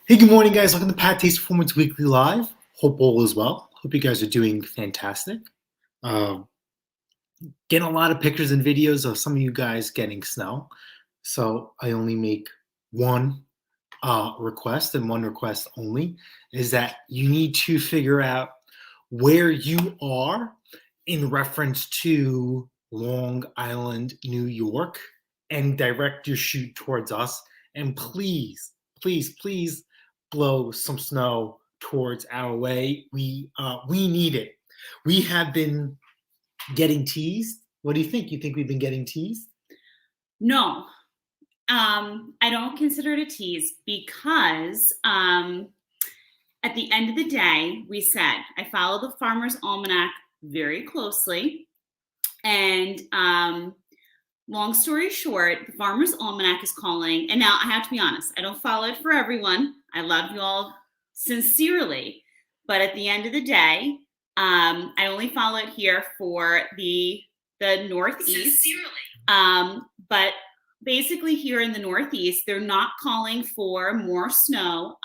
Hey, good morning, guys. Welcome to Pat Taste Performance Weekly Live. Hope all is well. Hope you guys are doing fantastic. Um, Getting a lot of pictures and videos of some of you guys getting snow. So I only make one request and one request only is that you need to figure out where you are in reference to Long Island, New York, and direct your shoot towards us. And please, please, please blow some snow towards our way. We need it. We have been getting teased. What do you think? You think we've been getting teased? No, I don't consider it a tease because at the end of the day, we said I follow the Farmer's Almanac very closely. And long story short, the Farmer's Almanac is calling. And now I have to be honest, I don't follow it for everyone. I love you all sincerely. But at the end of the day, I only follow it here for the Northeast. But basically here in the Northeast, they're not calling for more snow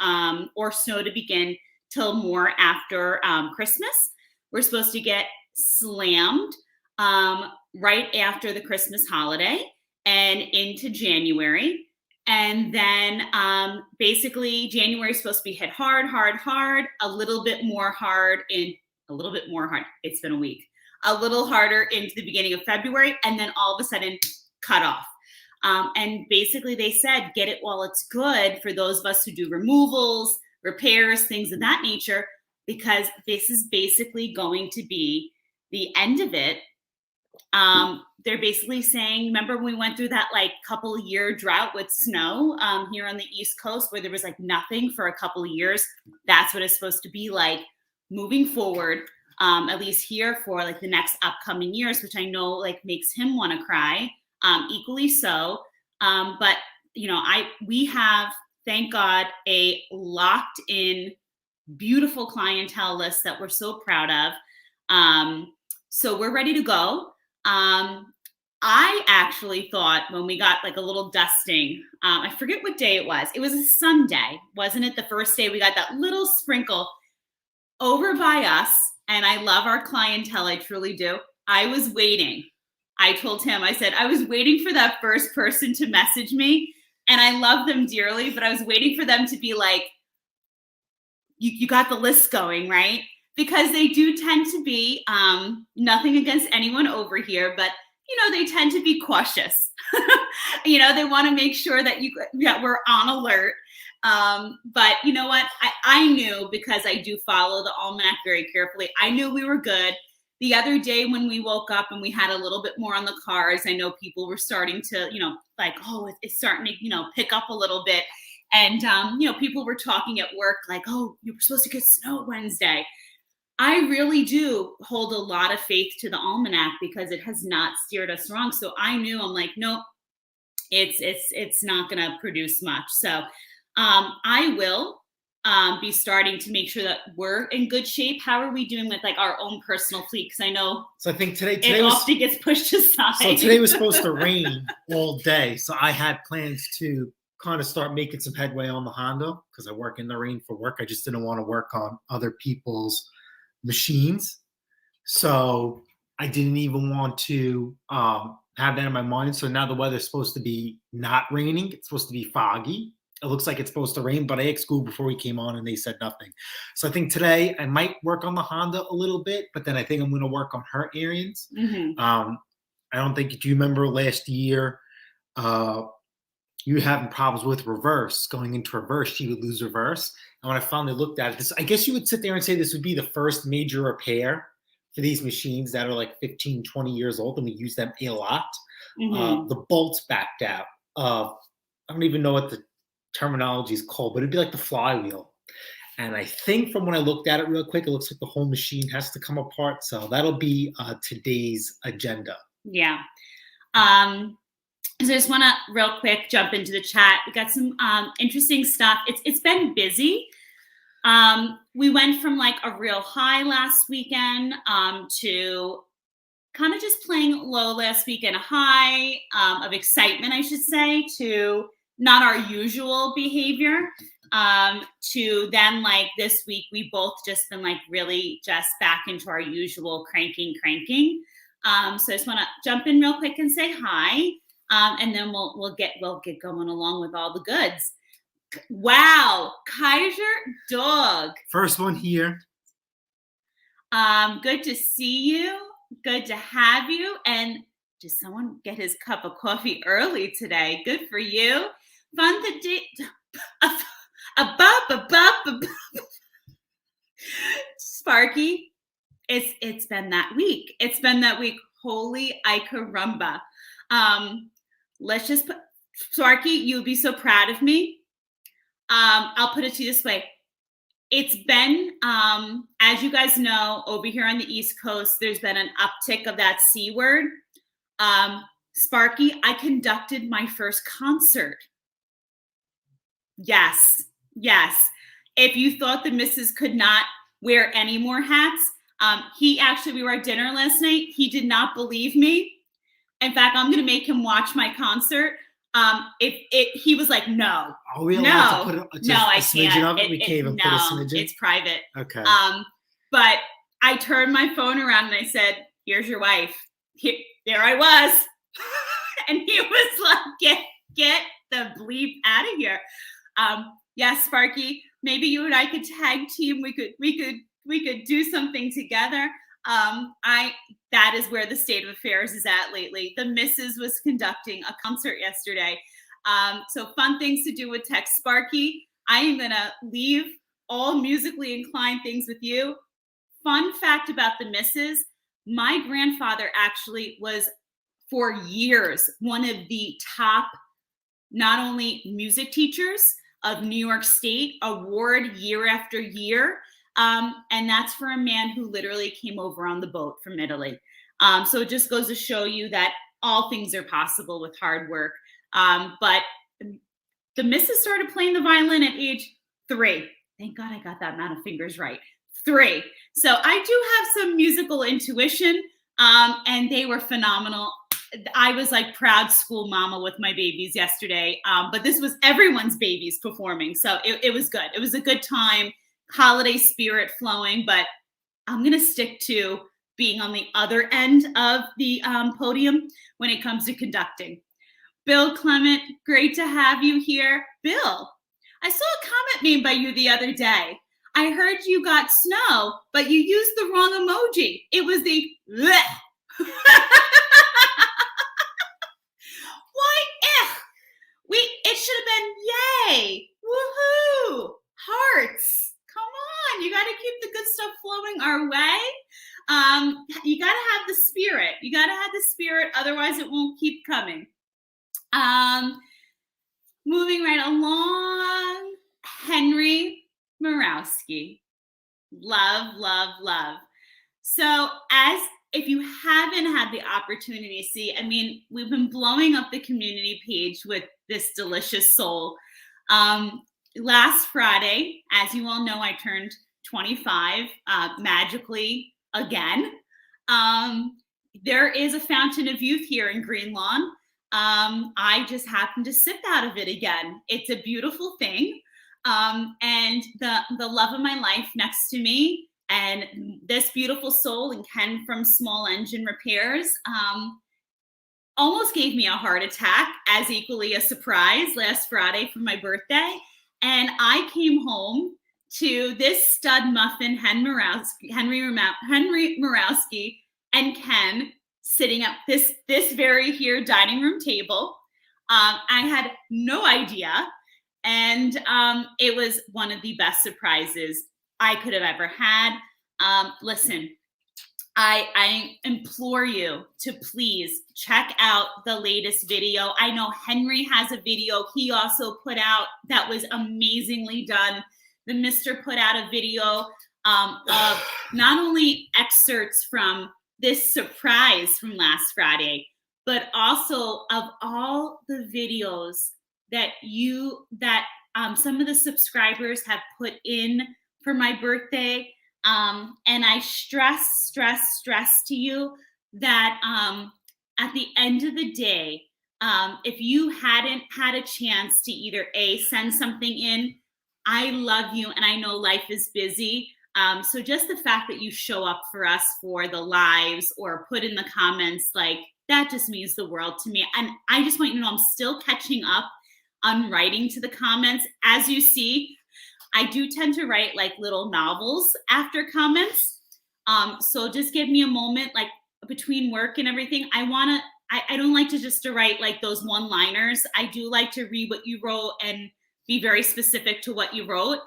or snow to begin till more after Christmas. We're supposed to get slammed right after the Christmas holiday and into January. And then basically January is supposed to be hit hard, a little bit more hard. It's been a week. A little harder into the beginning of February, and then all of a sudden cut off. And basically they said, get it while it's good for those of us who do removals, repairs, things of that nature, because this is basically going to be the end of it. They're basically saying, remember when we went through that like couple year drought with snow here on the East Coast where there was like nothing for a couple of years? That's what it's supposed to be like moving forward. At least here for like the next upcoming years, which I know like makes him want to cry, equally so. But you know, we have, thank God, a locked in, beautiful clientele list that we're so proud of. So we're ready to go. I actually thought when we got like a little dusting, I forget what day it was. It was a Sunday, wasn't it? The first day we got that little sprinkle over by us. And I love our clientele. I truly do. I was waiting. I told him, I said, I was waiting for that first person to message me. And I love them dearly, but I was waiting for them to be like, you got the list going, right? Because they do tend to be, nothing against anyone over here, but you know, they tend to be cautious. You know, they want to make sure that we're on alert. But you know what? I knew, because I do follow the almanac very carefully. I knew we were good. The other day when we woke up and we had a little bit more on the cars, I know people were starting to, you know, like, oh, it's starting to, you know, pick up a little bit. And, you know, people were talking at work like, oh, you were supposed to get snow Wednesday. I really do hold a lot of faith to the almanac because it has not steered us wrong. So I knew, I'm like, nope, it's not going to produce much. So I will be starting to make sure that we're in good shape. How are we doing with like our own personal fleet? Because I know So I think today it often gets pushed aside. So today was supposed to rain all day. So I had plans to kind of start making some headway on the Honda because I work in the rain for work. I just didn't want to work on other people's machines. So I didn't even want to have that in my mind. So now the weather's supposed to be not raining. It's supposed to be foggy. It looks like it's supposed to rain, but I asked Google before we came on and they said nothing. So I think today I might work on the Honda a little bit, but then I think I'm going to work on her areas. Mm-hmm. I don't think, do you remember last year you were having problems with reverse, going into reverse, she would lose reverse. And when I finally looked at it, I guess you would sit there and say this would be the first major repair for these machines that are like 15, 20 years old, and we use them a lot. Mm-hmm. The bolts backed out. I don't even know what the terminology is called, but it'd be like the flywheel. And I think from when I looked at it real quick, it looks like the whole machine has to come apart. So that'll be today's agenda. Yeah. So I just want to real quick jump into the chat. We got some interesting stuff. It's been busy. We went from like a real high last weekend to kind of just playing low last weekend, a high of excitement, I should say, to not our usual behavior. to then like this week, we both just been like really just back into our usual cranking. So I just want to jump in real quick and say hi. And then we'll get going along with all the goods. Wow, Kaiser Dog. First one here. Good to see you. Good to have you. And did someone get his cup of coffee early today? Good for you. Fun the day. Sparky, it's been that week. It's been that week. Holy Icarumba. Let's just put Sparky, you'll be so proud of me. I'll put it to you this way. It's been, as you guys know, over here on the East Coast, there's been an uptick of that C word. Sparky, I conducted my first concert. Yes. If you thought the missus could not wear any more hats, we were at dinner last night. He did not believe me. In fact, I'm going to make him watch my concert. He was like, no. Are we allowed to put I can't. We can't even put a smidgen? It's private. Okay. But I turned my phone around and I said, here's your wife. There I was. And he was like, get the bleep out of here. Yes, Sparky, maybe you and I could tag team. We could do something together. That is where the state of affairs is at lately. The missus was conducting a concert yesterday. So fun things to do with tech. Sparky, I am going to leave all musically inclined things with you. Fun fact about the missus, my grandfather actually was for years one of the top, not only music teachers of New York State, award year after year. And that's for a man who literally came over on the boat from Italy. So it just goes to show you that all things are possible with hard work. But the missus started playing the violin at age 3. Thank God I got that amount of fingers right. 3. So I do have some musical intuition, and they were phenomenal. I was like proud school mama with my babies yesterday. But this was everyone's babies performing. So it was good. It was a good time. Holiday spirit flowing, but I'm going to stick to being on the other end of the podium when it comes to conducting. Bill Clement, great to have you here. Bill, I saw a comment made by you the other day. I heard you got snow, but you used the wrong emoji. It was the bleh. Why? It should have been yay, woohoo, hearts. Come on, you got to keep the good stuff flowing our way. You got to have the spirit. Otherwise it won't keep coming. Moving right along, Henry Morawski. Love. So if you haven't had the opportunity to see, I mean, we've been blowing up the community page with this delicious soul. Last Friday, as you all know, I turned 25 magically again. There is a fountain of youth here in Green Lawn. I just happened to sip out of it again. It's a beautiful thing. And the love of my life next to me and this beautiful soul and Ken from Small Engine Repairs almost gave me a heart attack, as equally a surprise last Friday for my birthday. And I came home to this stud muffin, Henry Morawski, and Ken sitting at this very here dining room table. I had no idea. And it was one of the best surprises I could have ever had. Listen, I implore you to please check out the latest video. I know Henry has a video he also put out that was amazingly done. The Mr. put out a video of not only excerpts from this surprise from last Friday, but also of all the videos that some of the subscribers have put in for my birthday. And I stress to you that at the end of the day, if you hadn't had a chance to either A, send something in, I love you, and I know life is busy. So just the fact that you show up for us for the lives or put in the comments, like that just means the world to me. And I just want you to know I'm still catching up on writing to the comments. As you see, I do tend to write like little novels after comments. So just give me a moment, like between work and everything. I don't like to just to write like those one-liners. I do like to read what you wrote and be very specific to what you wrote.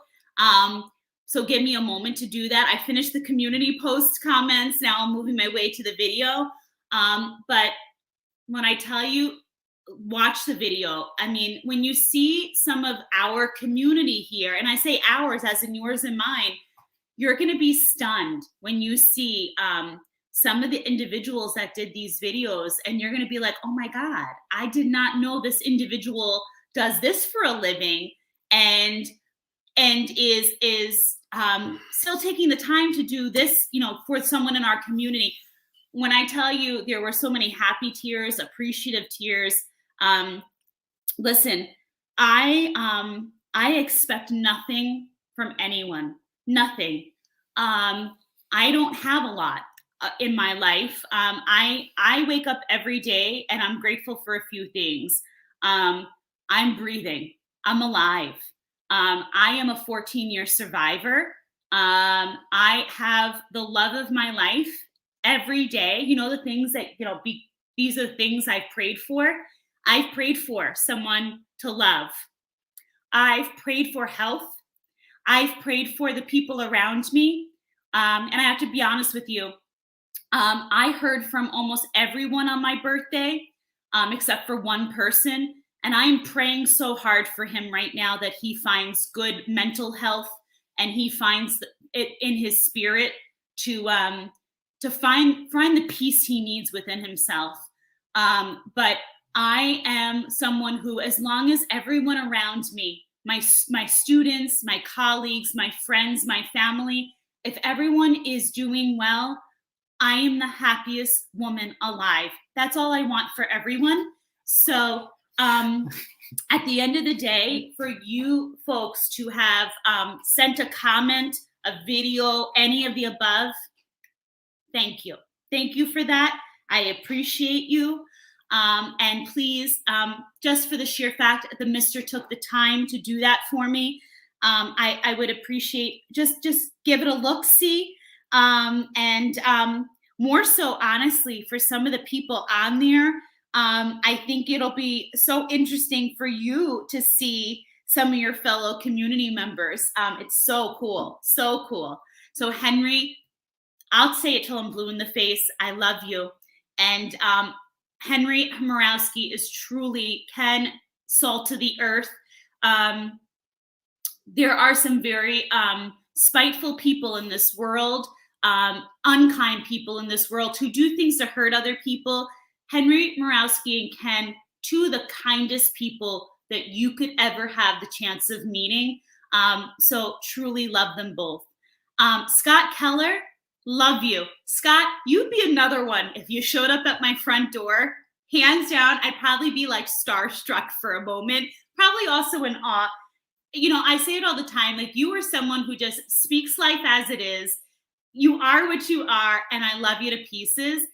So give me a moment to do that. I finished the community post comments. Now I'm moving my way to the video. But when I tell you, watch the video. I mean, when you see some of our community here, and I say ours as in yours and mine, you're going to be stunned when you see some of the individuals that did these videos, and you're going to be like, oh my God, I did not know this individual does this for a living and is still taking the time to do this, you know, for someone in our community. When I tell you there were so many happy tears, appreciative tears, listen, I expect nothing from anyone, nothing. I don't have a lot in my life. I wake up every day and I'm grateful for a few things. I'm breathing. I'm alive. I am a 14-year survivor. I have the love of my life every day. You know, the things that, you know, these are things I've prayed for. I've prayed for someone to love. I've prayed for health. I've prayed for the people around me. And I have to be honest with you. I heard from almost everyone on my birthday, except for one person. And I am praying so hard for him right now that he finds good mental health and he finds it in his spirit to find the peace he needs within himself. But I am someone who, as long as everyone around me, my students, my colleagues, my friends, my family, if everyone is doing well, I am the happiest woman alive. That's all I want for everyone. So at the end of the day, for you folks to have sent a comment, a video, any of the above, thank you. Thank you for that. I appreciate you. And please, just for the sheer fact that the mister took the time to do that for me, I would appreciate just give it a look-see. And more so, honestly, for some of the people on there, I think it'll be so interesting for you to see some of your fellow community members. It's so cool, so cool. So Henry, I'll say it till I'm blue in the face. I love you. And Henry Morawski is truly salt to the earth. There are some very spiteful people in this world, unkind people in this world who do things to hurt other people. Henry Morawski and Ken, two of the kindest people that you could ever have the chance of meeting. So truly love them both. Scott Keller, love you. Scott, you'd be another one if you showed up at my front door. Hands down, I'd probably be like starstruck for a moment, probably also in awe. You know, I say it all the time, like you are someone who just speaks life as it is. You are what you are, and I love you to pieces.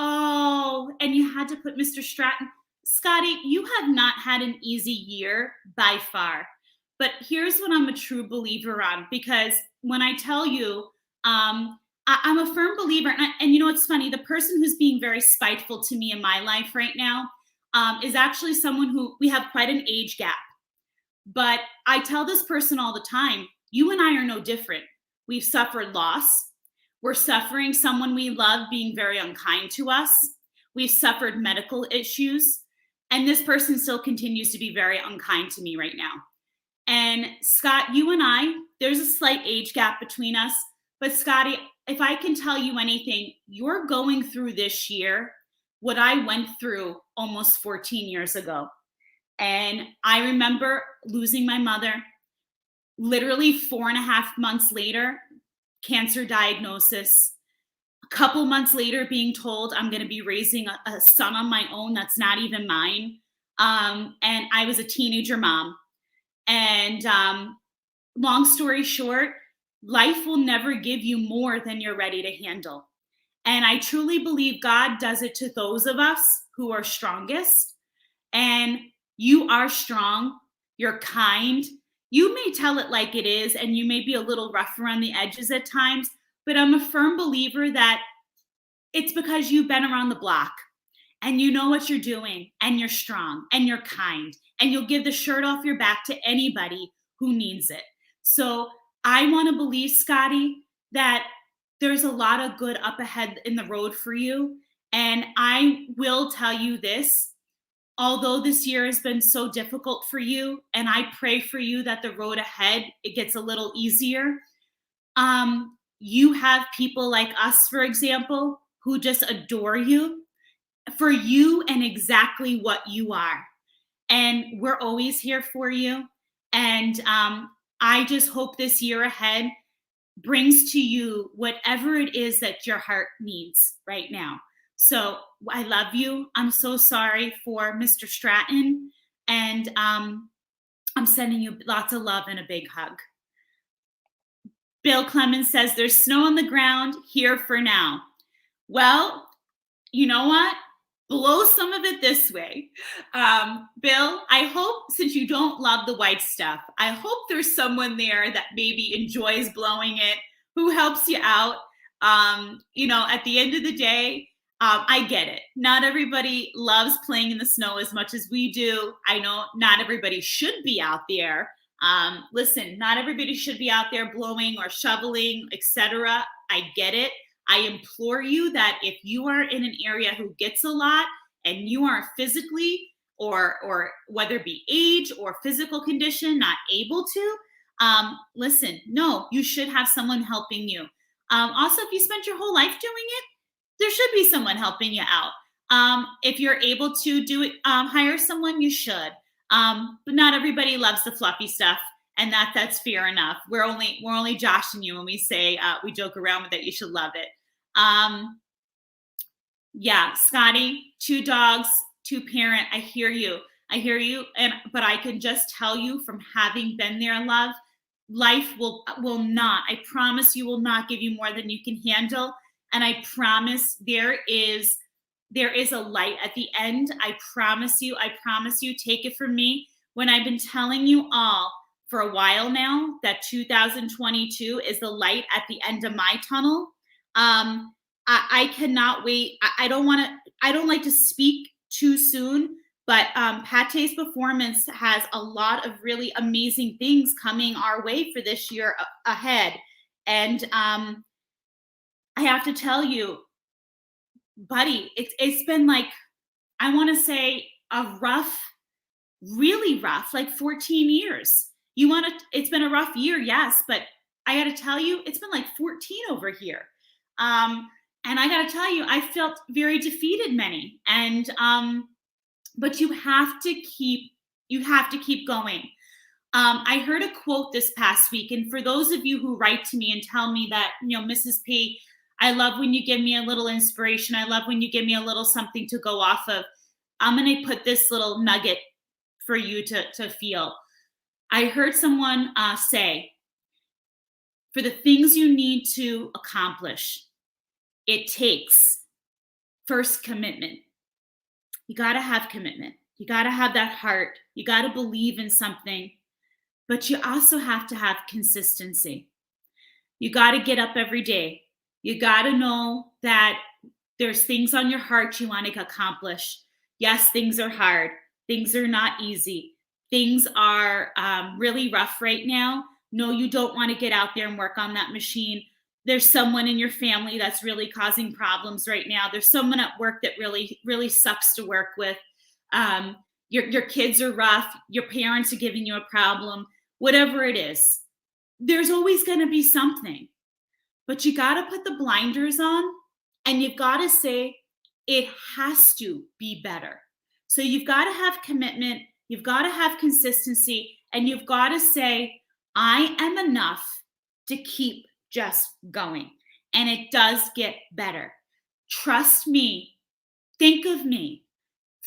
Oh, and you had to put Mr. Stratton. Scotty, you have not had an easy year by far. But here's what I'm a true believer on, because when I tell you, I'm a firm believer. And you know, it's funny, the person who's being very spiteful to me in my life right now is actually someone who we have quite an age gap. But I tell this person all the time, you and I are no different. We've suffered loss. We're suffering someone we love being very unkind to us. We've suffered medical issues. And this person still continues to be very unkind to me right now. And Scott, you and I, there's a slight age gap between us. But Scotty, if I can tell you anything, you're going through this year what I went through almost 14 years ago. And I remember losing my mother, literally 4.5 months later, cancer diagnosis. A couple months later, being told I'm going to be raising a son on my own that's not even mine. And I was a teenager mom. And long story short, life will never give you more than you're ready to handle. And I truly believe God does it to those of us who are strongest. And you are strong, you're kind. You may tell it like it is, and you may be a little rough around the edges at times, but I'm a firm believer that it's because you've been around the block and you know what you're doing, and you're strong and you're kind, and you'll give the shirt off your back to anybody who needs it. So I want to believe, Scotty, that there's a lot of good up ahead in the road for you. And I will tell you this, although this year has been so difficult for you, and I pray for you that the road ahead it gets a little easier. You have people like us, for example, who just adore you for you and exactly what you are. And we're always here for you. And I just hope this year ahead brings to you whatever it is that your heart needs right now. So I love you. I'm so sorry for Mr. Stratton. And I'm sending you lots of love and a big hug. Bill Clemens says there's snow on the ground here for now. Well, you know what? Blow some of it this way. Bill, I hope, since you don't love the white stuff, I hope there's someone there that maybe enjoys blowing it, who helps you out. At the end of the day, I get it. Not everybody loves playing in the snow as much as we do. I know not everybody should be out there. Listen, not everybody should be out there blowing or shoveling, etc. I get it. I implore you that if you are in an area who gets a lot and you are physically or whether it be age or physical condition not able to, listen, no, you should have someone helping you. Also, if you spent your whole life doing it, there should be someone helping you out. If you're able to do it, hire someone, you should. But not everybody loves the fluffy stuff, and that's fair enough. We're only joshing you when we say we joke around with that. You should love it. Yeah, Scotty, 2 dogs, 2 parent. I hear you. But I can just tell you from having been there, love, life will not. I promise you will not give you more than you can handle. And I promise there is a light at the end. I promise you, take it from me. When I've been telling you all for a while now that 2022 is the light at the end of my tunnel, I cannot wait. I don't like to speak too soon, but Pate's Performance has a lot of really amazing things coming our way for this year ahead. And I have to tell you, buddy, it's been like, I want to say really rough, like 14 years. It's been a rough year, yes, but I got to tell you, it's been like 14 over here. And I got to tell you, I felt very defeated many. And but you have to keep going. I heard a quote this past week, and for those of you who write to me and tell me that, Mrs. P, I love when you give me a little inspiration. I love when you give me a little something to go off of. I'm going to put this little nugget for you to feel. I heard someone say, for the things you need to accomplish, it takes first commitment. You got to have commitment. You got to have that heart. You got to believe in something, but you also have to have consistency. You got to get up every day. You got to know that there's things on your heart you want to accomplish. Yes, things are hard. Things are not easy. Things are really rough right now. No, you don't want to get out there and work on that machine. There's someone in your family that's really causing problems right now. There's someone at work that really, really sucks to work with. Your kids are rough. Your parents are giving you a problem. Whatever it is, there's always going to be something. But you got to put the blinders on, and you've got to say, it has to be better. So you've got to have commitment. You've got to have consistency, and you've got to say, I am enough to keep just going. And it does get better. Trust me. Think of me.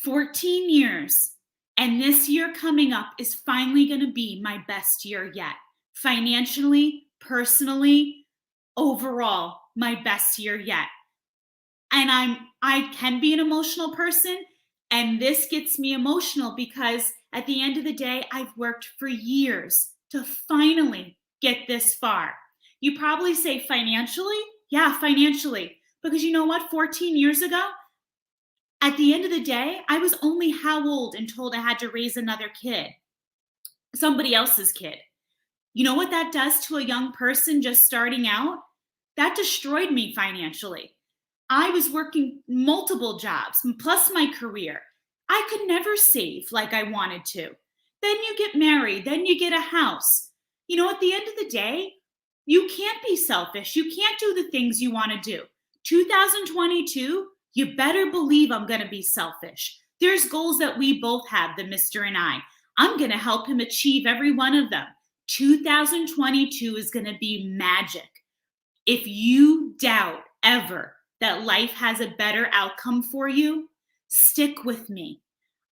14 years. And this year coming up is finally going to be my best year yet. Financially, personally, overall, my best year yet. And I can be an emotional person, and this gets me emotional because at the end of the day, I've worked for years to finally get this far. You probably say financially? Yeah, financially. Because you know what? 14 years ago, at the end of the day, I was only how old and told I had to raise another kid, somebody else's kid. You know what that does to a young person just starting out? That destroyed me financially. I was working multiple jobs, plus my career. I could never save like I wanted to. Then you get married, then you get a house. You know, at the end of the day, you can't be selfish. You can't do the things you want to do. 2022, you better believe I'm going to be selfish. There's goals that we both have, the Mister and I. I'm going to help him achieve every one of them. 2022 is going to be magic. If you doubt ever that life has a better outcome for you, stick with me.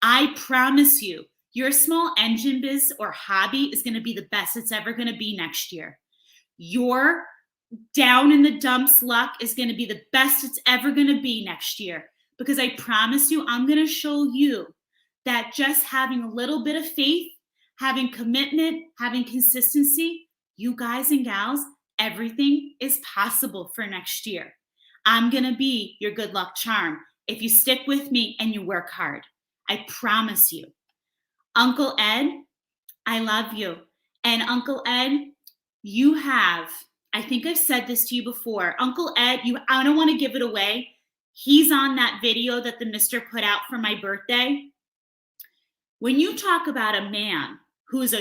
I promise you, your small engine biz or hobby is going to be the best it's ever going to be next year. Your down in the dumps luck is going to be the best it's ever going to be next year, because I promise you, I'm going to show you that just having a little bit of faith, having commitment, having consistency, you guys and gals, everything is possible for next year. I'm going to be your good luck charm if you stick with me and you work hard. I promise you. Uncle Ed, I love you. And Uncle Ed, you have, I think I've said this to you before. Uncle Ed, I don't want to give it away. He's on that video that the Mister put out for my birthday. When you talk about a man who's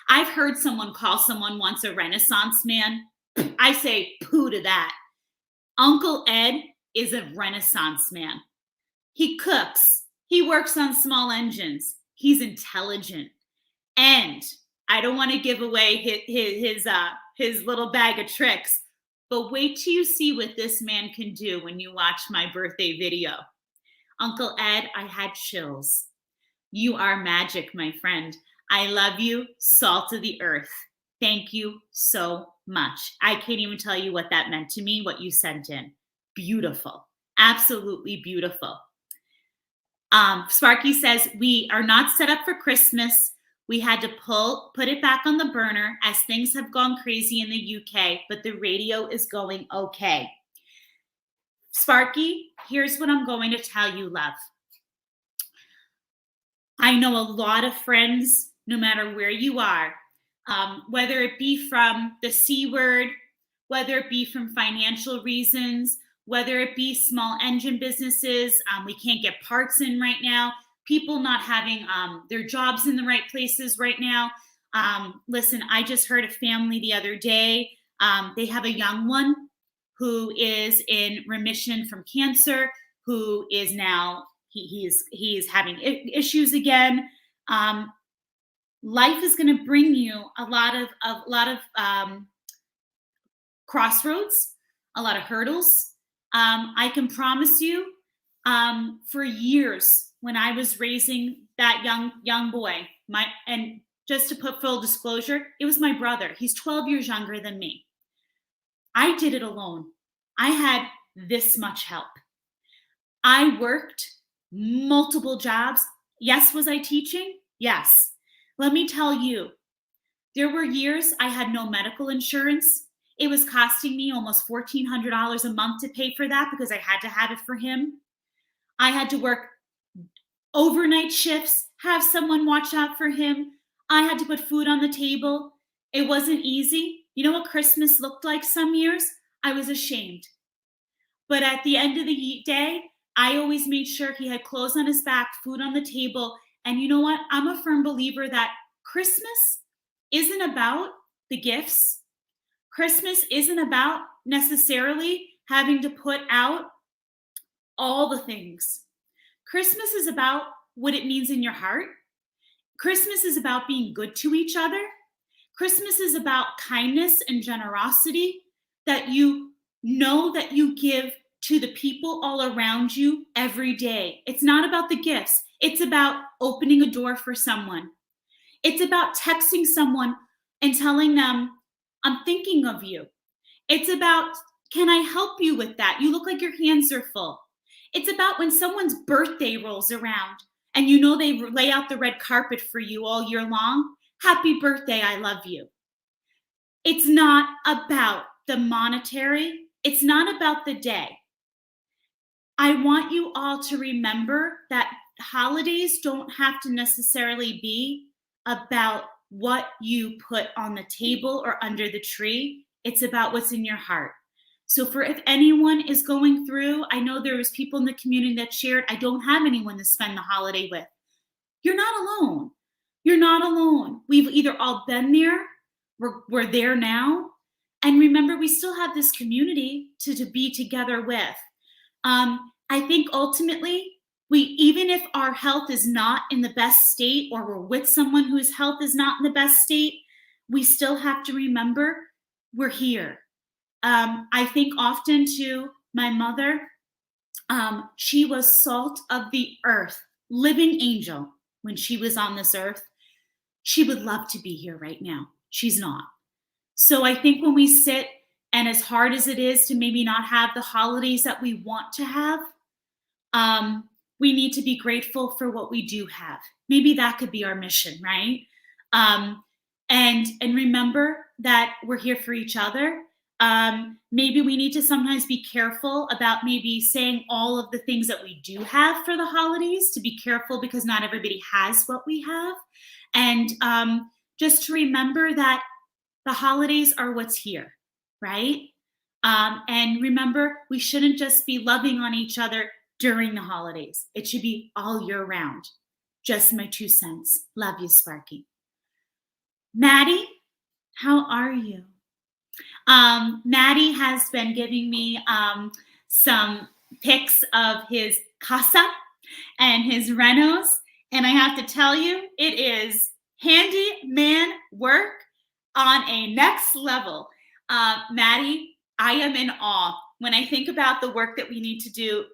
I've heard someone call someone once a Renaissance man. I say poo to that. Uncle Ed is a Renaissance man. He cooks. He works on small engines. He's intelligent. And I don't want to give away his little bag of tricks, but wait till you see what this man can do when you watch my birthday video. Uncle Ed, I had chills. You are magic, my friend. I love you, salt of the earth. Thank you so much. I can't even tell you what that meant to me, what you sent in. Beautiful. Absolutely beautiful. Sparky says, we are not set up for Christmas. We had to put it back on the burner as things have gone crazy in the UK, but the radio is going okay. Sparky, here's what I'm going to tell you, love. I know a lot of friends, no matter where you are, whether it be from the C word, whether it be from financial reasons, whether it be small engine businesses, we can't get parts in right now, people not having their jobs in the right places right now. Listen, I just heard a family the other day. They have a young one who is in remission from cancer, who is now, he's having issues again. Life is going to bring you a lot of crossroads, a lot of hurdles. I can promise you, for years when I was raising that young boy, and just to put full disclosure, it was my brother. He's 12 years younger than me. I did it alone. I had this much help. I worked multiple jobs. Yes, was I teaching? Yes. Let me tell you, there were years I had no medical insurance. It was costing me almost $1,400 a month to pay for that because I had to have it for him. I had to work overnight shifts, have someone watch out for him. I had to put food on the table. It wasn't easy. You know what Christmas looked like some years? I was ashamed. But at the end of the day, I always made sure he had clothes on his back, food on the table. And you know what? I'm a firm believer that Christmas isn't about the gifts. Christmas isn't about necessarily having to put out all the things. Christmas is about what it means in your heart. Christmas is about being good to each other. Christmas is about kindness and generosity that you know that you give to the people all around you every day. It's not about the gifts. It's about opening a door for someone. It's about texting someone and telling them, I'm thinking of you. It's about, can I help you with that? You look like your hands are full. It's about when someone's birthday rolls around and you know they lay out the red carpet for you all year long. Happy birthday, I love you. It's not about the monetary. It's not about the day. I want you all to remember that holidays don't have to necessarily be about what you put on the table or under the tree. It's about what's in your heart. So for if anyone is going through, I know there was people in the community that shared, I don't have anyone to spend the holiday with. You're not alone. You're not alone. We've either all been there, we're there now. And remember, we still have this community to be together with. I think ultimately, even if our health is not in the best state or we're with someone whose health is not in the best state, we still have to remember we're here. I think often to my mother, she was salt of the earth, living angel when she was on this earth. She would love to be here right now. She's not. So I think when we sit, and as hard as it is to maybe not have the holidays that we want to have, we need to be grateful for what we do have. Maybe that could be our mission, right? And remember that we're here for each other. Maybe we need to sometimes be careful about maybe saying all of the things that we do have for the holidays, to be careful because not everybody has what we have. And just to remember that the holidays are what's here, right? And remember, we shouldn't just be loving on each other during the holidays. It should be all year round. Just my 2 cents. Love you, Sparky. Maddie, how are you? Maddie has been giving me some pics of his casa and his renos. And I have to tell you, it is handyman work on a next level. Maddie, I am in awe. When I think about the work that we need to do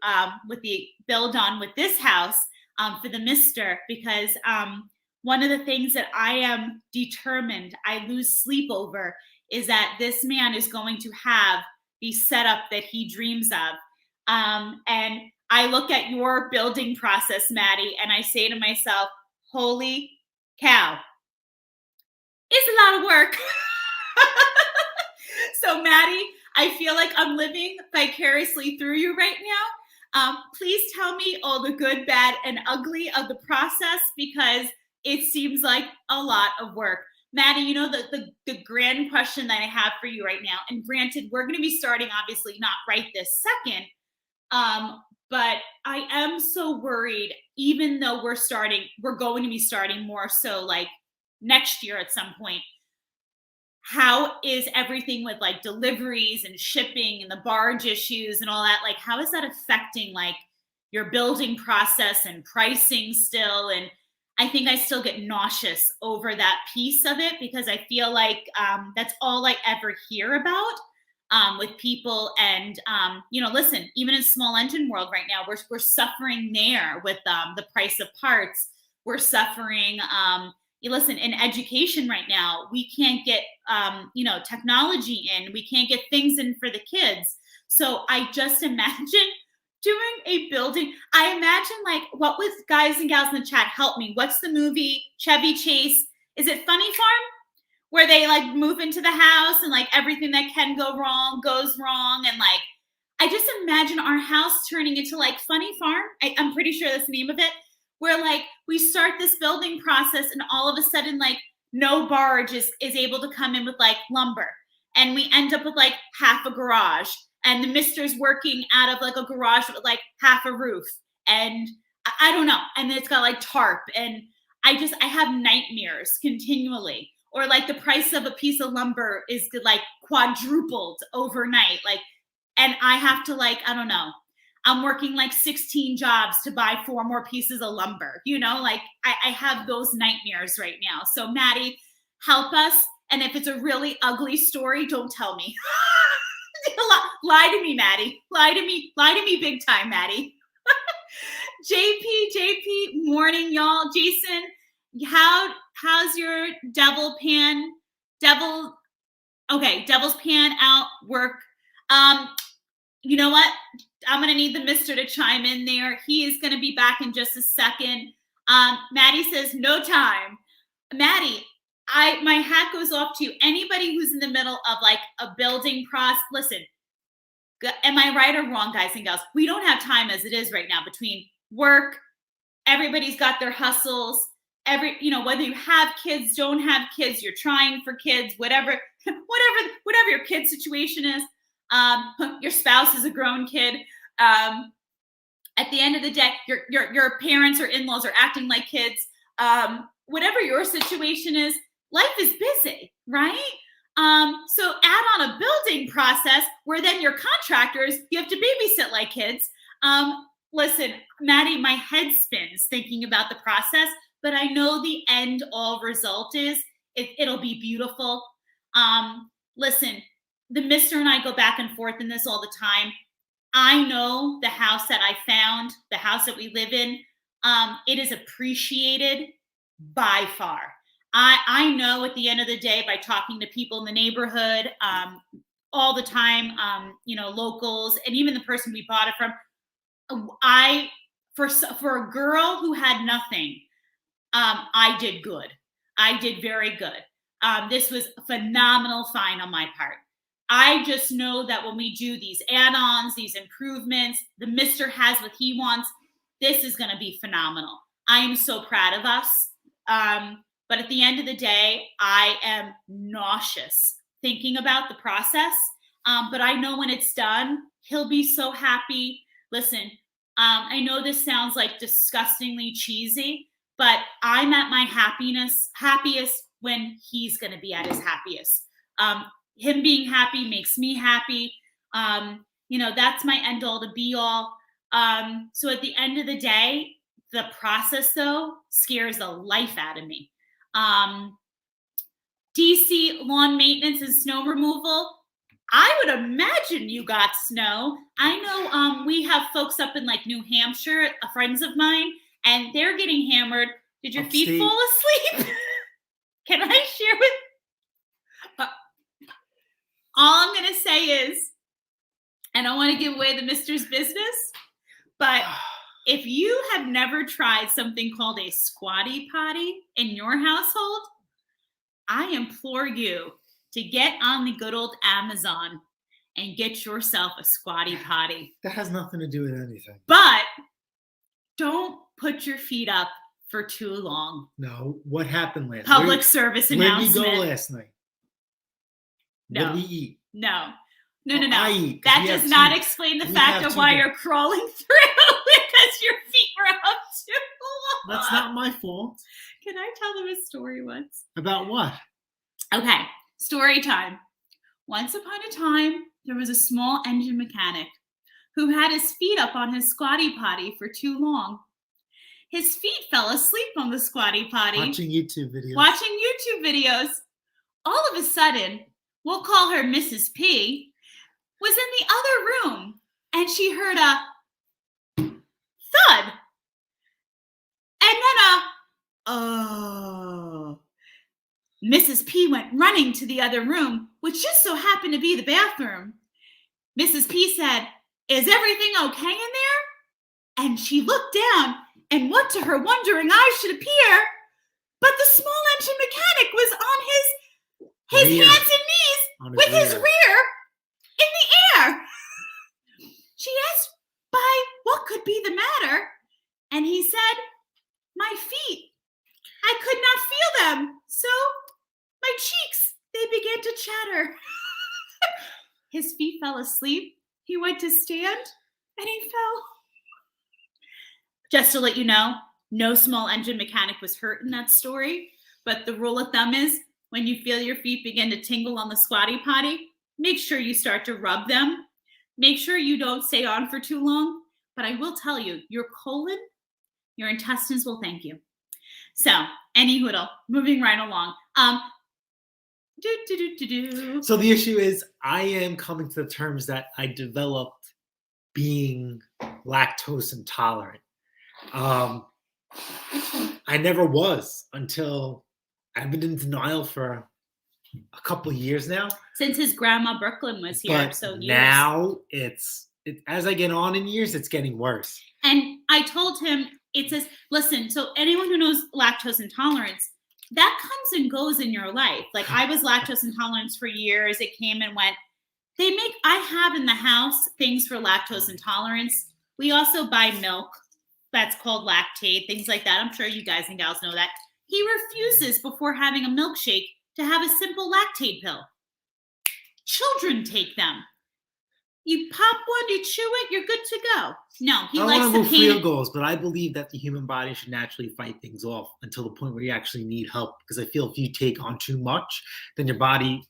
with the build on with this house for the Mister, because one of the things that I am determined, I lose sleep over, is that this man is going to have the setup that he dreams of. And I look at your building process, Maddie, and I say to myself, holy cow, it's a lot of work. So Maddie, I feel like I'm living vicariously through you right now. Please tell me all the good, bad, and ugly of the process, because it seems like a lot of work. Maddie, you know, the grand question that I have for you right now, and granted, we're going to be starting, obviously, not right this second, but I am so worried, even though we're going to be starting more so like next year at some point. How is everything with like deliveries and shipping and the barge issues and all that? Like, how is that affecting like your building process and pricing still? And I think I still get nauseous over that piece of it, because I feel like that's all I ever hear about with people. And, you know, listen, even in small engine world right now, we're suffering there with the price of parts. We're suffering, listen, in education right now, we can't get, technology in. We can't get things in for the kids. So I just imagine doing a building. I imagine, like, what was, guys and gals in the chat, help me. What's the movie, Chevy Chase? Is it Funny Farm? Where they like move into the house and like everything that can go wrong goes wrong. And like, I just imagine our house turning into like Funny Farm. I'm pretty sure that's the name of it. Where like we start this building process and all of a sudden like no barge is able to come in with like lumber. And we end up with like half a garage. And the Mister's working out of like a garage with like half a roof. And I don't know. And it's got like tarp. And I have nightmares continually. Or like the price of a piece of lumber is like quadrupled overnight. Like, and I have to like, I don't know, I'm working like 16 jobs to buy 4 more pieces of lumber, you know, like I have those nightmares right now. So Maddie, help us. And if it's a really ugly story, don't tell me. Lie to me, Maddie. Lie to me big time, Maddie. JP, morning, y'all. Jason, how's your devil's pan out work? You know what? I'm gonna need the mister to chime in there. He is gonna be back in just a second. Maddie says no time. Maddie, my hat goes off to you. Anybody who's in the middle of like a building process, listen, am I right or wrong, guys and gals? We don't have time as it is right now between work, everybody's got their hustles, whether you have kids, don't have kids, you're trying for kids, whatever your kid situation is, your spouse is a grown kid. At the end of the day, your parents or in-laws are acting like kids. Whatever your situation is, life is busy, right? So add on a building process where then your contractors, you have to babysit like kids. Listen, Maddie, my head spins thinking about the process, but I know the end all result is it'll be beautiful. Listen, the mister and I go back and forth in this all the time. I know the house that I found, the house that we live in, it is appreciated by far. I know at the end of the day, by talking to people in the neighborhood all the time, locals, and even the person we bought it from, for a girl who had nothing, I did good. I did very good. This was a phenomenal find on my part. I just know that when we do these add-ons, these improvements, the mister has what he wants. This is going to be phenomenal. I am so proud of us. But at the end of the day, I am nauseous thinking about the process. But I know when it's done, he'll be so happy. Listen, I know this sounds like disgustingly cheesy, but I'm at my happiest when he's going to be at his happiest. Him being happy makes me happy. That's my end all to be all. So at the end of the day, the process though scares the life out of me. DC lawn maintenance and snow removal. I would imagine you got snow. I know we have folks up in like New Hampshire, friends of mine, and they're getting hammered. Did your feet fall asleep? Can I share with? All I'm going to say is, and I don't want to give away the mister's business, but if you have never tried something called a squatty potty in your household, I implore you to get on the good old Amazon and get yourself a squatty potty. That has nothing to do with anything. But don't put your feet up for too long. No. What happened last night? Public service announcement. Where did we go last night? No. What did we eat? No. I eat. That does not explain the fact of why you're crawling through because your feet were up too long. That's not my fault. Can I tell them a story once? About what? Okay, story time. Once upon a time, there was a small engine mechanic who had his feet up on his squatty potty for too long. His feet fell asleep on the squatty potty. Watching YouTube videos. All of a sudden, we'll call her Mrs. P, was in the other room, and she heard a thud. And then Mrs. P went running to the other room, which just so happened to be the bathroom. Mrs. P said, "Is everything okay in there?" And she looked down, and what to her wondering eyes should appear, but the small engine mechanic was on his hands and knees with his rear in the air. She asked by what could be the matter, and he said, "My feet. I could not feel them, so my cheeks, they began to chatter." His feet fell asleep. He went to stand, and he fell. Just to let you know, no small engine mechanic was hurt in that story, but the rule of thumb is when you feel your feet begin to tingle on the squatty potty, make sure you start to rub them. Make sure you don't stay on for too long. But I will tell you, your colon, your intestines will thank you. So, anyhoodle, moving right along. So the issue is I am coming to the terms that I developed being lactose intolerant. Um, I never was until I've been in denial for a couple of years now. Since his grandma Brooklyn was here, But so years. now as I get on in years, it's getting worse. And I told him, it says, listen, so anyone who knows lactose intolerance, that comes and goes in your life. Like I was lactose intolerant for years. It came and went. I have in the house things for lactose intolerance. We also buy milk that's called Lactaid, things like that. I'm sure you guys and gals know that. He refuses before having a milkshake to have a simple Lactaid pill. Children take them. You pop one, you chew it, you're good to go. No, he likes the field goals, but I believe that the human body should naturally fight things off until the point where you actually need help. Because I feel if you take on too much, then your body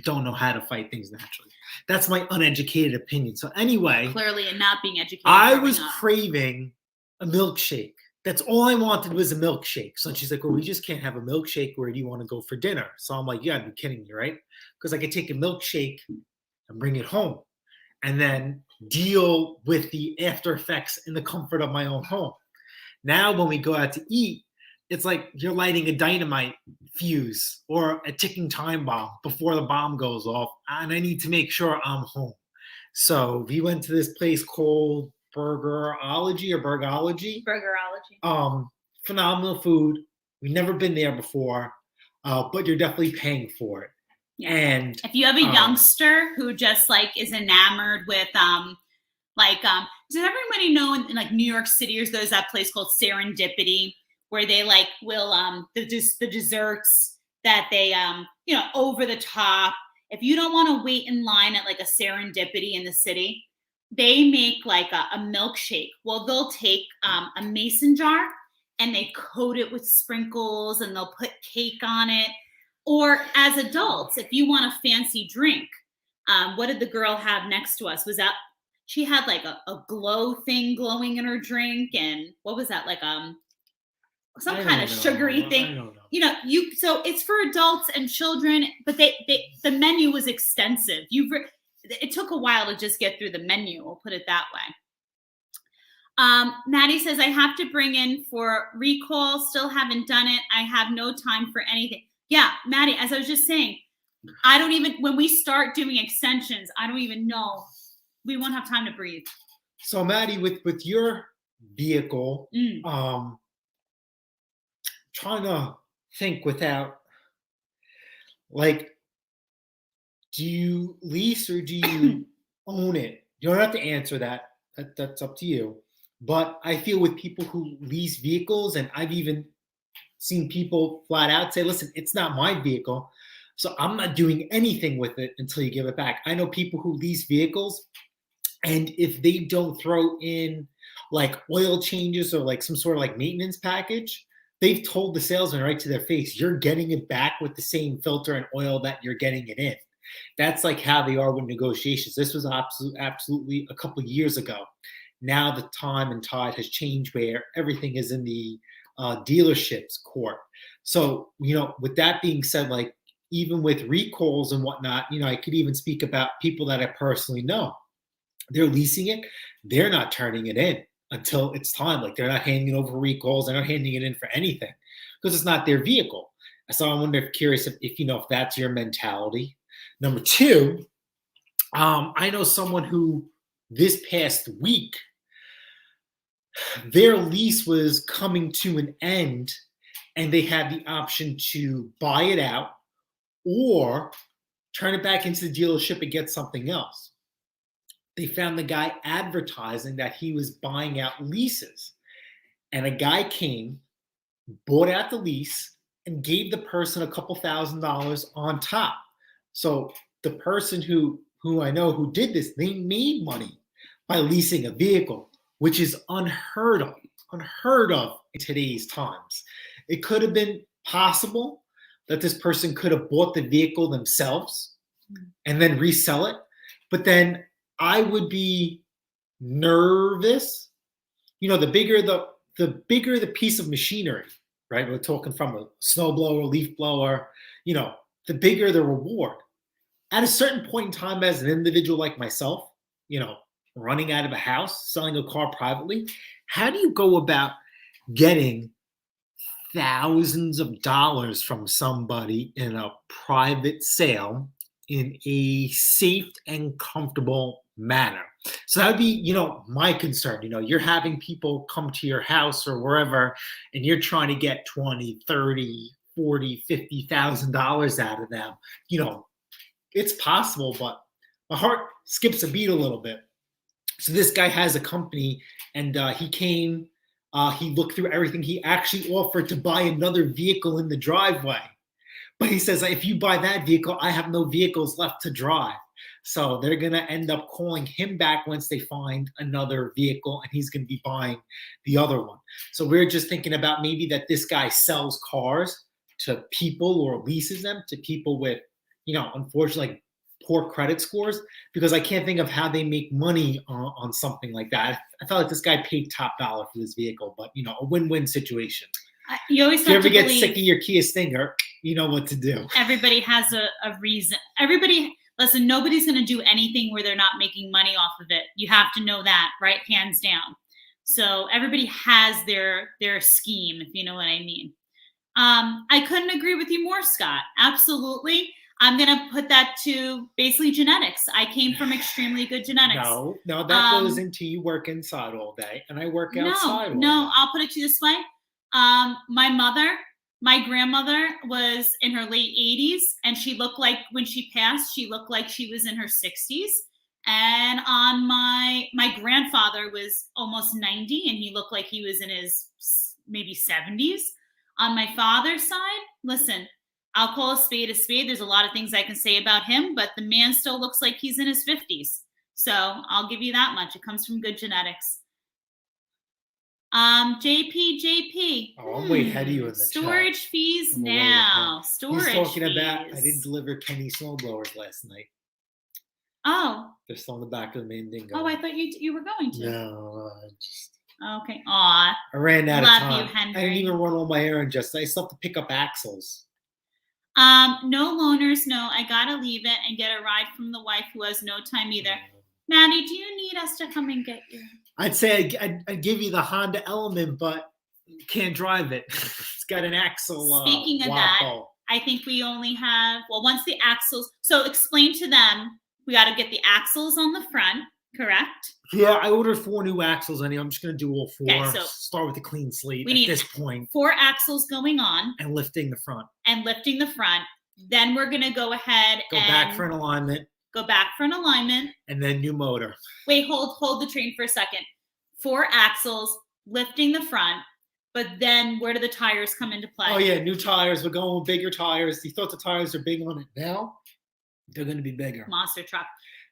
don't know how to fight things naturally. That's my uneducated opinion. So anyway, clearly, and not being educated. I was craving a milkshake. That's all I wanted was a milkshake. So she's like, well, we just can't have a milkshake. Where do you want to go for dinner? So I'm like, yeah, you're kidding me, right? Because I could take a milkshake and bring it home and then deal with the after effects in the comfort of my own home. Now, when we go out to eat, it's like you're lighting a dynamite fuse or a ticking time bomb before the bomb goes off, and I need to make sure I'm home. So we went to this place called Burgerology. Phenomenal food. We've never been there before, but you're definitely paying for it. Yeah. And if you have a youngster who just like is enamored with does everybody know in like New York City there's that place called Serendipity where they like will the desserts that they over the top. If you don't want to wait in line at like a Serendipity in the city, they make like a milkshake. Well, they'll take a mason jar and they coat it with sprinkles and they'll put cake on it. Or as adults, if you want a fancy drink, what did the girl have next to us? Was that she had like a glow thing glowing in her drink, and what was that like some kind of sugary thing? I don't know. So it's for adults and children, but the menu was extensive. It took a while to just get through the menu. We'll put it that way. Maddie says, I have to bring in for recall. Still haven't done it. I have no time for anything. Yeah, Maddie, as I was just saying, when we start doing extensions, I don't even know. We won't have time to breathe. So Maddie, with your vehicle, trying to think without, like, do you lease or do you own it? You don't have to answer that. That's up to you. But I feel with people who lease vehicles, and I've even seen people flat out say, listen, it's not my vehicle, so I'm not doing anything with it until you give it back. I know people who lease vehicles, and if they don't throw in like oil changes or like some sort of like maintenance package, they've told the salesman right to their face, you're getting it back with the same filter and oil that you're getting it in. That's like how they are with negotiations. This was absolutely a couple of years ago. Now the time and tide has changed where everything is in the dealerships court. So, with that being said, like even with recalls and whatnot, I could even speak about people that I personally know. They're leasing it. They're not turning it in until it's time. Like they're not handing it over recalls. They're not handing it in for anything because it's not their vehicle. So I wonder, curious if that's your mentality. Number two, I know someone who this past week, their lease was coming to an end and they had the option to buy it out or turn it back into the dealership and get something else. They found the guy advertising that he was buying out leases. And a guy came, bought out the lease, and gave the person a couple $1,000s on top. So the person who I know who did this, they made money by leasing a vehicle, which is unheard of in today's times. It could have been possible that this person could have bought the vehicle themselves and then resell it. But then I would be nervous. The bigger the piece of machinery, right? We're talking from a snowblower, leaf blower, the bigger the reward. At a certain point in time, as an individual like myself, running out of a house, selling a car privately, how do you go about getting thousands of dollars from somebody in a private sale in a safe and comfortable manner. So that would be, my concern. You're having people come to your house or wherever, and you're trying to get 20, 30, 40, $50,000 out of them. It's possible, but my heart skips a beat a little bit. So this guy has a company, and he came, he looked through everything. He actually offered to buy another vehicle in the driveway. But he says, if you buy that vehicle, I have no vehicles left to drive. So they're going to end up calling him back once they find another vehicle, and he's going to be buying the other one. So we're just thinking about maybe that this guy sells cars to people or leases them to people with, unfortunately, poor credit scores, because I can't think of how they make money on something like that. I felt like this guy paid top dollar for this vehicle, but, a win-win situation. You always If you have ever to get believe sick of your Kia Stinger, you know what to do. everybody has a reason. Listen, nobody's going to do anything where they're not making money off of it. You have to know that, right? Hands down. So everybody has their scheme, if you know what I mean. I couldn't agree with you more, Scott. Absolutely. I'm going to put that to basically genetics. I came from extremely good genetics. No, that goes into you work inside all day, and I work outside all day. No, I'll put it to you this way. My grandmother was in her late 80s, and she looked like, when she passed, she looked like she was in her 60s. And on my grandfather was almost 90, and he looked like he was in his maybe 70s. On my father's side, listen, I'll call a spade a spade. There's a lot of things I can say about him, but the man still looks like he's in his 50s. So I'll give you that much. It comes from good genetics. JP. Oh, I'm way ahead of you in the storage chat. fees now. Storage He's talking fees. about, I didn't deliver Kenny snowblowers last night. Oh. They're still in the back of the Mandingo. Oh, I thought you were going to. No, I just. Okay. Aw. I ran out of time. Love you, Henry. I didn't even run all my errands. I still have to pick up axles. No loners. No, I gotta leave it and get a ride from the wife who has no time either. Maddie, do you need us to come and get you? I'd say I'd give you the Honda Element, but you can't drive it. It's got an axle. Speaking of that, I think we only have, once the axles. So explain to them, we got to get the axles on the front, correct? Yeah, I ordered 4 new axles anyway. I'm just going to do all 4. Okay, so start with a clean slate at this point. 4 axles going on. And lifting the front. Then we're going to go ahead and go back for an alignment. And then new motor. Wait, hold the train for a second. 4 axles, lifting the front, but then where do the tires come into play? Oh yeah, new tires. We're going with bigger tires. You thought the tires are big on it. Now they're going to be bigger. Monster truck.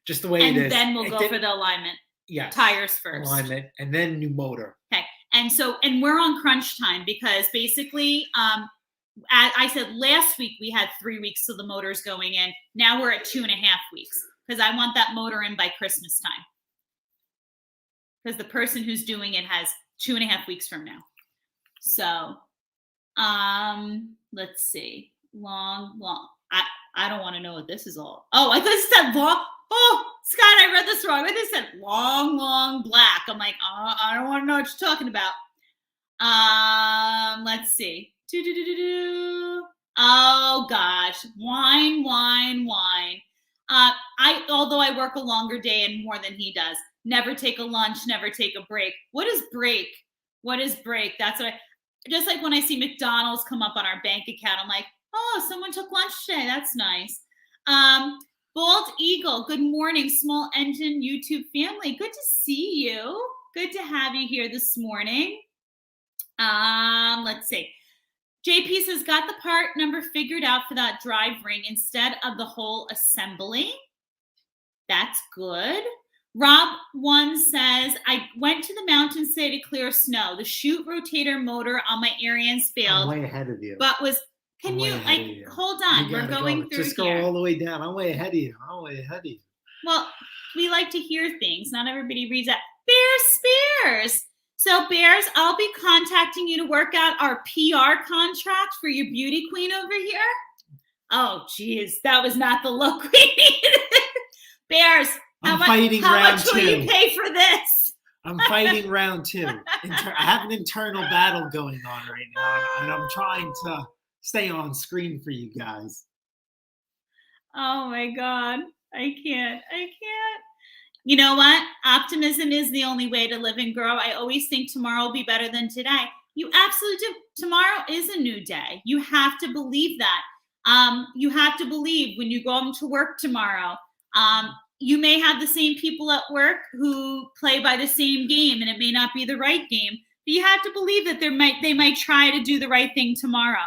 Just the way it is. And then we'll go for the alignment. Yeah. Tires first. Alignment, and then new motor. Okay. And we're on crunch time because basically, I said last week we had 3 weeks till the motor's going in. Now we're at 2.5 weeks because I want that motor in by Christmas time. Because the person who's doing it has 2.5 weeks from now. So, let's see. Long. I don't want to know what this is all. Oh, I thought it said long. Oh, Scott, I read this wrong. I thought it said long black. I'm like, I don't want to know what you're talking about. Let's see. Oh gosh, wine. Although I work a longer day and more than he does, never take a lunch, never take a break. What is break? That's what just like when I see McDonald's come up on our bank account, I'm like, oh, someone took lunch today. That's nice. Bald Eagle, good morning, Small Engine YouTube family. Good to see you. Good to have you here this morning. Let's see. JP says, got the part number figured out for that drive ring instead of the whole assembly. That's good. Rob 1 says, I went to the mountains today to clear snow. The chute rotator motor on my Arians failed. I'm way ahead of you. But can you, hold on. We're going through Just go all the way down. I'm way ahead of you. Well, we like to hear things. Not everybody reads that. Bears Spears. So, Bears, I'll be contacting you to work out our PR contract for your beauty queen over here. Oh, geez. That was not the look we needed. Bears, how much will you pay for this? I'm fighting round two. I have an internal battle going on right now, and I'm trying to stay on screen for you guys. Oh my God. I can't. You know what? Optimism is the only way to live and grow. I always think tomorrow will be better than today. You absolutely do. Tomorrow is a new day. You have to believe that. You have to believe when you go to work tomorrow. You may have the same people at work who play by the same game, and it may not be the right game. But you have to believe that they might try to do the right thing tomorrow.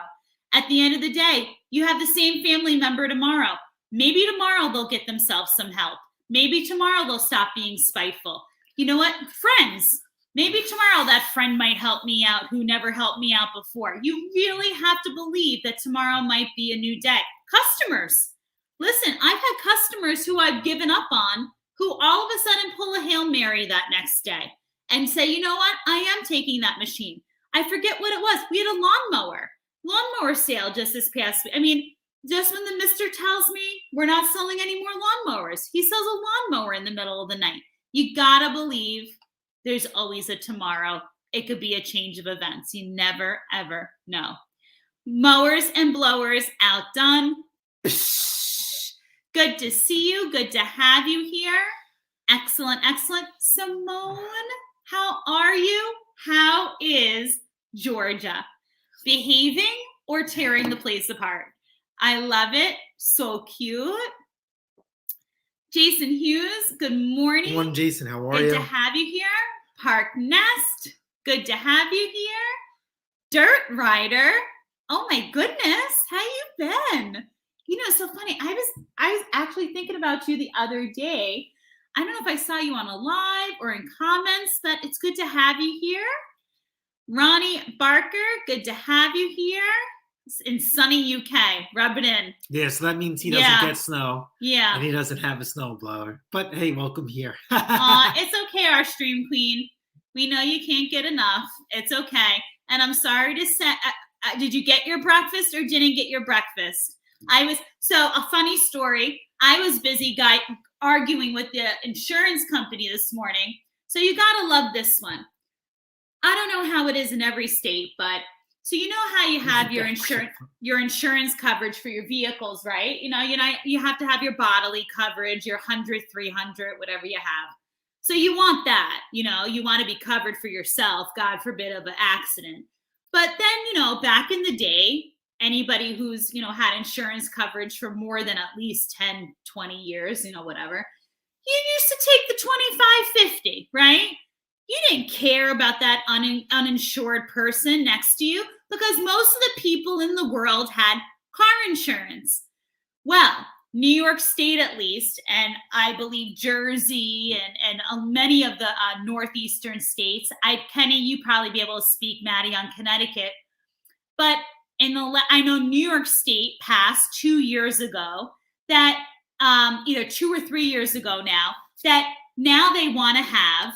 At the end of the day, you have the same family member tomorrow. Maybe tomorrow they'll get themselves some help. Maybe tomorrow they'll stop being spiteful. You know what? Friends. Maybe tomorrow that friend might help me out who never helped me out before. You really have to believe that tomorrow might be a new day. Customers. Listen, I've had customers who I've given up on who all of a sudden pull a Hail Mary that next day and say, you know what? I am taking that machine. I forget what it was. We had a lawnmower sale just this past week. I mean, just when the mister tells me we're not selling any more lawnmowers, he sells a lawnmower in the middle of the night. You gotta believe there's always a tomorrow. It could be a change of events. You never, ever know. Mowers and blowers outdone. Good to see you. Good to have you here. Excellent. Simone, how are you? How is Georgia? Behaving or tearing the place apart? I love it. So cute. Jason Hughes, good morning. Good morning, Jason. How are you? Good to have you here. Park Nest, good to have you here. Dirt Rider, oh my goodness, how you been? You know, so funny. I was actually thinking about you the other day. I don't know if I saw you on a live or in comments, but it's good to have you here. Ronnie Barker, good to have you here. In sunny UK, rub it in. Yeah, so that means he doesn't get snow. Yeah. And he doesn't have a snowblower. But hey, welcome here. It's okay, our stream queen. We know you can't get enough. It's okay. And I'm sorry to say, did you get your breakfast or didn't get your breakfast? So a funny story. I was busy arguing with the insurance company this morning. So you gotta love this one. I don't know how it is in every state, but so you know how you have your insurance coverage for your vehicles, right? You have to have your bodily coverage, your 100, 300, whatever you have. So you want that, you want to be covered for yourself, God forbid, of an accident. But then, back in the day, anybody who's, had insurance coverage for more than at least 10, 20 years, whatever, you used to take the 2550, right? You didn't care about that uninsured person next to you because most of the people in the world had car insurance. Well, New York State at least, and I believe Jersey and many of the northeastern states. Kenny, you probably be able to speak, Maddie, on Connecticut. But I know New York State passed 2 years ago that either 2 or 3 years ago that now they want to have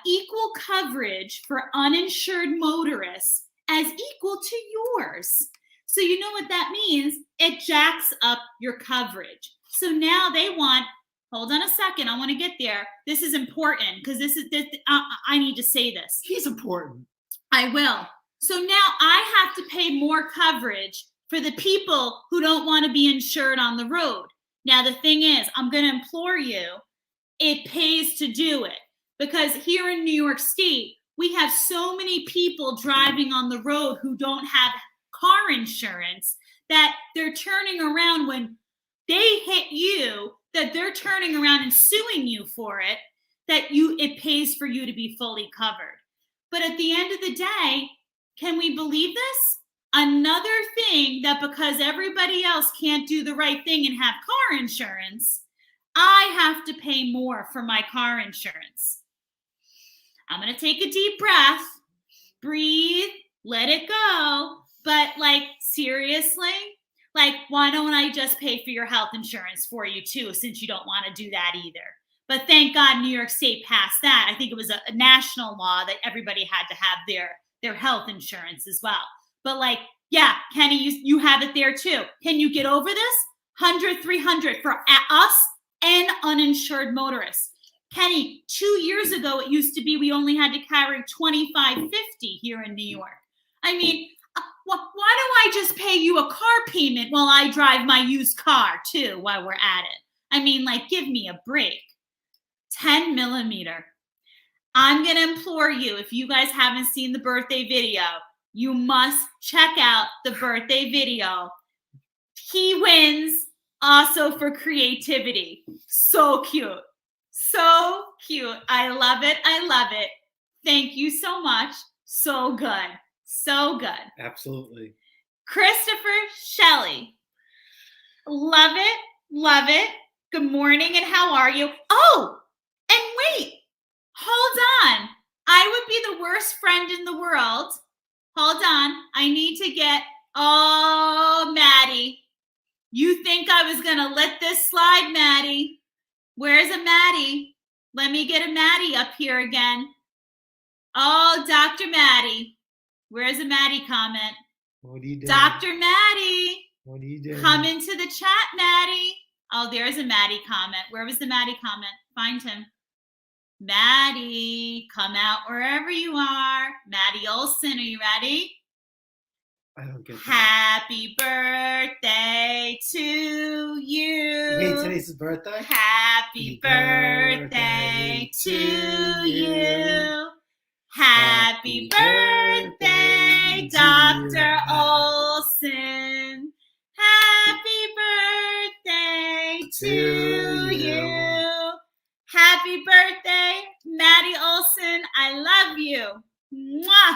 equal coverage for uninsured motorists as equal to yours. So you know what that means? It jacks up your coverage. So now they want, hold on a second, I want to get there. This is important because I need to say this. He's important. I will. So now I have to pay more coverage for the people who don't want to be insured on the road. Now the thing is, I'm going to implore you, it pays to do it. Because here in New York State, we have so many people driving on the road who don't have car insurance that they're turning around when they hit you, that they're turning around and suing you for it, it pays for you to be fully covered. But at the end of the day, can we believe this? Another thing that because everybody else can't do the right thing and have car insurance, I have to pay more for my car insurance. I'm going to take a deep breath, breathe, let it go. But seriously, why don't I just pay for your health insurance for you too, since you don't want to do that either? But thank God New York State passed that. I think it was a national law that everybody had to have their health insurance as well. But yeah, Kenny, you have it there too. Can you get over this? 100, 300 for us and uninsured motorists. Kenny, 2 years ago, it used to be we only had to carry $25.50 here in New York. I mean, why don't I just pay you a car payment while I drive my used car too while we're at it? I mean, like, give me a break. 10 millimeter. I'm going to implore you, if you guys haven't seen the birthday video, you must check out the birthday video. He wins also for creativity. So cute. So cute. I love it. I love it. Thank you so much. So good. So good. Absolutely. Christopher Shelley. Love it. Love it. Good morning and how are you? Oh, and wait. Hold on. I would be the worst friend in the world. Hold on. I need to get, oh, Maddie. You think I was going to let this slide, Maddie? Where's a Maddie? Let me get a Maddie up here again. Oh, Dr. Maddie. Where's a Maddie comment? What are you doing? Dr. Maddie. What are you doing? Come into the chat, Maddie. Oh, there's a Maddie comment. Where was the Maddie comment? Find him. Maddie, come out wherever you are. Maddie Olson, are you ready? I don't get that. Happy birthday to you. Wait, today's his birthday? Happy birthday to you. Happy birthday, Dr. Olson. Happy birthday to you. Happy birthday, Maddie Olson. I love you. Mwah.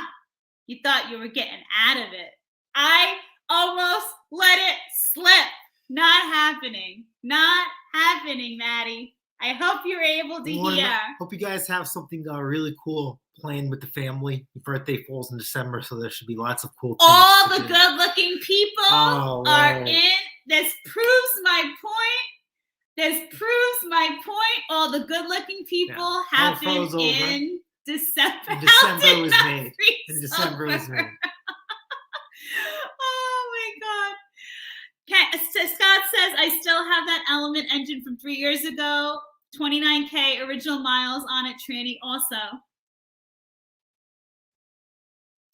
You thought you were getting out of it. I almost let it slip. Not happening. Not happening, Maddie. I hope you're able to hear. Hope you guys have something really cool planned with the family. Your birthday falls in December, so there should be lots of cool things. All the good-looking people are in. This proves my point. This proves my point. All the good-looking people happen in December. In December was me. In December was me. Oh my God. Scott says, I still have that Element engine from 3 years ago. 29K original miles on it, Tranny also.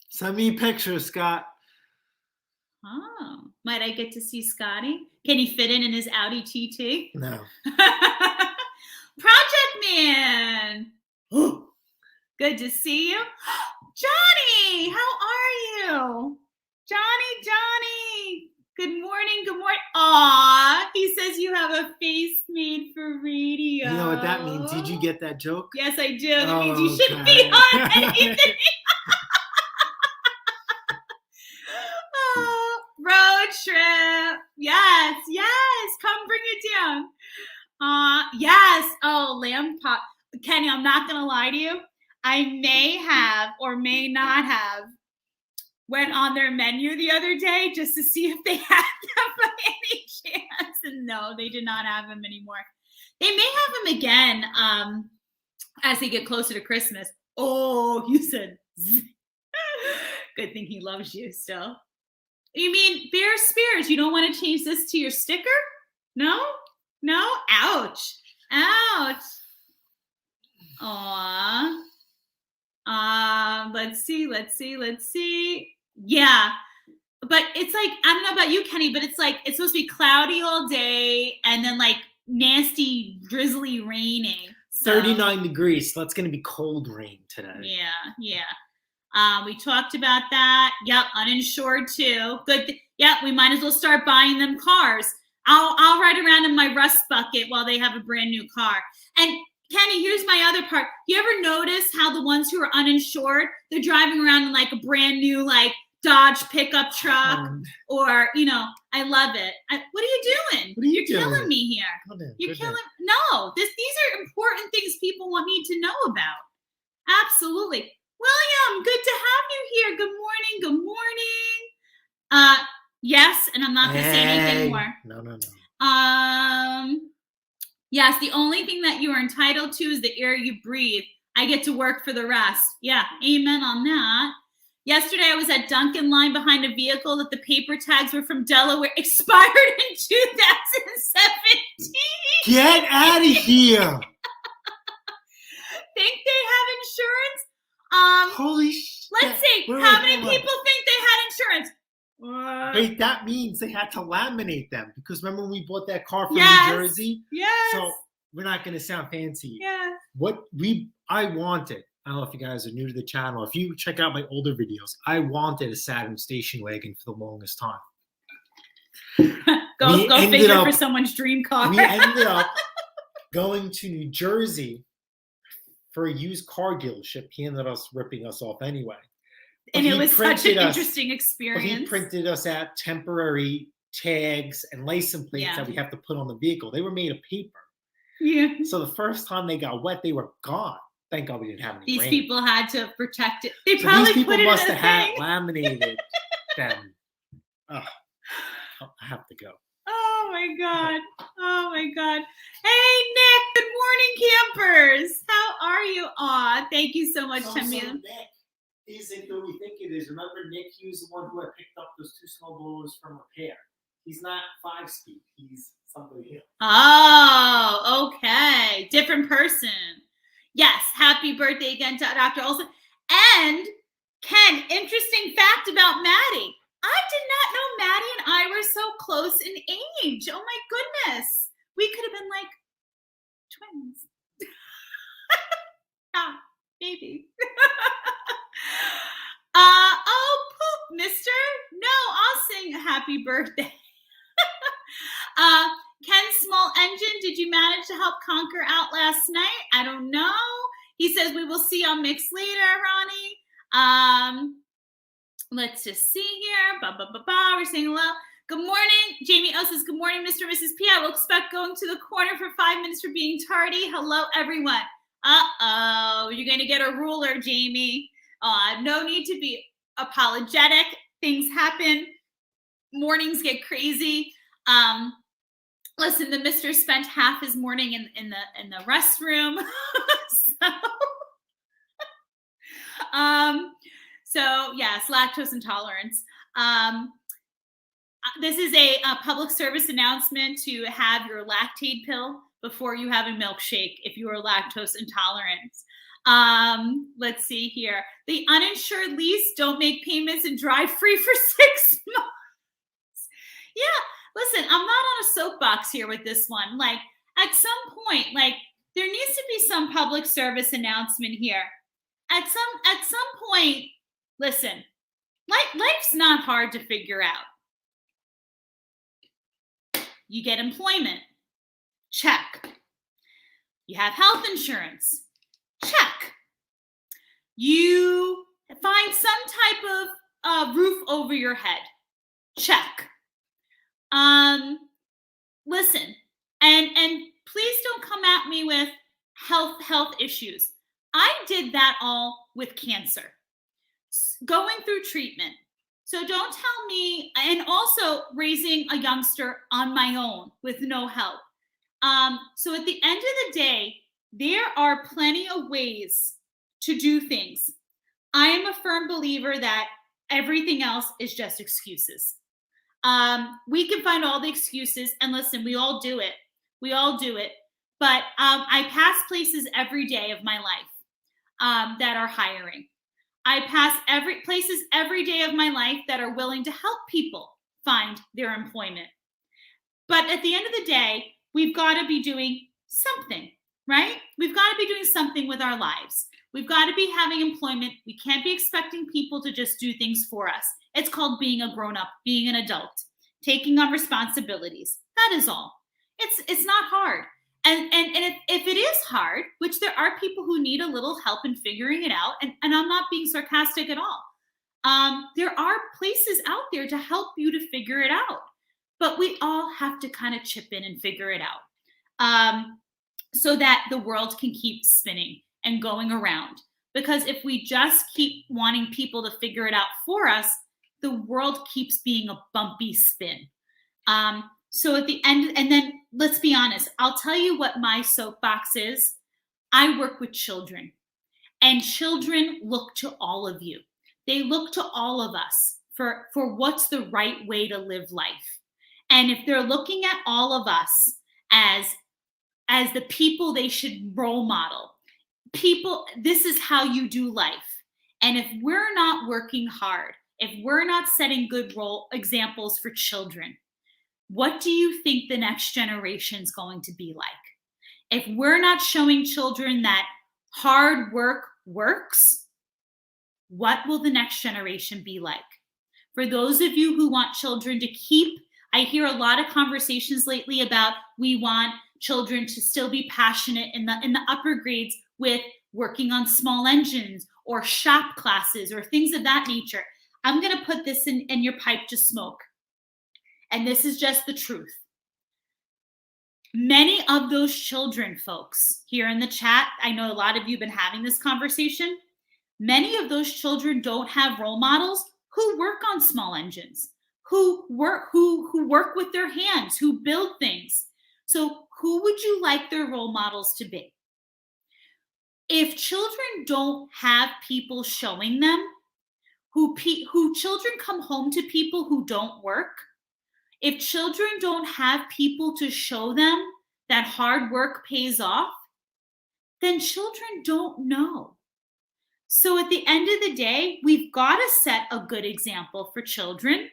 Send me pictures, Scott. Oh, might I get to see Scotty? Can he fit in his Audi TT? No. Project Man. Good to see you. Johnny, how are you? Johnny. Good morning. Aw, he says you have a face made for radio. You know what that means? Did you get that joke? Yes, I do. That means you shouldn't be on anything. Road trip. Yes. Come bring it down. Yes. Oh, lamb pop. Kenny, I'm not going to lie to you. I may have or may not have went on their menu the other day just to see if they had them by any chance. And no, they did not have them anymore. They may have them again as they get closer to Christmas. Oh, you said, good thing he loves you still. You mean Bear Spears, you don't want to change this to your sticker? No? Ouch. Aw. Let's see. Yeah. But it's like, I don't know about you, Kenny, but it's like, it's supposed to be cloudy all day and then like nasty, drizzly raining. So, 39 degrees. So that's going to be cold rain today. Yeah. We talked about that. Yep. Uninsured too. Good. Yep. We might as well start buying them cars. I'll ride around in my rust bucket while they have a brand new car. And Kenny, here's my other part. You ever notice how the ones who are uninsured, they're driving around in like a brand new like Dodge pickup truck or, I love it. What are you doing? You're killing me here. You're killing. No, these are important things people need to know about. Absolutely. William, good to have you here. Good morning. Yes, and I'm not going to say anything more. No. Yes, the only thing that you are entitled to is the air you breathe. I get to work for the rest. Yeah, amen on that. Yesterday, I was at Dunkin' line behind a vehicle that the paper tags were from Delaware, expired in 2017. Get out of here. think they have insurance? Holy shit. Let's see. Wait, How many hold on. people think they had insurance? Wait, that means they had to laminate them because remember when we bought that car from Yes. New Jersey? Yes. So we're not going to sound fancy. Yes. I wanted, I don't know if you guys are new to the channel. If you check out my older videos, I wanted a Saturn station wagon for the longest time. Go ended figure up- for someone's dream car. We ended up going to New Jersey for a used car dealership. He ended up ripping us off anyway. And But it he was such an printed us- interesting But experience. he printed us out temporary tags and license plates Yeah. that we have to put on the vehicle. They were made of paper. Yeah. So the first time they got wet, they were gone. Thank God we didn't have any These rain. people had to protect it. They So probably these people put it must in a have had thing. laminated them. Ugh. I have to go. Oh my God. Oh my God. Hey, Nick. Good morning, campers. How are you? Aw, thank you so much, Tamia. Nick isn't who we think it is. Remember, Nick, he was the one who had picked up those 2 snowblowers from repair. He's not 5-speed. He's somebody else. Oh, okay. Different person. Yes. Happy birthday again to Dr. Olson. And Ken, interesting fact about Maddie. I did not know Maddie and I were so close in age. Oh my goodness. We could have been like twins. Ah, maybe. Oh, poop, mister. No, I'll sing happy birthday. Ken's small engine, did you manage to help conquer out last night? I don't know. He says we will see on Mix later, Ronnie. Let's just see here. We're saying hello. Good morning. Jamie O says, good morning, Mr. and Mrs. P. I will expect going to the corner for 5 minutes for being tardy. Hello, everyone. Uh-oh. You're going to get a ruler, Jamie. No need to be apologetic. Things happen. Mornings get crazy. Listen, the mister spent half his morning in the restroom. So yes, lactose intolerance. This is a public service announcement to have your Lactaid pill before you have a milkshake if you are lactose intolerant. Let's see here. The uninsured lease don't make payments and drive free for 6 months. Yeah. Listen, I'm not on a soapbox here with this one. Like, at some point, like, there needs to be some public service announcement here. At some point, listen, life's not hard to figure out. You get employment. Check. You have health insurance. Check. You find some type of roof over your head. Check. Listen, and please don't come at me with health issues. I did that all with cancer, going through treatment. So don't tell me, and also raising a youngster on my own with no help. So at the end of the day, there are plenty of ways to do things. I am a firm believer that everything else is just excuses. We can find all the excuses, and listen, we all do it. We all do it. But I pass places every day of my life that are hiring. I pass places every day of my life that are willing to help people find their employment. But at the end of the day, we've got to be doing something, right? We've got to be doing something with our lives. We've got to be having employment. We can't be expecting people to just do things for us. It's called being a grown-up, being an adult, taking on responsibilities. That is all. It's not hard. And if it is hard, which there are people who need a little help in figuring it out, and I'm not being sarcastic at all. There are places out there to help you to figure it out. But we all have to kind of chip in and figure it out so that the world can keep spinning and going around. Because if we just keep wanting people to figure it out for us, the world keeps being a bumpy spin. So at the end, and then let's be honest, I'll tell you what my soapbox is. I work with children, and children look to all of you. They look to all of us for what's the right way to live life. And if they're looking at all of us as the people they should role model, people, this is how you do life. And if we're not working hard, if we're not setting good role examples for children, what do you think the next generation is going to be like? If we're not showing children that hard work works, what will the next generation be like? For those of you who want children to keep, I hear a lot of conversations lately about we want children to still be passionate in the upper grades with working on small engines or shop classes or things of that nature. I'm going to put this in your pipe to smoke. And this is just the truth. Many of those children, folks, here in the chat, I know a lot of you have been having this conversation. Many of those children don't have role models who work on small engines, who work with their hands, who build things. So who would you like their role models to be? If children don't have people showing them, who children come home to people who don't work, if children don't have people to show them that hard work pays off, then children don't know. So at the end of the day, we've got to set a good example for children.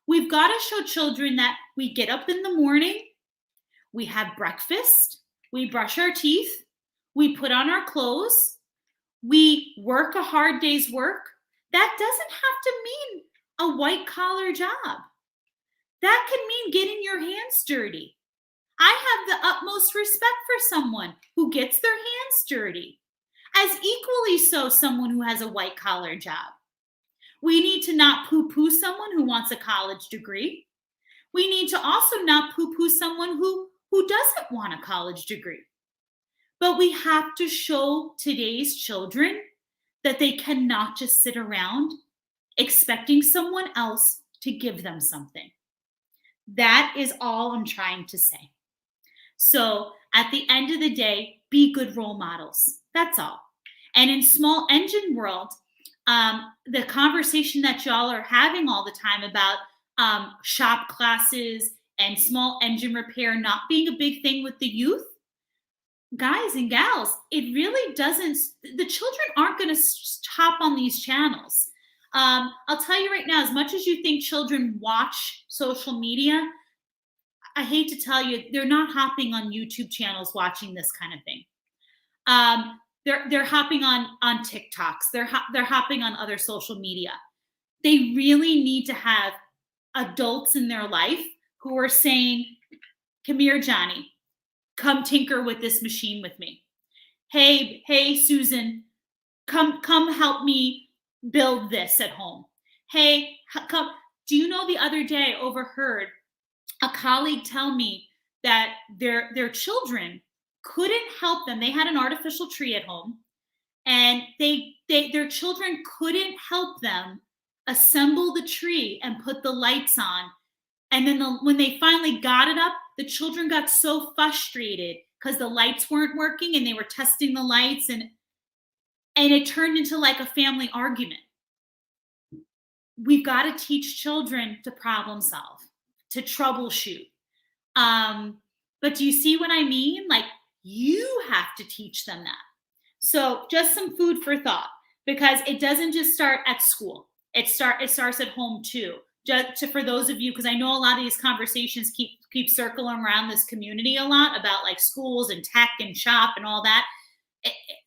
We've got to show children that we get up in the morning, we have breakfast, we brush our teeth, we put on our clothes, we work a hard day's work. That doesn't have to mean a white collar job. That can mean getting your hands dirty. I have the utmost respect for someone who gets their hands dirty. As equally so, someone who has a white collar job. We need to not poo-poo someone who wants a college degree. We need to also not poo-poo someone who doesn't want a college degree. But we have to show today's children that they cannot just sit around expecting someone else to give them something. That is all I'm trying to say. So at the end of the day, be good role models. That's all. And in small engine world, the conversation that y'all are having all the time about shop classes and small engine repair not being a big thing with the youth, guys and gals, it really doesn't, the children aren't going to hop on these channels. I'll tell you right now, as much as you think children watch social media, I hate to tell you, they're not hopping on YouTube channels watching this kind of thing. They're hopping on TikToks. They're hopping on other social media. They really need to have adults in their life who are saying, "Come here, Johnny. Come tinker with this machine with me. Hey, Susan, come help me build this at home. Hey, come." Do you know the other day I overheard a colleague tell me that their children couldn't help them. They had an artificial tree at home, and their children couldn't help them assemble the tree and put the lights on. And then when they finally got it up, the children got so frustrated because the lights weren't working and they were testing the lights, and it turned into like a family argument. We've got to teach children to problem solve, to troubleshoot. But do you see what I mean? Like, you have to teach them that. So just some food for thought, because it doesn't just start at school. It starts at home too. For those of you, because I know a lot of these conversations keep circling around this community a lot about like schools and tech and shop and all that.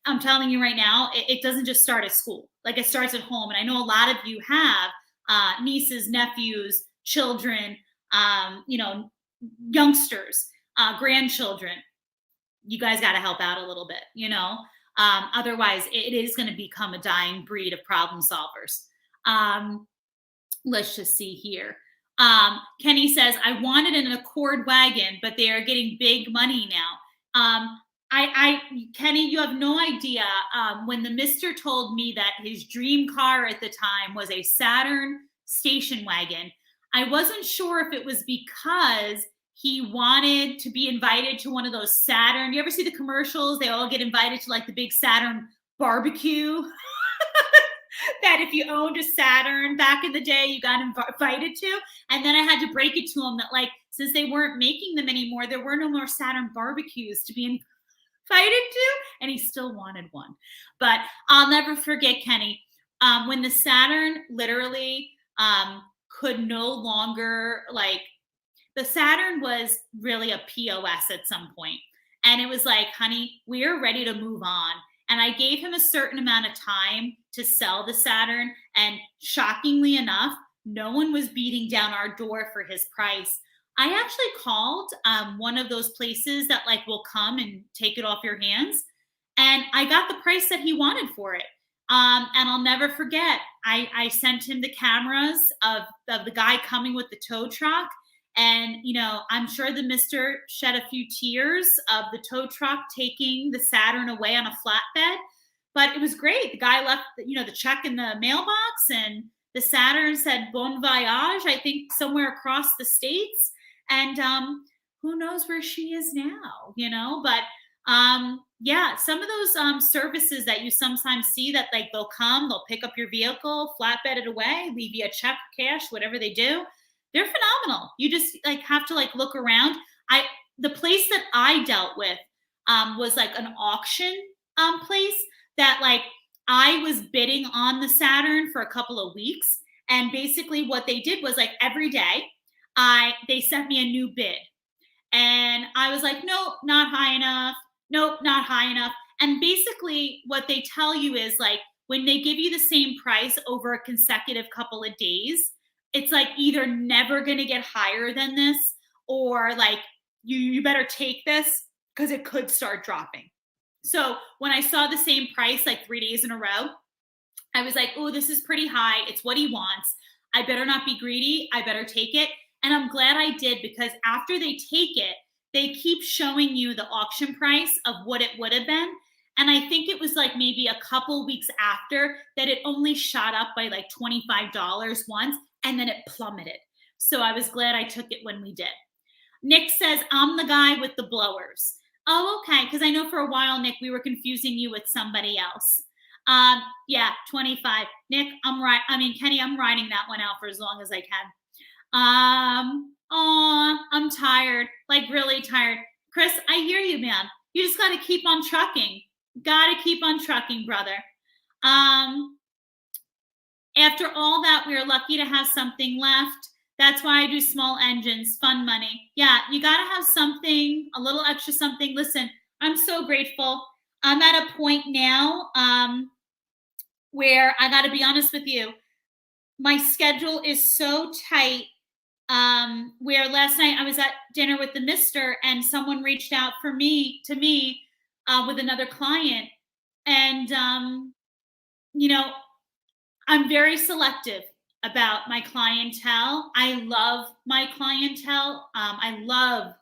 I'm telling you right now, it doesn't just start at school. Like, it starts at home. And I know a lot of you have nieces, nephews, children, youngsters, grandchildren. You guys got to help out a little bit, otherwise it is going to become a dying breed of problem solvers. Let's just see here. Kenny says, I wanted an Accord wagon, but they are getting big money now. Kenny, you have no idea. When the mister told me that his dream car at the time was a Saturn station wagon, I wasn't sure if it was because he wanted to be invited to one of those Saturn. You ever see the commercials? They all get invited to like the big Saturn barbecue. That if you owned a Saturn back in the day, you got invited to. And then I had to break it to him that, like, since they weren't making them anymore, there were no more Saturn barbecues to be excited to, and he still wanted one. But I'll never forget, Kenny, when the Saturn literally could no longer, like, the Saturn was really a POS at some point. And it was like, honey, we're ready to move on. And I gave him a certain amount of time to sell the Saturn. And shockingly enough, no one was beating down our door for his price. I actually called one of those places that like will come and take it off your hands. And I got the price that he wanted for it. And I'll never forget, I sent him the cameras of the guy coming with the tow truck. And, you know, I'm sure the mister shed a few tears of the tow truck taking the Saturn away on a flatbed. But it was great. The guy left, you know, the check in the mailbox, and the Saturn said bon voyage, I think somewhere across the States. And who knows where she is now, you know? But yeah, some of those services that you sometimes see that like they'll come, they'll pick up your vehicle, flatbed it away, leave you a check, cash, whatever they do. They're phenomenal. You just like have to like look around. The place that I dealt with was like an auction place that like I was bidding on the Saturn for a couple of weeks. And basically what they did was like every day they sent me a new bid. And I was like, nope, not high enough. Nope, not high enough. And basically what they tell you is like when they give you the same price over a consecutive couple of days, it's like either never going to get higher than this, or like you better take this because it could start dropping. So when I saw the same price like 3 days in a row, I was like, oh, this is pretty high. It's what he wants. I better not be greedy. I better take it. And I'm glad I did, because after they take it, they keep showing you the auction price of what it would have been. And I think it was like maybe a couple weeks after that it only shot up by like $25 once, and then it plummeted. So I was glad I took it when we did. Nick says, I'm the guy with the blowers. Oh, okay. Because I know for a while, Nick, we were confusing you with somebody else. Yeah, 25. Nick, I'm right. I mean, Kenny, I'm riding that one out for as long as I can. I'm tired, like really tired. Chris, I hear you, man. You just got to keep on trucking. Got to keep on trucking, brother. After all that, we are lucky to have something left. That's why I do small engines, fun money. Yeah, you got to have something, a little extra something. Listen, I'm so grateful. I'm at a point now where I got to be honest with you. My schedule is so tight, where last night I was at dinner with the mister and someone reached out to me with another client. And, you know, I'm very selective about my clientele. I love my clientele. I love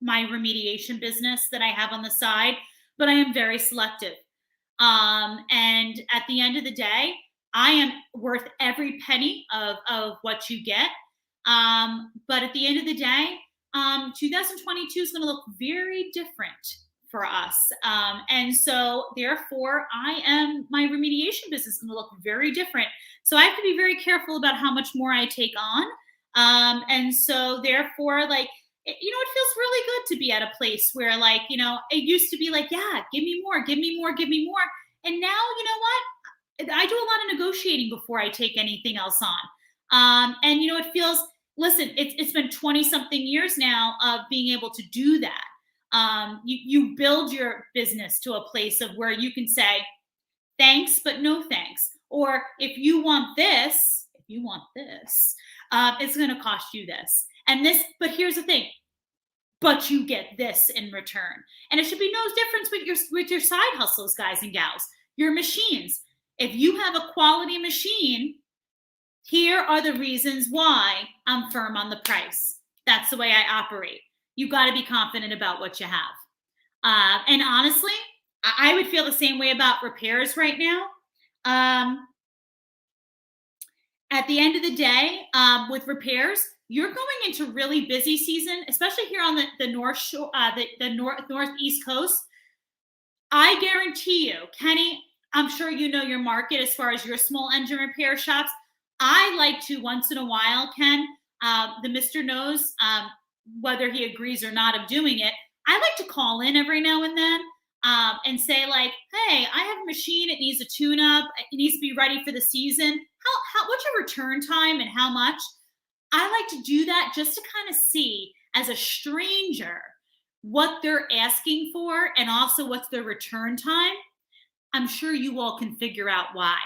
my remediation business that I have on the side, but I am very selective. And at the end of the day, I am worth every penny of what you get. But at the end of the day, 2022 is going to look very different for us. And so therefore my remediation business is going to look very different. So I have to be very careful about how much more I take on. And so therefore, like, it feels really good to be at a place where, like, it used to be like, yeah, give me more. And now, you know what? I do a lot of negotiating before I take anything else on. And, it feels, listen, it's been 20 something years now of being able to do that. You build your business to a place of where you can say, thanks, but no thanks. Or if you want this, it's going to cost you this. And this, but here's the thing, but you get this in return. And it should be no difference with your side hustles, guys and gals, your machines. If you have a quality machine, here are the reasons why I'm firm on the price. That's the way I operate. You got to be confident about what you have. And honestly, I would feel the same way about repairs right now. At the end of the day, with repairs, you're going into really busy season, especially here on the North Shore, the Northeast Coast. I guarantee you, Kenny, I'm sure you know your market as far as your small engine repair shops. I like to once in a while, Ken, the Mr. knows whether he agrees or not of doing it. I like to call in every now and then and say like, hey, I have a machine, it needs a tune-up, it needs to be ready for the season. What's your return time and how much? I like to do that just to kind of see as a stranger what they're asking for and also what's their return time. I'm sure you all can figure out why.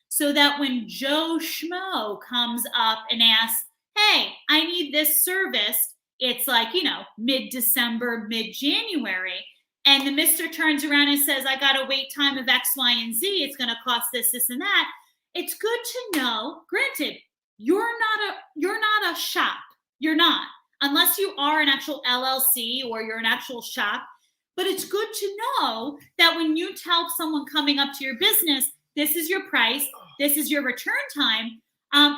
So that when Joe Schmo comes up and asks, hey, I need this service, it's like, mid-December, mid-January. And the mister turns around and says, I got a wait time of X, Y, and Z. It's going to cost this, this, and that. It's good to know, granted, you're not a shop. You're not, unless you are an actual LLC or you're an actual shop. But it's good to know that when you tell someone coming up to your business, this is your price, this is your return time,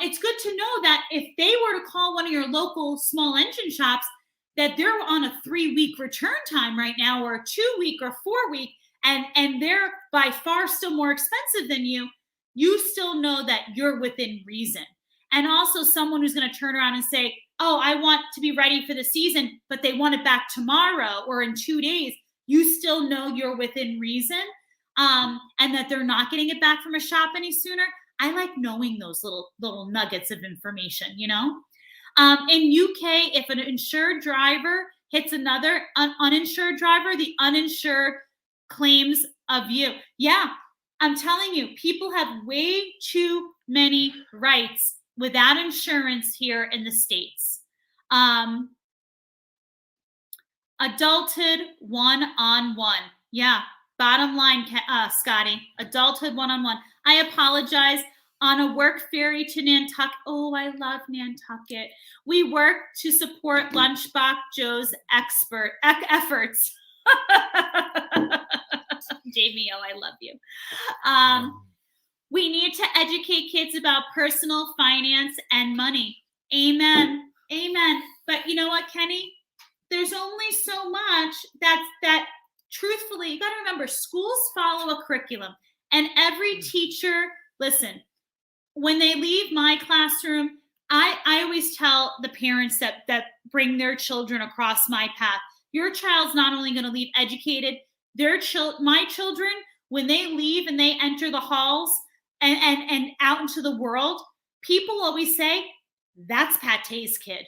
it's good to know that if they were to call one of your local small engine shops, that they're on a 3-week return time right now, or a 2-week or 4-week, and they're by far still more expensive than you, you still know that you're within reason. And also someone who's going to turn around and say, oh, I want to be ready for the season, but they want it back tomorrow or in 2 days, you still know you're within reason, and that they're not getting it back from a shop any sooner. I like knowing those little nuggets of information, In UK, if an insured driver hits another uninsured driver, the uninsured claims of you. Yeah, I'm telling you, people have way too many rights without insurance here in the States. Adulthood one-on-one. Yeah, bottom line, Scotty, adulthood one-on-one. I apologize. On a work ferry to Nantucket. Oh, I love Nantucket. We work to support Lunchbox Joe's efforts. Jamie, oh, I love you. We need to educate kids about personal finance and money. Amen. Amen. But you know what, Kenny? There's only so much that truthfully, you got to remember, schools follow a curriculum. And every teacher, listen, when they leave my classroom, I always tell the parents that bring their children across my path, your child's not only going to leave educated, my children, when they leave and they enter the halls and out into the world, people always say, that's Pate's kid.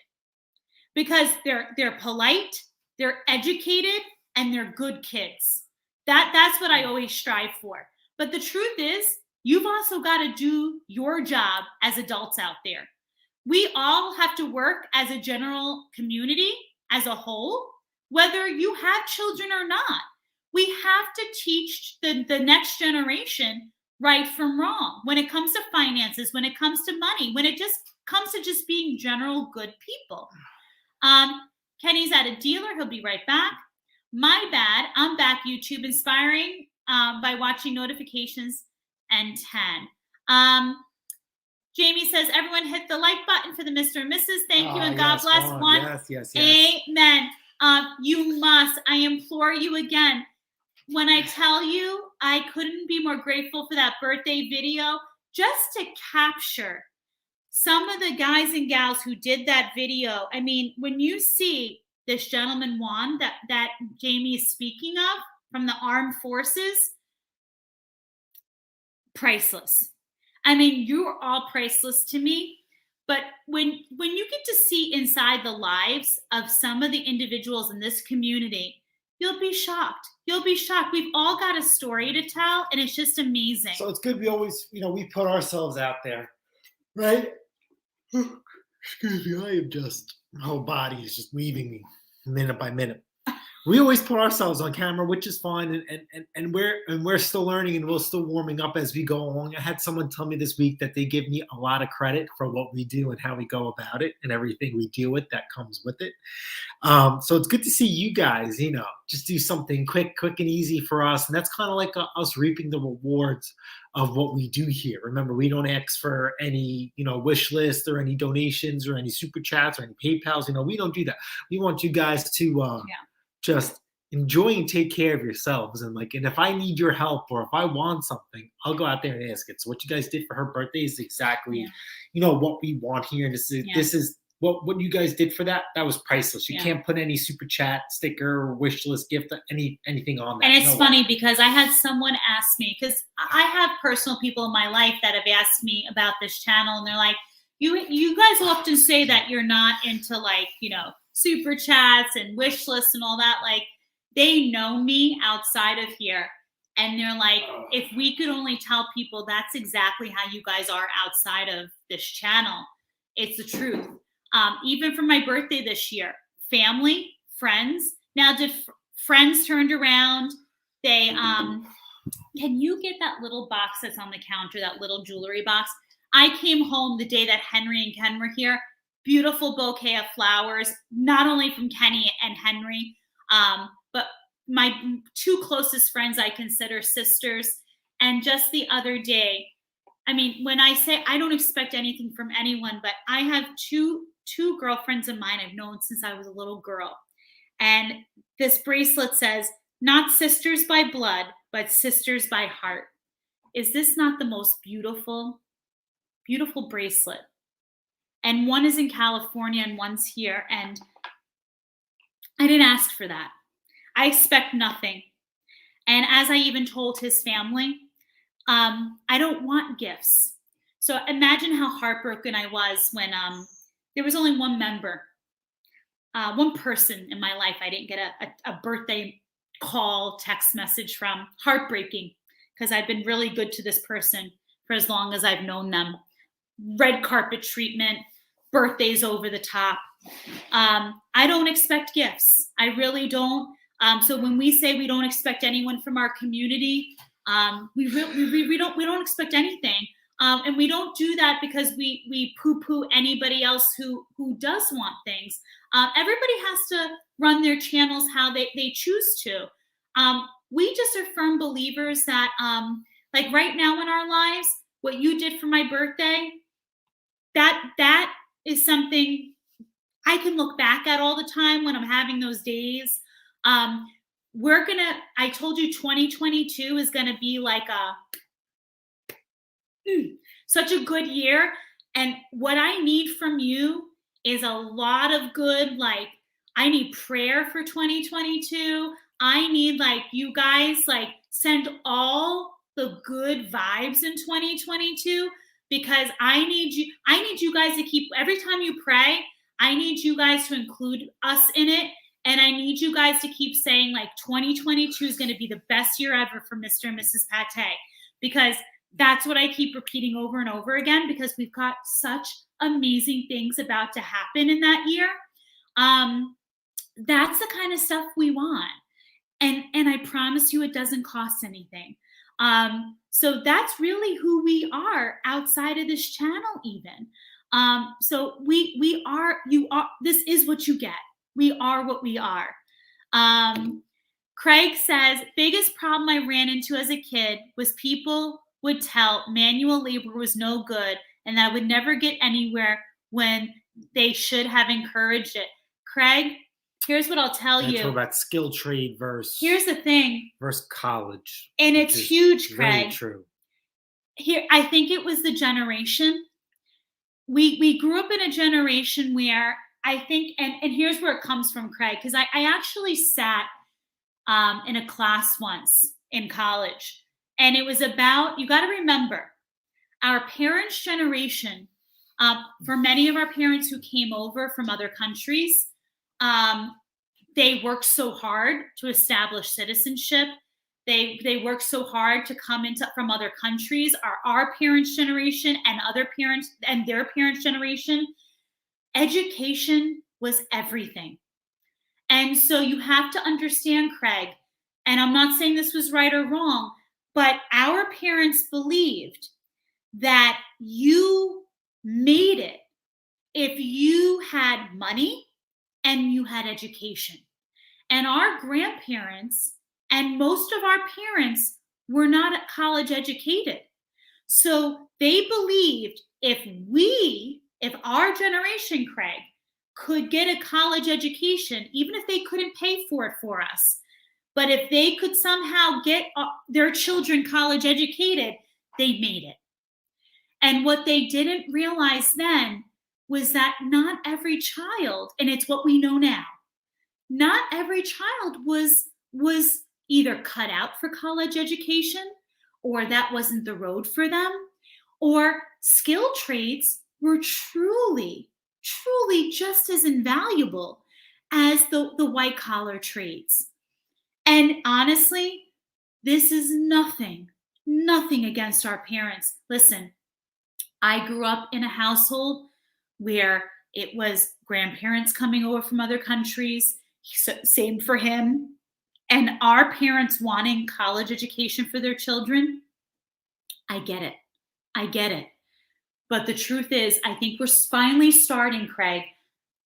Because they're polite, they're educated, and they're good kids. That's what I always strive for. But the truth is, you've also got to do your job as adults out there. We all have to work as a general community, as a whole, whether you have children or not. We have to teach the next generation right from wrong when it comes to finances, when it comes to money, when it just comes to just being general good people. Kenny's at a dealer. He'll be right back. My bad. I'm back, YouTube, inspiring by watching notifications and 10. Jamie says, everyone hit the like button for the Mr. and Mrs. Thank you, and God bless. One. Yes. Amen. You must. I implore you again. When I tell you, I couldn't be more grateful for that birthday video, just to capture some of the guys and gals who did that video. I mean, when you see this gentleman Juan that Jamie is speaking of from the armed forces, priceless. I mean, you're all priceless to me. But when you get to see inside the lives of some of the individuals in this community, you'll be shocked. You'll be shocked. We've all got a story to tell, and it's just amazing. So it's good we always, we put ourselves out there, right? Excuse me, I am just, my whole body is just leaving me minute by minute. We always put ourselves on camera, which is fine, and we're still learning, and we're still warming up as we go along. I had someone tell me this week that they give me a lot of credit for what we do and how we go about it and everything we deal with that comes with it. So it's good to see you guys, just do something quick and easy for us, and that's kind of like us reaping the rewards of what we do here. Remember, we don't ask for any, wish list or any donations or any super chats or any PayPals. We don't do that. We want you guys to just enjoy and take care of yourselves. And if I need your help or if I want something, I'll go out there and ask it. So what you guys did for her birthday is exactly, what we want here. And this is what you guys did for that was priceless. You Yeah. can't put any super chat, sticker, or wish list, gift, anything on that. And it's No funny way. because I had someone ask me, because I have personal people in my life that have asked me about this channel, and they're like, you guys often say that you're not into, like, you know, super chats and wish lists and all that. Like, they know me outside of here. And they're like, if we could only tell people that's exactly how you guys are outside of this channel. It's the truth. Even for my birthday this year, family, friends. Now, did friends turned around? They, can you get that little box that's on the counter, that little jewelry box? I came home the day that Henry and Ken were here. Beautiful bouquet of flowers, not only from Kenny and Henry, but my two closest friends I consider sisters. And just the other day, I mean, when I say I don't expect anything from anyone, but I have two girlfriends of mine I've known since I was a little girl. And this bracelet says, not sisters by blood, but sisters by heart. Is this not the most beautiful, beautiful bracelet? And one is in California and one's here. And I didn't ask for that. I expect nothing. And as I even told his family, I don't want gifts. So imagine how heartbroken I was when there was only one member, one person in my life I didn't get a birthday call, text message from. Heartbreaking, because I've been really good to this person for as long as I've known them. Red carpet treatment, birthdays over the top. I don't expect gifts. I really don't. So when we say we don't expect anyone from our community, we don't expect anything. And we don't do that because we poo-poo anybody else who does want things. Everybody has to run their channels how they choose to. We just are firm believers that, like right now in our lives, what you did for my birthday, that is something I can look back at all the time when I'm having those days. I told you 2022 is gonna be like such a good year. And what I need from you is a lot of good, like, I need prayer for 2022. I need, like, you guys, like, send all the good vibes in 2022, because I need you guys to keep, every time you pray, I need you guys to include us in it. And I need you guys to keep saying, like, 2022 is going to be the best year ever for Mr. and Mrs. Pate, because that's what I keep repeating over and over again, because we've got such amazing things about to happen in that year. That's the kind of stuff we want. And I promise you it doesn't cost anything. So that's really who we are outside of this channel even. So we are, this is what you get. We are what we are. Craig says, biggest problem I ran into as a kid was people would tell manual labor was no good and that I would never get anywhere when they should have encouraged it. Craig, here's what I'll tell you. Talk about skill trade versus. Here's the thing. Versus college. And it's huge, Craig. Very true. Here, I think it was the generation. We grew up in a generation where I think, and here's where it comes from, Craig, because I actually sat in a class once in college, and it was about, you got to remember, our parents' generation, for many of our parents who came over from other countries, they worked so hard to establish citizenship. They worked so hard to come from other countries. Our parents' generation and other parents and their parents' generation, education was everything. And so you have to understand, Craig, and I'm not saying this was right or wrong, but our parents believed that you made it if you had money and you had education. And our grandparents and most of our parents were not college educated. So they believed if our generation, Craig, could get a college education, even if they couldn't pay for it for us, but if they could somehow get their children college educated, they made it. And what they didn't realize then was that not every child, and it's what we know now, not every child was either cut out for college education, or that wasn't the road for them, or skilled trades were truly just as invaluable as the white collar trades. And honestly, this is nothing against our parents. Listen, I grew up in a household where it was grandparents coming over from other countries. Same for him. And our parents wanting college education for their children. I get it. I get it. But the truth is, I think we're finally starting, Craig.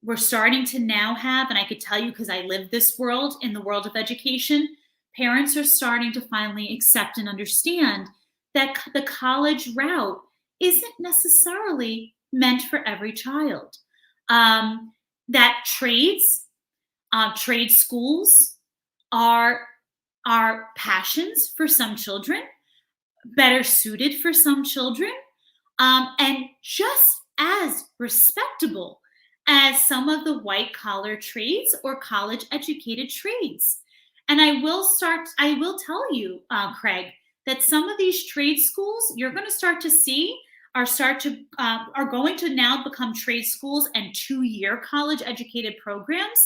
We're starting to now have, and I could tell you because I live this world, in the world of education, parents are starting to finally accept and understand that the college route isn't necessarily meant for every child. That trade schools are passions for some children, better suited for some children, and just as respectable as some of the white collar trades or college educated trades. And I will tell you, Craig, that some of these trade schools you're going to start to see are going to now become trade schools and 2-year college educated programs.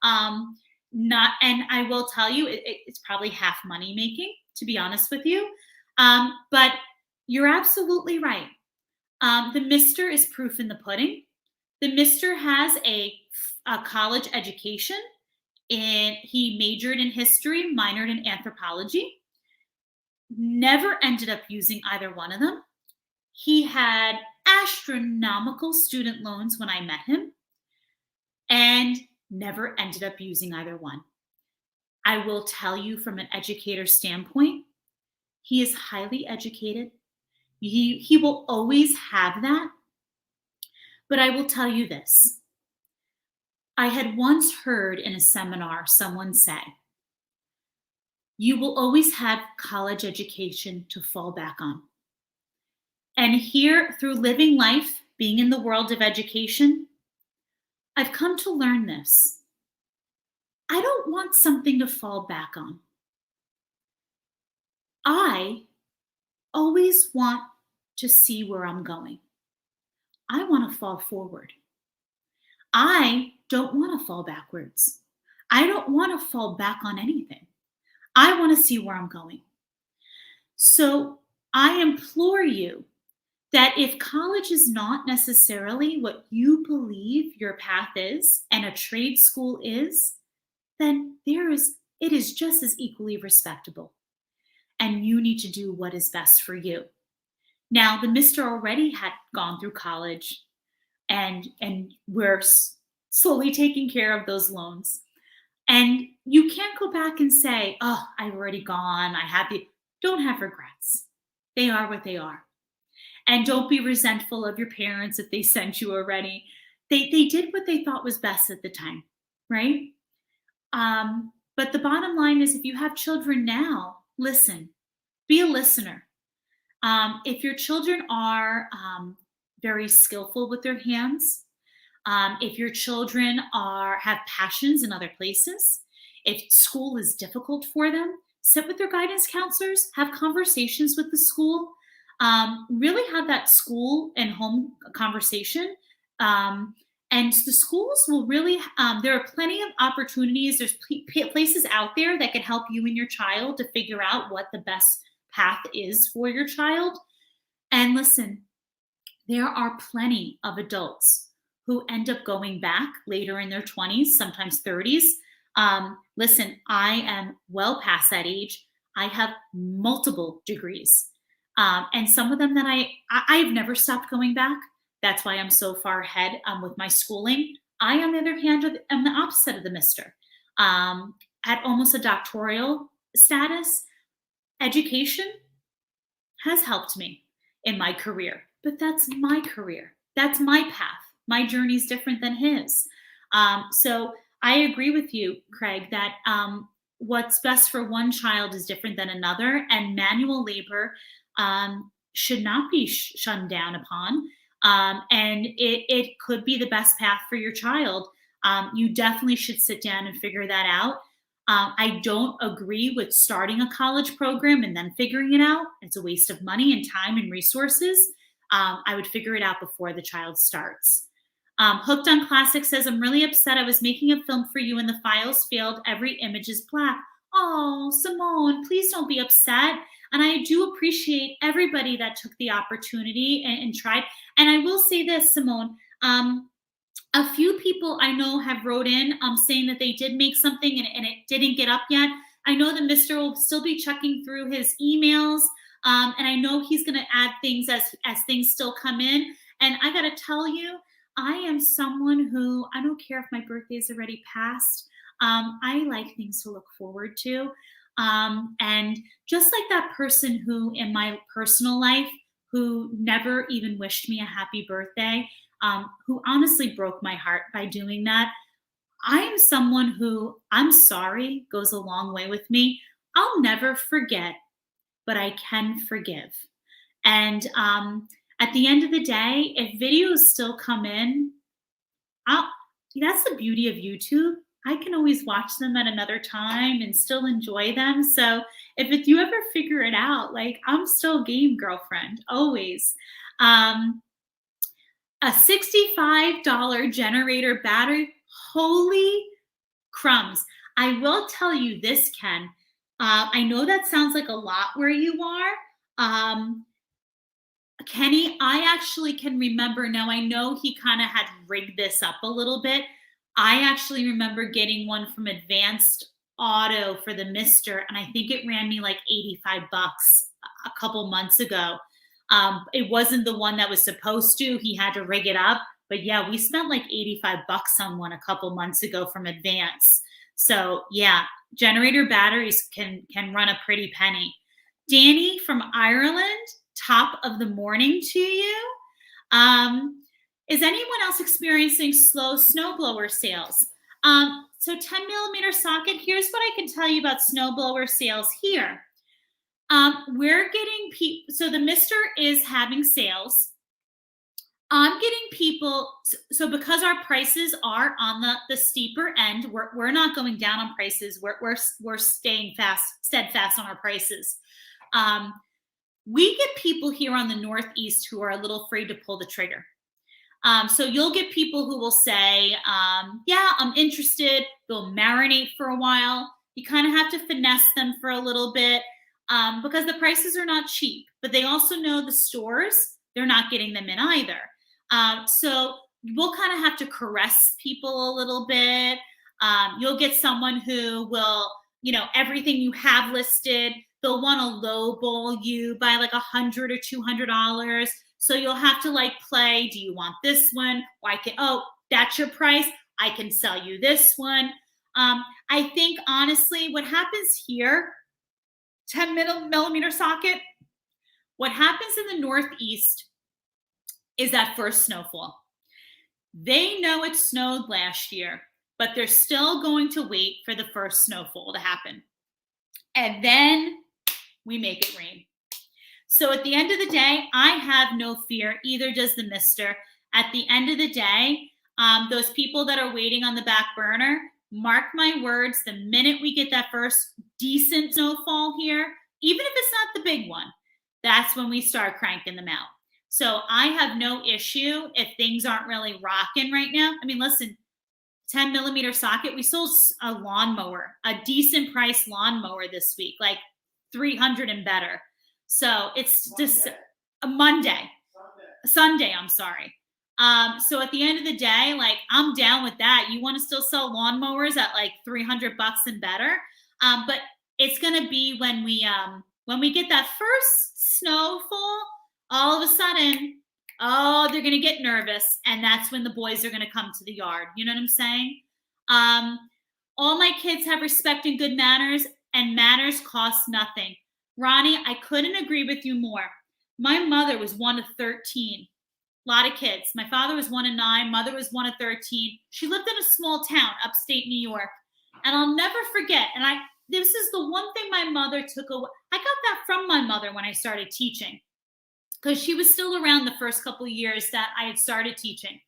And I will tell you, it's probably half money making, to be honest with you. But you're absolutely right. The Mister is proof in the pudding. The Mister has a college education, and he majored in history, minored in anthropology. Never ended up using either one of them. He had astronomical student loans when I met him, and never ended up using either one. I will tell you from an educator standpoint, he is highly educated. He will always have that. But I will tell you this. I had once heard in a seminar someone say, you will always have college education to fall back on. And here, through living life, being in the world of education, I've come to learn this. I don't want something to fall back on. I always want to see where I'm going. I want to fall forward. I don't want to fall backwards. I don't want to fall back on anything. I want to see where I'm going. So I implore you that if college is not necessarily what you believe your path is and a trade school is, then it is just as equally respectable. And you need to do what is best for you. Now, the Mister already had gone through college, and we're slowly taking care of those loans. And you can't go back and say, oh, I've already gone. Don't have regrets. They are what they are. And don't be resentful of your parents if they sent you already. They did what they thought was best at the time, right? But the bottom line is, if you have children now, listen, be a listener. If your children are very skillful with their hands, if your children have passions in other places, if school is difficult for them, sit with their guidance counselors, have conversations with the school, really have that school and home conversation. And the schools will really, there are plenty of opportunities. There's places out there that can help you and your child to figure out what the best path is for your child. And listen, there are plenty of adults who end up going back later in their 20s, sometimes 30s. Listen, I am well past that age. I have multiple degrees. And some of them that I've never stopped going back. That's why I'm so far ahead with my schooling. I, on the other hand, am the opposite of the Mister. At almost a doctoral status, education has helped me in my career, but that's my career. That's my path. My journey is different than his. So I agree with you, Craig, that what's best for one child is different than another, and manual labor should not be shunned down upon. And it could be the best path for your child. You definitely should sit down and figure that out. I don't agree with starting a college program and then figuring it out. It's a waste of money and time and resources. I would figure it out before the child starts. Hooked on Classic says, I'm really upset. I was making a film for you and the files failed. Every image is black. Oh, Simone, please don't be upset. And I do appreciate everybody that took the opportunity and tried. And I will say this, Simone, a few people I know have wrote in saying that they did make something and it didn't get up yet. I know that Mr. will still be checking through his emails. And I know he's going to add things as things still come in. And I got to tell you, I am someone who, I don't care if my birthday is already passed. I like things to look forward to. And just like that person who in my personal life, who never even wished me a happy birthday, who honestly broke my heart by doing that. I am someone who, I'm sorry, goes a long way with me. I'll never forget, but I can forgive. And at the end of the day, if videos still come in, that's the beauty of YouTube. I can always watch them at another time and still enjoy them. So if you ever figure it out, like I'm still game, girlfriend, always. A $65 generator battery, holy crumbs. I will tell you this, Ken. I know that sounds like a lot where you are. Kenny, I actually can remember now. I know he kind of had rigged this up a little bit. I actually remember getting one from Advanced Auto for the Mister, and I think it ran me like $85 a couple months ago. It wasn't the one that was supposed to. He had to rig it up. But yeah, we spent like $85 on one a couple months ago from Advance. So yeah, generator batteries can run a pretty penny. Danny from Ireland, top of the morning to you. Is anyone else experiencing slow snowblower sales? So 10 millimeter socket, here's what I can tell you about snowblower sales here. We're getting people, so the Mister is having sales. I'm getting people, so because our prices are on the steeper end, we're not going down on prices. We're staying steadfast on our prices. We get people here on the Northeast who are a little afraid to pull the trigger. So you'll get people who will say, yeah, I'm interested. They'll marinate for a while. You kind of have to finesse them for a little bit because the prices are not cheap, but they also know the stores, they're not getting them in either. So we'll kind of have to caress people a little bit. You'll get someone who will, everything you have listed, they'll want to lowball you by like $100 or $200. So you'll have to like play, do you want this one? That's your price. I can sell you this one. I think honestly, what happens here, 10 millimeter socket, what happens in the Northeast is that first snowfall. They know it snowed last year, but they're still going to wait for the first snowfall to happen. And then we make it rain. So at the end of the day, I have no fear, either does the Mister. At the end of the day, those people that are waiting on the back burner, mark my words, the minute we get that first decent snowfall here, even if it's not the big one, that's when we start cranking them out. So I have no issue if things aren't really rocking right now. I mean, listen, 10 millimeter socket, we sold a lawnmower, a decent price lawnmower this week, like 300 and better. So it's just a Sunday, I'm sorry. So at the end of the day, like I'm down with that. You want to still sell lawnmowers at like $300 and better. But it's going to be when we get that first snowfall, all of a sudden, they're going to get nervous. And that's when the boys are going to come to the yard. You know what I'm saying? All my kids have respect and good manners, and manners cost nothing. Ronnie, I couldn't agree with you more. My mother was one of 13. A lot of kids. My father was one of 9. Mother was one of 13. She lived in a small town, upstate New York. And I'll never forget. And this is the one thing my mother took away. I got that from my mother when I started teaching. because she was still around the first couple of years that I had started teaching.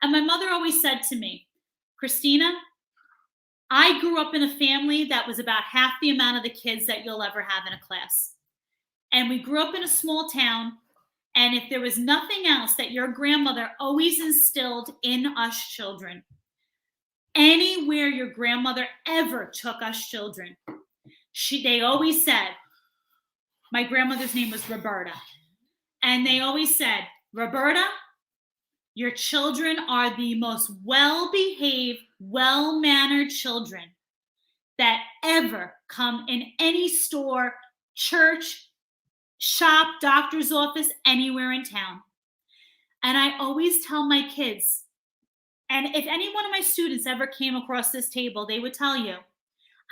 And my mother always said to me, Christina, I grew up in a family that was about half the amount of the kids that you'll ever have in a class. And we grew up in a small town. And if there was nothing else that your grandmother always instilled in us children, anywhere your grandmother ever took us children, they always said, my grandmother's name was Roberta. And they always said, Roberta, your children are the most well-behaved, well-mannered children that ever come in any store, church, shop, doctor's office, anywhere in town. And I always tell my kids, and if any one of my students ever came across this table, they would tell you,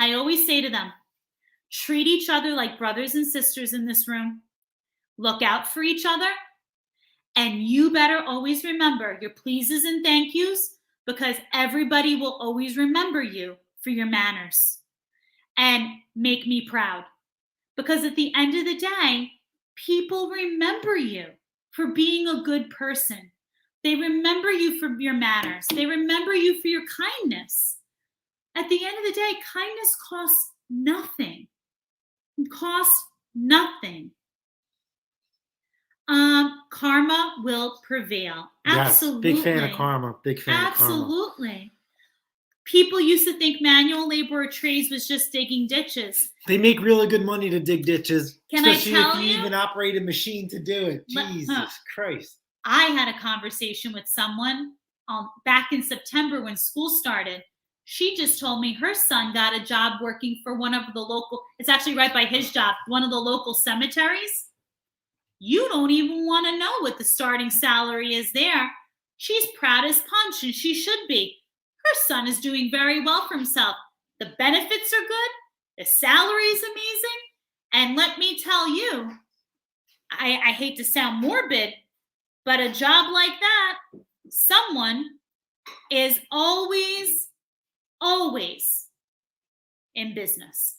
I always say to them, treat each other like brothers and sisters in this room. Look out for each other. And you better always remember your pleases and thank yous, because everybody will always remember you for your manners. And make me proud. Because at the end of the day, people remember you for being a good person. They remember you for your manners. They remember you for your kindness. At the end of the day, kindness costs nothing. It costs nothing. Karma will prevail. Absolutely. Yes, big fan of karma. Big fan of karma. Absolutely. People used to think manual labor or trades was just digging ditches. They make really good money to dig ditches, especially if you even operate a machine to do it. Jesus Christ. I had a conversation with someone back in September when school started. She just told me her son got a job working for one of the local, it's actually right by his job, one of the local cemeteries. You don't even want to know what the starting salary is there. She's proud as punch, and she should be. Her son is doing very well for himself. The benefits are good. The salary is amazing. And let me tell you, I hate to sound morbid, but a job like that, someone is always in business.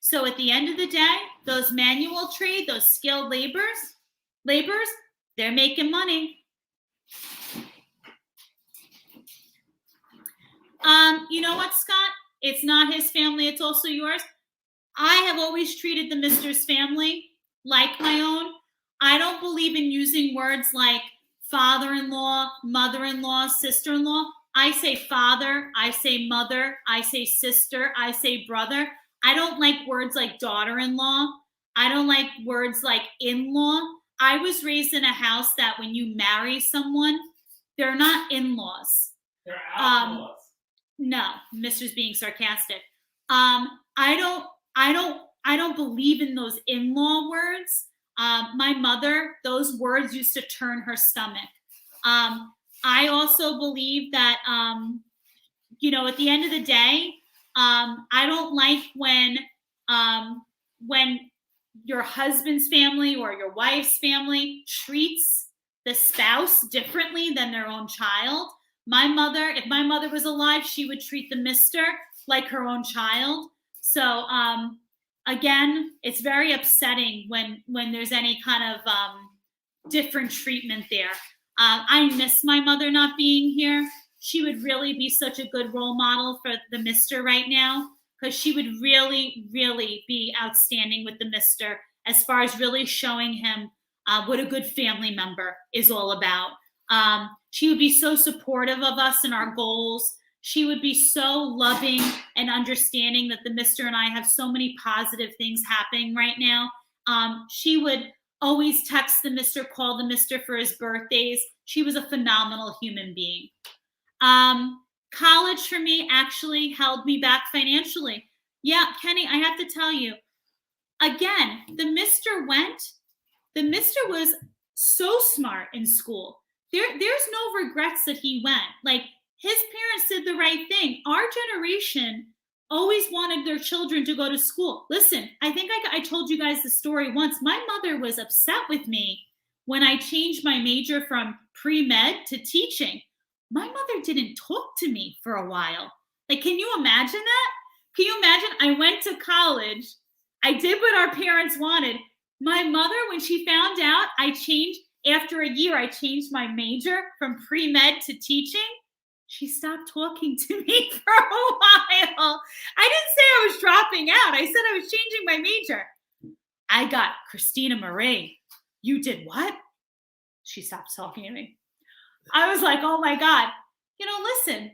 So at the end of the day, those manual trade, those skilled laborers, they're making money. You know what, Scott? It's not his family, it's also yours. I have always treated the Mister's family like my own. I don't believe in using words like father-in-law, mother-in-law, sister-in-law. I say father, I say mother, I say sister, I say brother. I don't like words like daughter-in-law. I don't like words like in-law. I was raised in a house that when you marry someone, they're not in-laws. They're outlaws. No, Mister's being sarcastic. I don't believe in those in-law words. My mother, those words used to turn her stomach. I also believe that, at the end of the day, I don't like when your husband's family or your wife's family treats the spouse differently than their own child. If my mother was alive, she would treat the Mister like her own child. So, again, it's very upsetting when there's any kind of different treatment there. I miss my mother not being here. She would really be such a good role model for the Mister right now, because she would really, really be outstanding with the Mister as far as really showing him what a good family member is all about. She would be so supportive of us and our goals. She would be so loving and understanding that the Mister and I have so many positive things happening right now. She would always text the Mister, call the Mister for his birthdays. She was a phenomenal human being. College for me actually held me back financially. Yeah, Kenny, I have to tell you, again, the Mister was so smart in school. There's no regrets that he went. Like, his parents did the right thing. Our generation always wanted their children to go to school. Listen, I think I told you guys the story once. My mother was upset with me when I changed my major from pre-med to teaching. My mother didn't talk to me for a while. Like, can you imagine that? Can you imagine? I went to college. I did what our parents wanted. My mother, when she found out after a year, I changed my major from pre-med to teaching. She stopped talking to me for a while. I didn't say I was dropping out. I said I was changing my major. I got Christina Marie. You did what? She stopped talking to me. I was like, oh my God. Listen,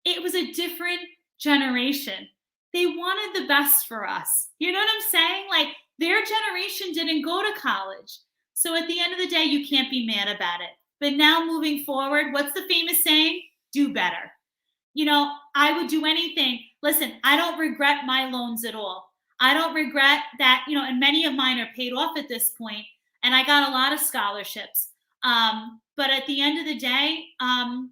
it was a different generation. They wanted the best for us. You know what I'm saying? Like, their generation didn't go to college. So at the end of the day, you can't be mad about it. But now moving forward, what's the famous saying? Do better. I would do anything. Listen, I don't regret my loans at all. I don't regret that, and many of mine are paid off at this point, and I got a lot of scholarships. But at the end of the day, I'm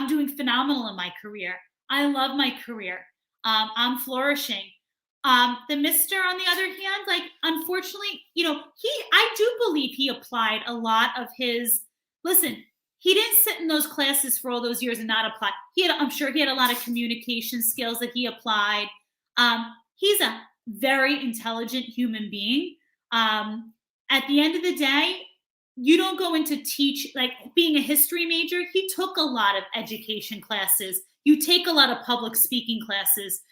doing phenomenal in my career. I love my career. I'm flourishing. The Mister, on the other hand, like, unfortunately, I do believe he applied a lot of his, listen, he didn't sit in those classes for all those years and not apply. I'm sure he had a lot of communication skills that he applied. He's a very intelligent human being. At the end of the day, you don't go into like being a history major. He took a lot of education classes. You take a lot of public speaking classes.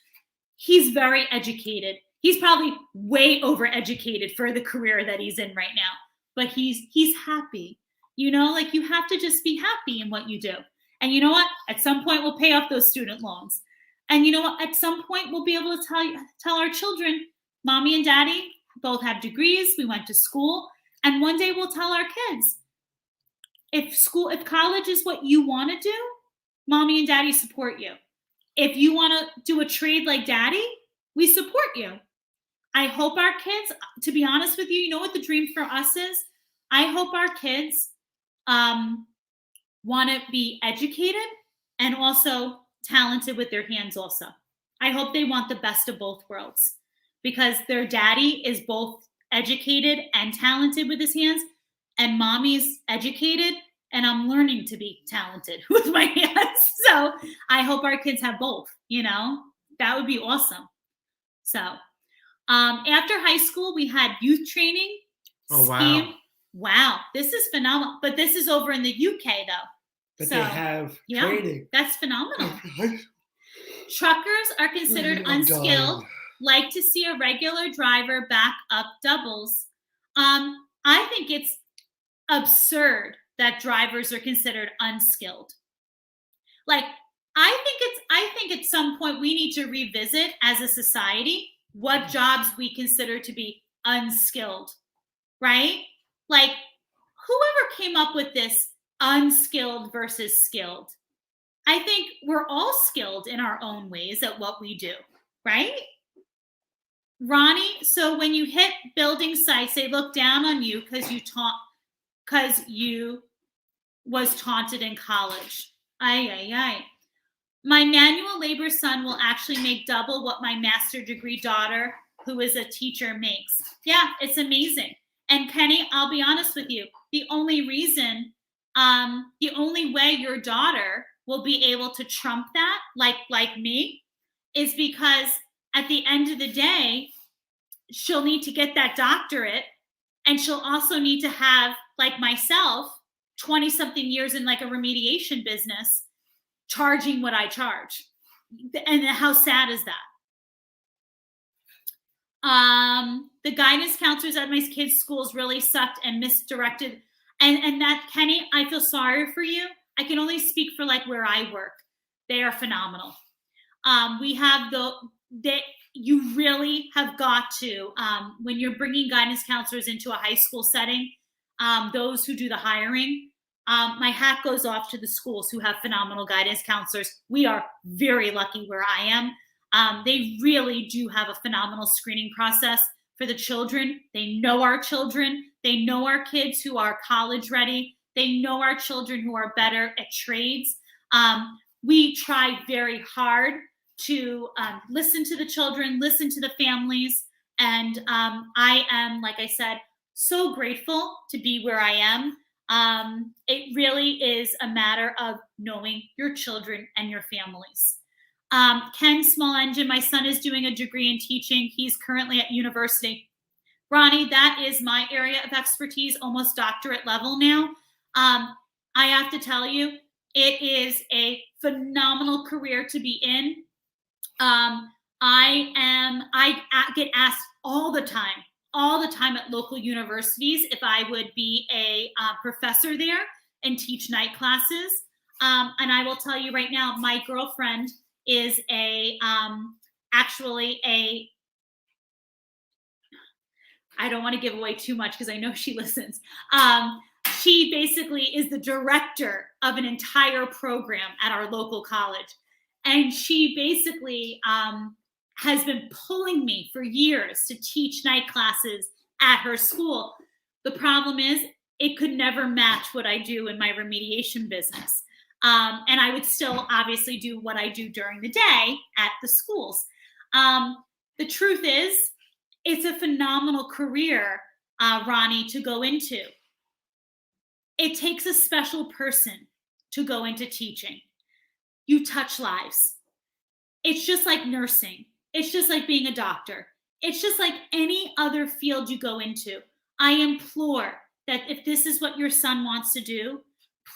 He's very educated. He's probably way overeducated for the career that he's in right now, but he's happy. Like, you have to just be happy in what you do. And you know what? At some point, we'll pay off those student loans. And you know what? At some point, we'll be able to tell our children, mommy and daddy both have degrees. We went to school. And one day we'll tell our kids, if college is what you want to do, mommy and daddy support you. If you want to do a trade like daddy, we support you. I hope our kids, to be honest with you, you know what the dream for us is? I hope our kids want to be educated and also talented with their hands also. I hope they want the best of both worlds, because their daddy is both educated and talented with his hands, and mommy's educated and I'm learning to be talented with my hands. So I hope our kids have both, that would be awesome. So after high school, we had youth training. Oh, wow. Wow, this is phenomenal. But this is over in the UK, though. But they have training. That's phenomenal. Truckers are considered unskilled. Like to see a regular driver back up doubles. I think it's absurd that drivers are considered unskilled. Like, I think at some point we need to revisit as a society what jobs we consider to be unskilled, right? Like, whoever came up with this unskilled versus skilled, I think we're all skilled in our own ways at what we do, right? Ronnie, so when you hit building sites, they look down on you because you was taunted in college. My manual labor son will actually make double what my master degree daughter, who is a teacher, makes. Yeah, it's amazing. And Kenny, I'll be honest with you. The only way your daughter will be able to trump that, like me, is because at the end of the day, she'll need to get that doctorate, and she'll also need to have, like myself, 20-something years in like a remediation business, charging what I charge. And how sad is that? The guidance counselors at my kids' schools really sucked and misdirected. And that, Kenny, I feel sorry for you. I can only speak for like where I work. They are phenomenal. We have you really have got to, when you're bringing guidance counselors into a high school setting, those who do the hiring, my hat goes off to the schools who have phenomenal guidance counselors. We are very lucky where I am. They really do have a phenomenal screening process for the children. They know our children. They know our kids who are college ready. They know our children who are better at trades. We try very hard to listen to the children, listen to the families. And I am, like I said, so grateful to be where I am. It really is a matter of knowing your children and your families. Ken Small Engine, my son is doing a degree in teaching. He's currently at university. Ronnie, that is my area of expertise, almost doctorate level now. I have to tell you, it is a phenomenal career to be in. I get asked all the time at local universities if I would be a professor there and teach night classes. And I will tell you right now, my girlfriend is actually I don't want to give away too much because I know she listens. She basically is the director of an entire program at our local college. And she basically has been pulling me for years to teach night classes at her school. The problem is it could never match what I do in my remediation business. And I would still obviously do what I do during the day at the schools. The truth is, it's a phenomenal career, Ronnie, to go into. It takes a special person to go into teaching. You touch lives. It's just like nursing. It's just like being a doctor. It's just like any other field you go into. I implore that if this is what your son wants to do,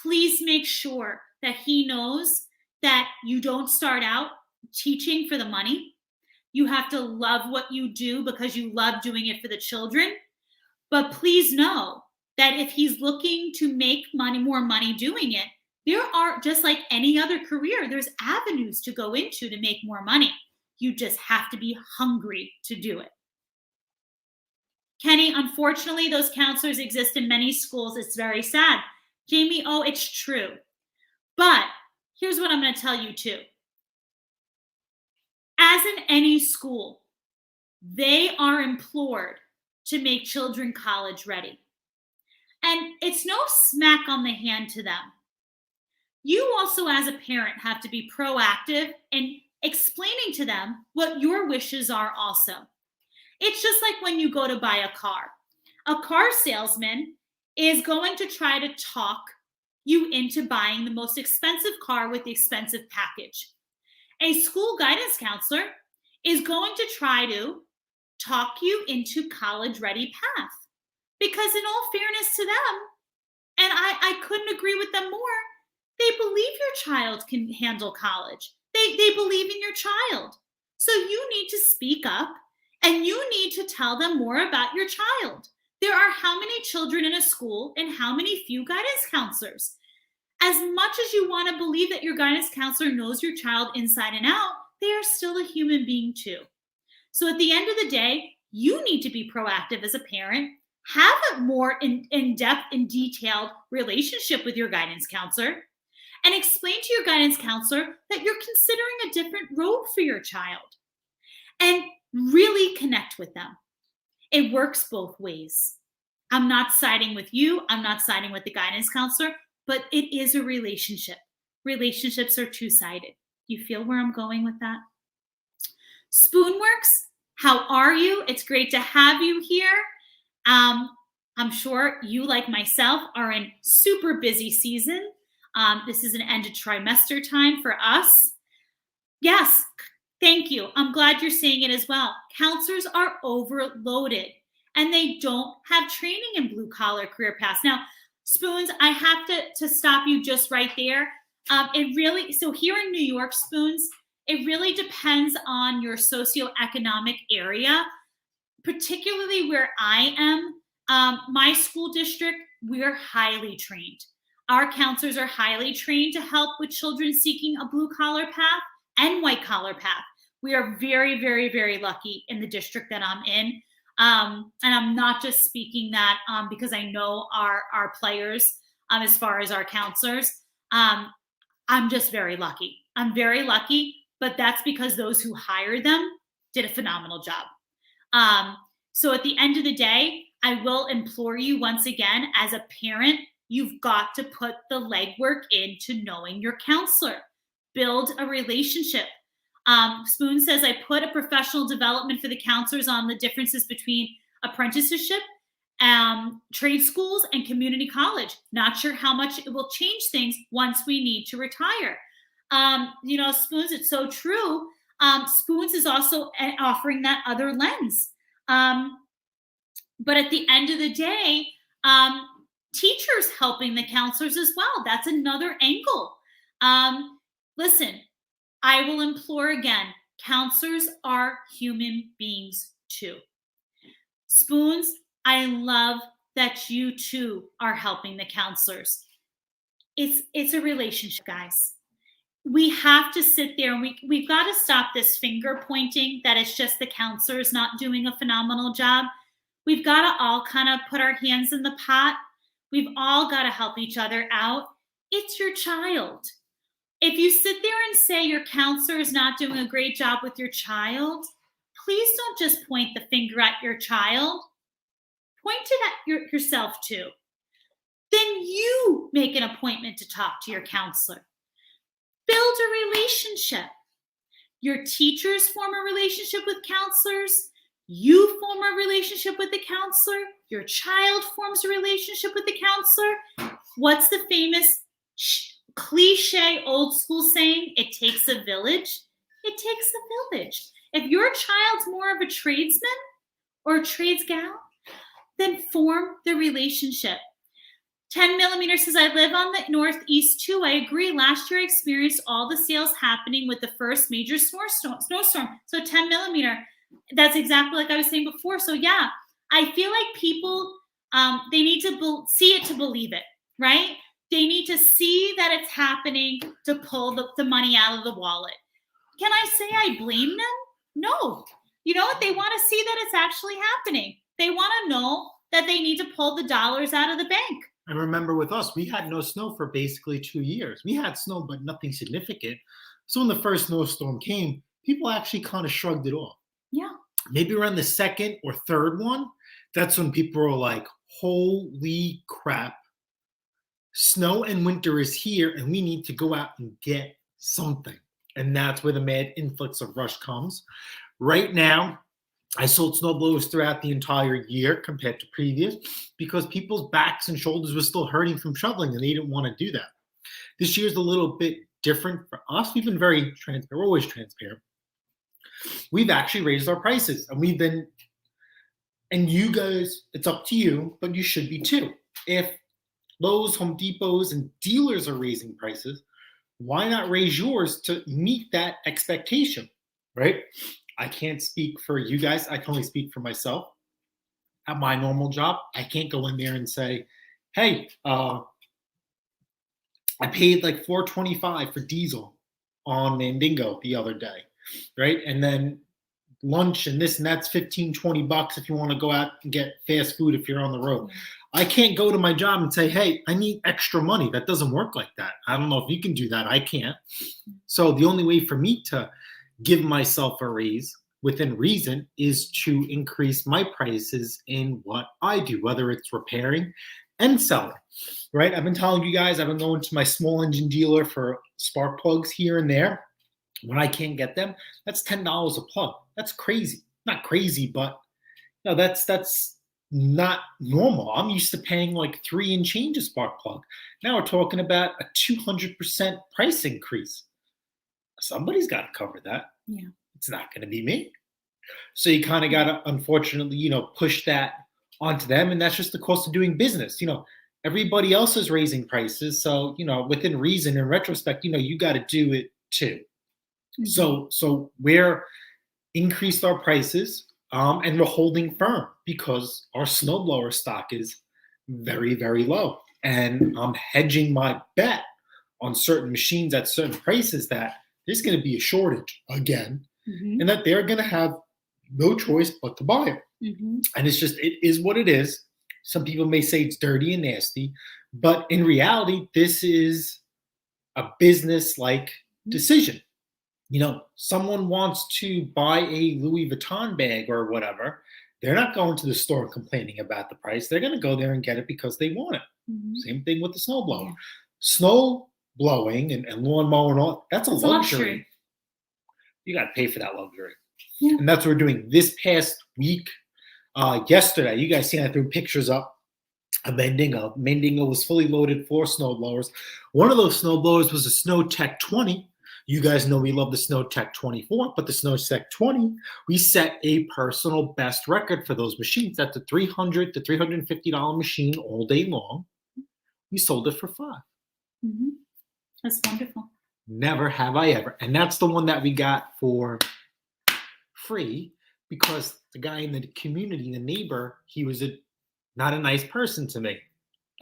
please make sure that he knows that you don't start out teaching for the money. You have to love what you do because you love doing it for the children. But please know that if he's looking to make more money doing it, there are, just like any other career, there's avenues to go into to make more money. You just have to be hungry to do it. Kenny, unfortunately, those counselors exist in many schools. It's very sad. Jamie, oh, it's true. But here's what I'm going to tell you too. As in any school, they are implored to make children college ready. And it's no smack on the hand to them. You also, as a parent, have to be proactive in explaining to them what your wishes are also. It's just like when you go to buy a car. A car salesman is going to try to talk you into buying the most expensive car with the expensive package. A school guidance counselor is going to try to talk you into college-ready path. Because in all fairness to them, and I couldn't agree with them more, they believe your child can handle college. They believe in your child. So you need to speak up and you need to tell them more about your child. There are how many children in a school and how many few guidance counselors? As much as you want to believe that your guidance counselor knows your child inside and out, they are still a human being too. So at the end of the day, you need to be proactive as a parent. Have a more in-depth and detailed relationship with your guidance counselor and explain to your guidance counselor that you're considering a different road for your child and really connect with them. It works both ways. I'm not siding with you. I'm not siding with the guidance counselor, but it is a relationship. Relationships are two-sided. You feel where I'm going with that? Spoonworks, how are you? It's great to have you here. I'm sure you, like myself, are in super busy season. This is an end of trimester time for us. Yes, thank you. I'm glad you're saying it as well. Counselors are overloaded and they don't have training in blue collar career paths. Now, Spoons, I have to stop you just right there. So here in New York, Spoons, it really depends on your socioeconomic area, particularly where I am. My school district, we're highly trained. Our counselors are highly trained to help with children seeking a blue collar path and white collar path. We are very, very, very lucky in the district that I'm in. And I'm not just speaking that because I know our players as far as our counselors. I'm just very lucky. I'm very lucky, but that's because those who hired them did a phenomenal job. So at the end of the day, I will implore you once again, as a parent, you've got to put the legwork into knowing your counselor. Build a relationship. Spoon says, I put a professional development for the counselors on the differences between apprenticeship, trade schools, and community college. Not sure how much it will change things once we need to retire. Spoons, it's so true. Spoons is also offering that other lens. But at the end of the day, teachers helping the counselors as well. That's another angle. Listen, I will implore again, counselors are human beings too. Spoons, I love that you too are helping the counselors. It's a relationship, guys. We have to sit there and we've got to stop this finger pointing that it's just the counselors not doing a phenomenal job. We've got to all kind of put our hands in the pot. We've all got to help each other out. It's your child. If you sit there and say your counselor is not doing a great job with your child, please don't just point the finger at your child. Point it at yourself too. Then you make an appointment to talk to your counselor. Build a relationship. Your teachers form a relationship with counselors. You form a relationship with the counselor. Your child forms a relationship with the counselor. What's the famous cliche old school saying? It takes a village. It takes a village. If your child's more of a tradesman or a tradesgal, then form the relationship. 10mm says, I live on the Northeast too. I agree. Last year I experienced all the sales happening with the first major snowstorm. So 10mm, that's exactly like I was saying before. So yeah, I feel like people, they need to see it to believe it, right? They need to see that it's happening to pull the money out of the wallet. Can I say I blame them? No. You know what? They want to see that it's actually happening. They want to know that they need to pull the dollars out of the bank. And remember with us, we had no snow for basically 2 years. We had snow, but nothing significant. So when the first snowstorm came, people actually kind of shrugged it off. Yeah. Maybe around the second or third one, that's when people were like, holy crap. Snow and winter is here, and we need to go out and get something. And that's where the mad influx of rush comes. Right now, I sold snowblowers throughout the entire year compared to previous because people's backs and shoulders were still hurting from shoveling and they didn't want to do that. This year's a little bit different for us. We've been very transparent. We're always transparent. We've actually raised our prices and you guys, it's up to you, but you should be too. If Lowe's, Home Depots, and dealers are raising prices, why not raise yours to meet that expectation, right? I can't speak for you guys. I can only speak for myself. At my normal job, I can't go in there and say, hey, I paid like $4.25 for diesel on Mandingo the other day, right? And then lunch and this and that's $15-20 if you want to go out and get fast food if you're on the road. I can't go to my job and say, hey, I need extra money. That doesn't work like that. I don't know if you can do that. I can't. So the only way for me to give myself a raise within reason is to increase my prices in what I do, whether it's repairing and selling, right? I've been telling you guys, I've been going to my small engine dealer for spark plugs here and there. When I can't get them, that's $10 a plug. That's crazy. Not crazy, but no, that's not normal. I'm used to paying like $3 and change a spark plug. Now we're talking about a 200% price increase. Somebody's got to cover that. Yeah. It's not going to be me. So you kind of got to, unfortunately, push that onto them. And that's just the cost of doing business. Everybody else is raising prices. So, within reason, in retrospect, you got to do it too. Mm-hmm. So we're increased our prices and we're holding firm because our snowblower stock is very, very low. And I'm hedging my bet on certain machines at certain prices that there's going to be a shortage again, mm-hmm. and that they're going to have no choice but to buy it. Mm-hmm. And it is what it is. Some people may say it's dirty and nasty, but in reality, this is a business-like decision. Someone wants to buy a Louis Vuitton bag or whatever. They're not going to the store and complaining about the price. They're going to go there and get it because they want it. Mm-hmm. Same thing with the snowblower. Yeah. Snow blowing and lawn mowing, all that's a luxury. You got to pay for that luxury. Yeah. And that's what we're doing this past week. Yesterday, you guys seen I threw pictures up of Mandingo. Mandingo was fully loaded 4 snowblowers. One of those snowblowers was a SnowTech 20, You guys know we love the Snow Tech 24, but the Snow Tech 20, we set a personal best record for those machines. That's a $300 to $350 machine all day long. We sold it for $5. Mm-hmm. That's wonderful. Never have I ever. And that's the one that we got for free because the guy in the community, the neighbor, he was not a nice person to me.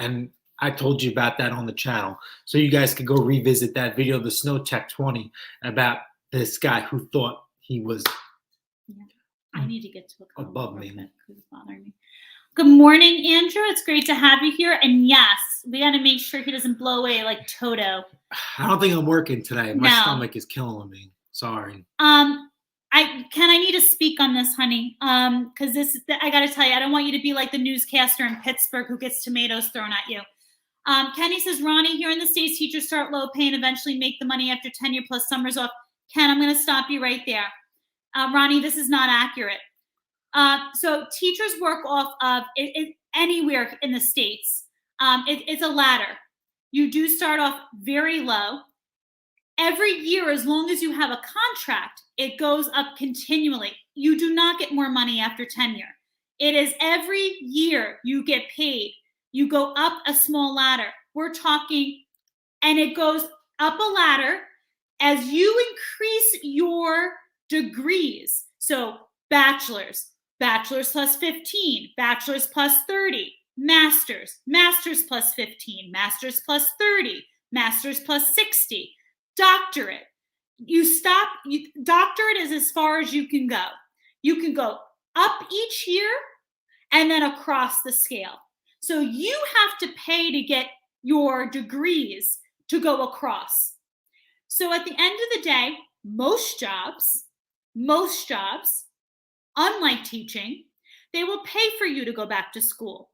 And I told you about that on the channel. So you guys could go revisit that video, the Snow Tech 20, about this guy who thought he was I need to get to a above me. It's bothering me. Good morning, Andrew. It's great to have you here. And yes, we got to make sure he doesn't blow away like Toto. I don't think I'm working today. My stomach is killing me. Sorry. I need to speak on this, honey. Because I got to tell you, I don't want you to be like the newscaster in Pittsburgh who gets tomatoes thrown at you. Kenny says, Ronnie, here in the States, teachers start low pay and eventually make the money after tenure plus summers off. Ken, I'm going to stop you right there. Ronnie, this is not accurate. So teachers work off of anywhere in the States. It's a ladder. You do start off very low. Every year, as long as you have a contract, it goes up continually. You do not get more money after tenure. It is every year you get paid. You go up a small ladder. We're talking, and it goes up a ladder as you increase your degrees. So bachelor's plus 15, bachelor's plus 30, master's plus 15, master's plus 30, master's plus 60, doctorate. Doctorate is as far as you can go. You can go up each year and then across the scale. So you have to pay to get your degrees to go across. So at the end of the day, most jobs, unlike teaching, they will pay for you to go back to school.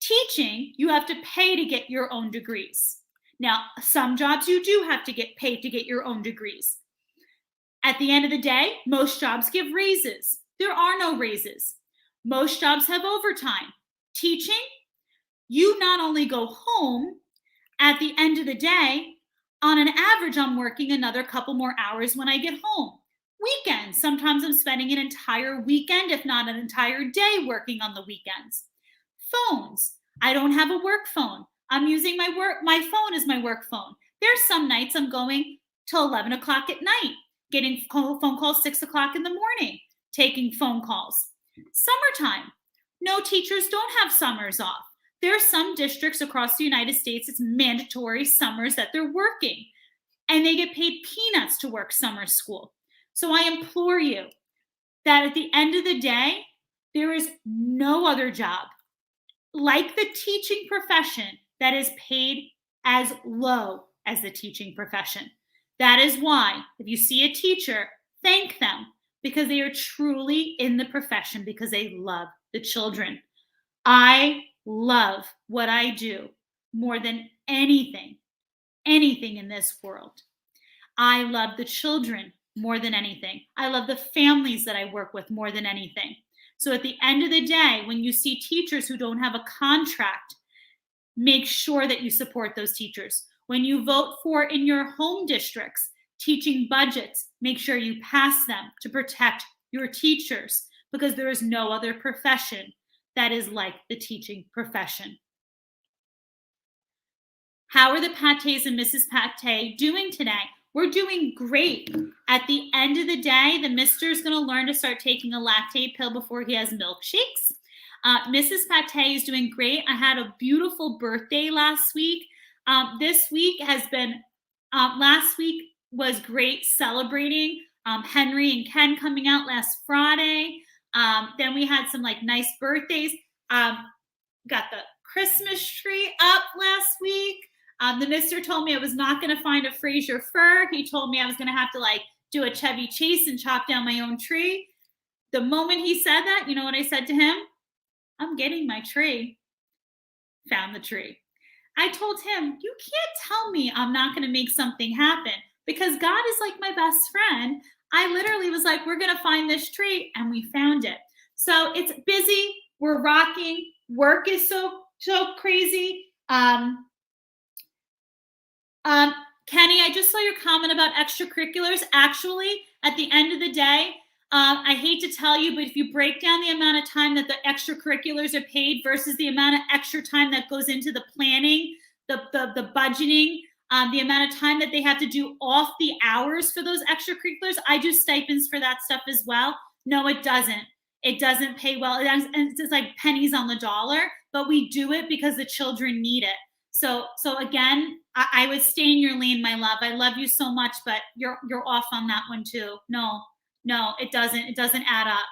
Teaching, you have to pay to get your own degrees. Now, some jobs you do have to get paid to get your own degrees. At the end of the day, most jobs give raises. There are no raises. Most jobs have overtime. Teaching, you not only go home at the end of the day, on an average, I'm working another couple more hours when I get home. Weekends, sometimes I'm spending an entire weekend, if not an entire day, working on the weekends. Phones, I don't have a work phone. I'm using my phone as my work phone. There's some nights I'm going till 11 o'clock at night, getting phone calls 6 o'clock in the morning, taking phone calls. Summertime, no, teachers don't have summers off. There are some districts across the United States, it's mandatory summers that they're working, and they get paid peanuts to work summer school. So I implore you that at the end of the day, there is no other job like the teaching profession that is paid as low as the teaching profession. That is why, if you see a teacher, thank them, because they are truly in the profession because they love the children. I love what I do more than anything in this world. I love the children more than anything. I love the families that I work with more than anything. So at the end of the day, when you see teachers who don't have a contract, make sure that you support those teachers. When you vote for in your home districts, teaching budgets, make sure you pass them to protect your teachers, because there is no other profession that is like the teaching profession. How are the Pates and Mrs. Pate doing today? We're doing great. At the end of the day, the mister is going to learn to start taking a lactate pill before he has milkshakes. Mrs. Pate is doing great. I had a beautiful birthday last week. This week has been, last week was great celebrating Henry and Ken coming out last Friday. Then we had some nice birthdays. Got the Christmas tree up last week. The mister told me I was not going to find a Fraser fir. He told me I was going to have to do a Chevy Chase and chop down my own tree. The moment he said that, you know what I said to him? I'm getting my tree. Found the tree. I told him, you can't tell me I'm not going to make something happen, because God is like my best friend. I literally was like, we're going to find this tree, and we found it. So it's busy. We're rocking. Work is so crazy. Kenny, I just saw your comment about extracurriculars. Actually, at the end of the day, I hate to tell you, but if you break down the amount of time that the extracurriculars are paid versus the amount of extra time that goes into the planning, the budgeting, the amount of time that they have to do off the hours for those extracurriculars, I do stipends for that stuff as well. No, it doesn't. It doesn't pay well. It's like pennies on the dollar, but we do it because the children need it. So again, I would stay in your lane, my love. I love you so much, but you're off on that one too. No, it doesn't. It doesn't add up.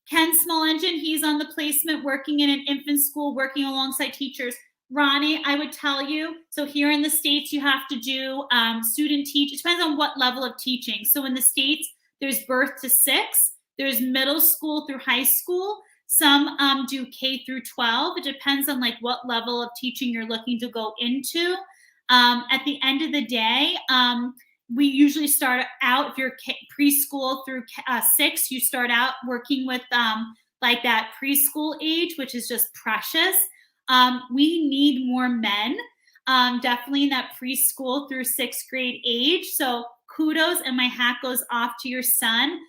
Ken Small Engine, he's on the placement, working in an infant school, working alongside teachers. Ronnie, I would tell you, so here in the States, you have to do student teach. It depends on what level of teaching. So in the States, there's birth to 6, there's middle school through high school. Some do K through 12. It depends on like what level of teaching you're looking to go into. At the end of the day, we usually start out, if you're preschool through 6, you start out working with like that preschool age, which is just precious. We need more men, definitely in that preschool through 6th grade age. So kudos, and my hat goes off to your son,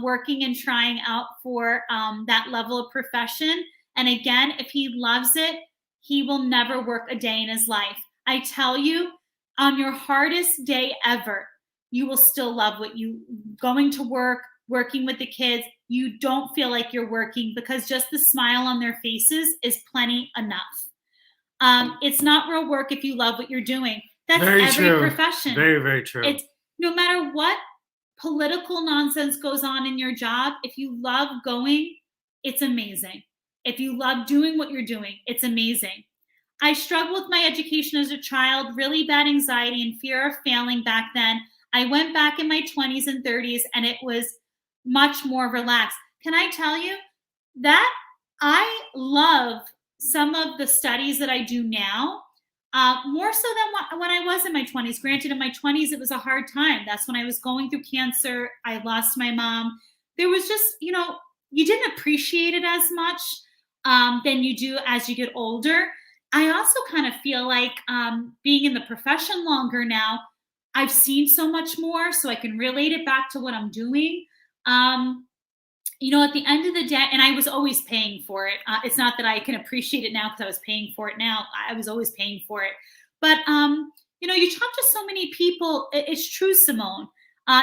working and trying out for that level of profession. And again, if he loves it, he will never work a day in his life. I tell you, on your hardest day ever, you will still love what you going to work, working with the kids. You don't feel like you're working because just the smile on their faces is plenty enough. It's not real work if you love what you're doing. That's Very every true. profession. Very, very true. It's no matter what political nonsense goes on in your job, if you love going, it's amazing. If you love doing what you're doing, it's amazing. I struggled with my education as a child, really bad anxiety and fear of failing back then. I went back in my 20s and 30s and it was much more relaxed. Can I tell you that I love some of the studies that I do now, more so than when I was in my 20s. Granted, in my 20s, it was a hard time. That's when I was going through cancer. I lost my mom. There was just, you didn't appreciate it as much than you do as you get older. I also kind of feel like being in the profession longer now, I've seen so much more, so I can relate it back to what I'm doing. At the end of the day, and I was always paying for it. It's not that I can appreciate it now because I was paying for it now. I was always paying for it. But, you talk to so many people. It's true, Simone.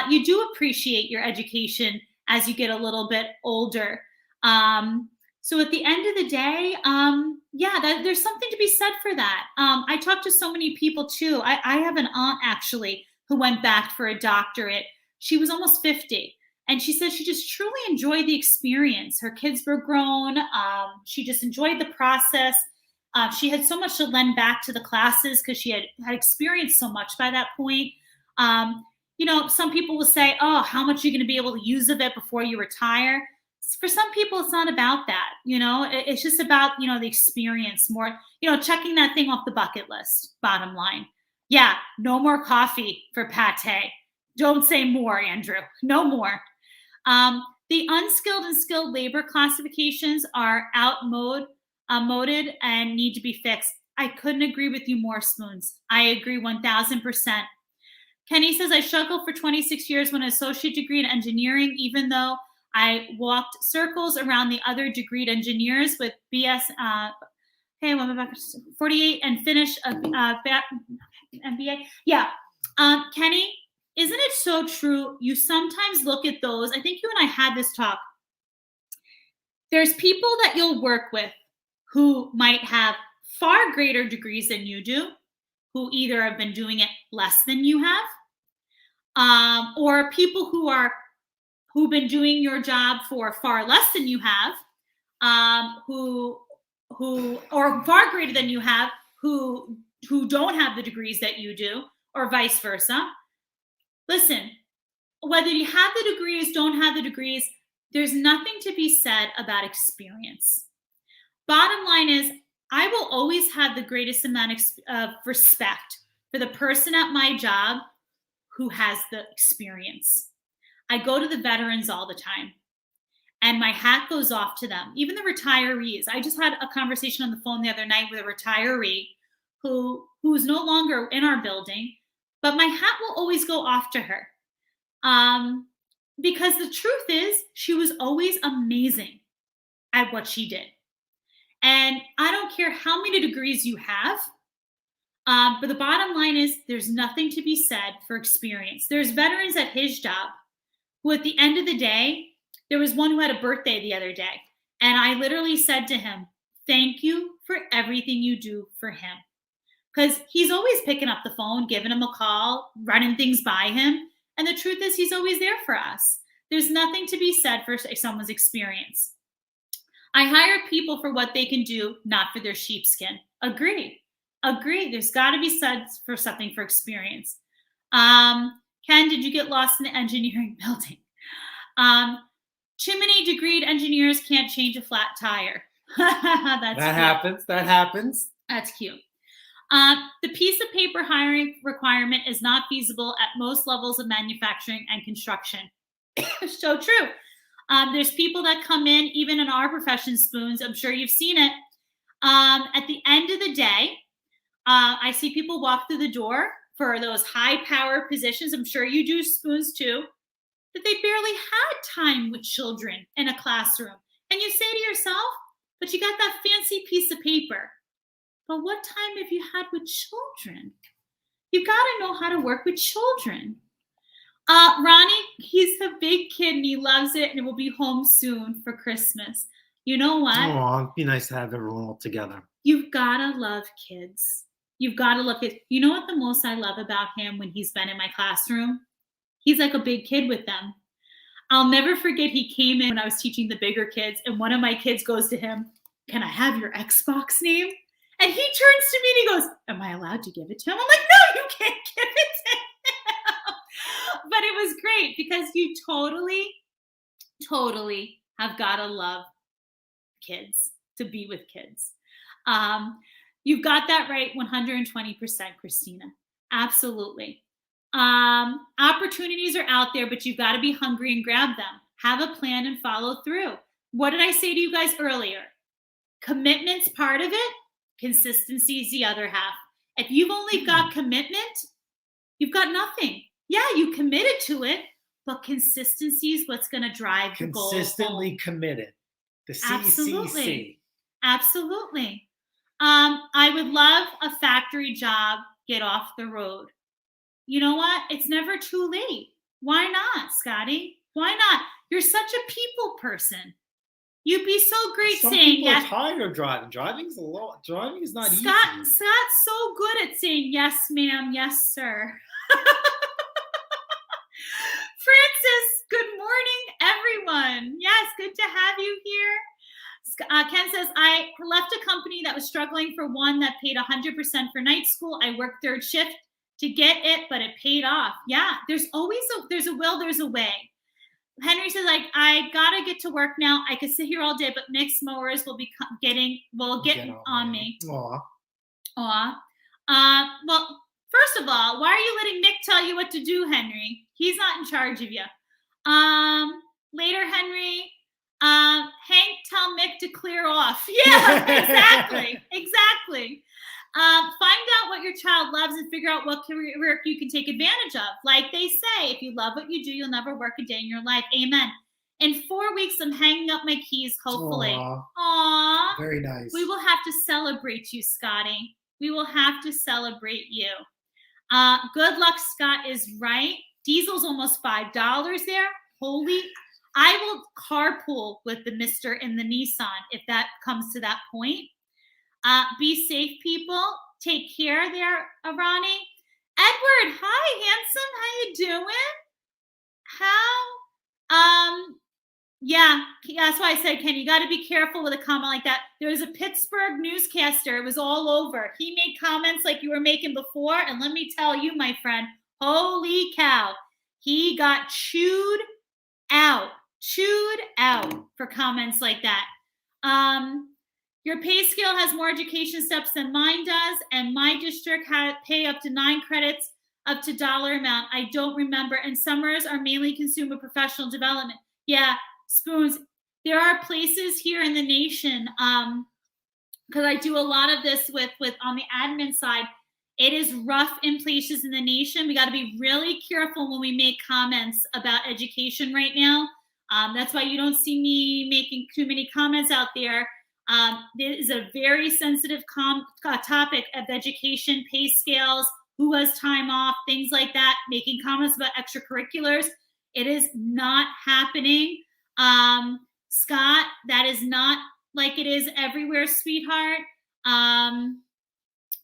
You do appreciate your education as you get a little bit older. So at the end of the day, there's something to be said for that. I talk to so many people too. I have an aunt actually who went back for a doctorate. She was almost 50. And she says she just truly enjoyed the experience. Her kids were grown. She just enjoyed the process. She had so much to lend back to the classes because she had experienced so much by that point. Some people will say, oh, how much are you going to be able to use of it before you retire? For some people, it's not about that. It's just about, the experience more, checking that thing off the bucket list, bottom line. Yeah, no more coffee for pate. Don't say more, Andrew. No more. The unskilled and skilled labor classifications are outmoded and need to be fixed. I couldn't agree with you more, Spoons. I agree 1000%. Kenny says, I struggled for 26 years with an associate degree in engineering, even though I walked circles around the other degreed engineers with BS, 48 and finished a MBA. Yeah. Kenny, isn't it so true? You sometimes look at those. I think you and I had this talk. There's people that you'll work with who might have far greater degrees than you do, who either have been doing it less than you have, or people who've been doing your job for far less than you have, who or far greater than you have, who don't have the degrees that you do, or vice versa. Listen, whether you have the degrees, don't have the degrees, there's nothing to be said about experience. Bottom line is, I will always have the greatest amount of respect for the person at my job who has the experience. I go to the veterans all the time, and my hat goes off to them, even the retirees. I just had a conversation on the phone the other night with a retiree who who's no longer in our building, but my hat will always go off to her. Because the truth is, she was always amazing at what she did. And I don't care how many degrees you have, but the bottom line is there's nothing to be said for experience. There's veterans at his job who, at the end of the day, there was one who had a birthday the other day. And I literally said to him, thank you for everything you do for him. Because he's always picking up the phone, giving him a call, running things by him. And the truth is, he's always there for us. There's nothing to be said for someone's experience. I hire people for what they can do, not for their sheepskin. Agree. There's got to be said for something for experience. Ken, did you get lost in the engineering building? Chimney degreed engineers can't change a flat tire. That happens. That's cute. The piece of paper hiring requirement is not feasible at most levels of manufacturing and construction. So true. There's people that come in, even in our profession, Spoons. I'm sure you've seen it. At the end of the day, I see people walk through the door for those high power positions. I'm sure you do, Spoons, too. That they barely had time with children in a classroom. And you say to yourself, but you got that fancy piece of paper. But what time have you had with children? You got to know how to work with children. Ronnie, he's a big kid and he loves it and will be home soon for Christmas. You know what? Oh, it'd be nice to have everyone all together. You've got to love kids. You've got to love it. You know what the most I love about him when he's been in my classroom? He's like a big kid with them. I'll never forget he came in when I was teaching the bigger kids and one of my kids goes to him, can I have your Xbox name? And he turns to me and he goes, am I allowed to give it to him? I'm like, no, you can't give it to him. But it was great because you totally have got to love kids, to be with kids. You've got that right 120%, Christina. Absolutely. Opportunities are out there, but you've got to be hungry and grab them. Have a plan and follow through. What did I say to you guys earlier? Commitment's part of it. Consistency is the other half. If you've only got commitment, you've got nothing. Yeah, you committed to it, but consistency is what's going to drive the goal. Consistently committed. The CCC. Absolutely. I would love a factory job. Get off the road. You know what? It's never too late. Why not, Scotty? Why not? You're such a people person. You'd be so great Some saying people yes. are tired of driving. Driving is not easy. Scott's so good at saying yes, ma'am, yes, sir. Francis, good morning, everyone. Yes, good to have you here. Ken says, I left a company that was struggling for one that paid 100% for night school. I worked third shift to get it, but it paid off. Yeah, there's always there's a will, there's a way. Henry says, I gotta get to work now. I could sit here all day, but mixed mowers will get on me. Aw. Well, first of all, why are you letting Nick tell you what to do, Henry? He's not in charge of you. Later, Henry, Hank, tell Mick to clear off. Yeah, exactly. Find out what your child loves and figure out what career work you can take advantage of. Like they say, if you love what you do, you'll never work a day in your life. Amen. In 4 weeks, I'm hanging up my keys, hopefully. Aww. Very nice. We will have to celebrate you, Scotty. We will have to celebrate you. Good luck, Scott is right. Diesel's almost $5 there. Holy, I will carpool with the Mr. in the Nissan if that comes to that point. Be safe, people. Take care there, Ronnie. Edward, hi, handsome. How you doing? Yeah, that's why I said, Ken, you got to be careful with a comment like that. There was a Pittsburgh newscaster. It was all over. He made comments like you were making before. And let me tell you, my friend, holy cow, he got chewed out for comments like that. Your pay scale has more education steps than mine does, and my district had pay up to 9 credits up to dollar amount. I don't remember. And summers are mainly consumed with professional development. Yeah, Spoons. There are places here in the nation, because I do a lot of this with on the admin side. It is rough in places in the nation. We got to be really careful when we make comments about education right now. That's why you don't see me making too many comments out there. This is a very sensitive topic of education, pay scales, who has time off, things like that, making comments about extracurriculars. It is not happening. Scott, that is not like it is everywhere, sweetheart.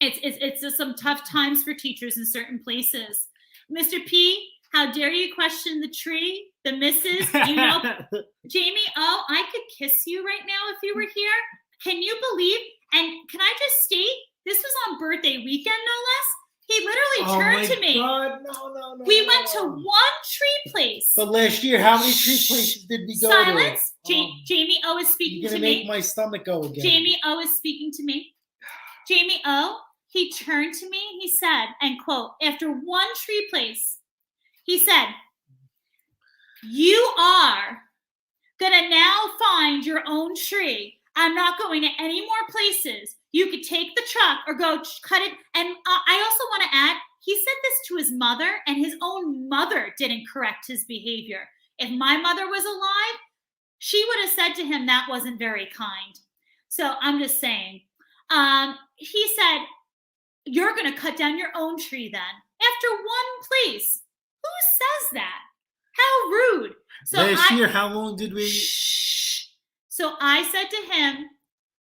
It's just some tough times for teachers in certain places. Mr. P, how dare you question the tree, the missus, you know, Jamie, oh, I could kiss you right now if you were here. Can you believe? And can I just state, this was on birthday weekend, no less. He literally turned to me. God, no. We went to one tree place. But last year, how many tree places did we go Silence. to? Jamie O is speaking You're to gonna me. make my stomach go again. Jamie O is speaking to me. Jamie O, he turned to me, he said, and quote, after one tree place, he said, you are gonna now find your own tree. I'm not going to any more places. You could take the truck or go cut it. And I also want to add, he said this to his mother, and his own mother didn't correct his behavior. If my mother was alive, she would have said to him that wasn't very kind. So I'm just saying. He said, you're going to cut down your own tree then. After one place. Who says that? How rude. So last year, how long did we? Shh. So I said to him,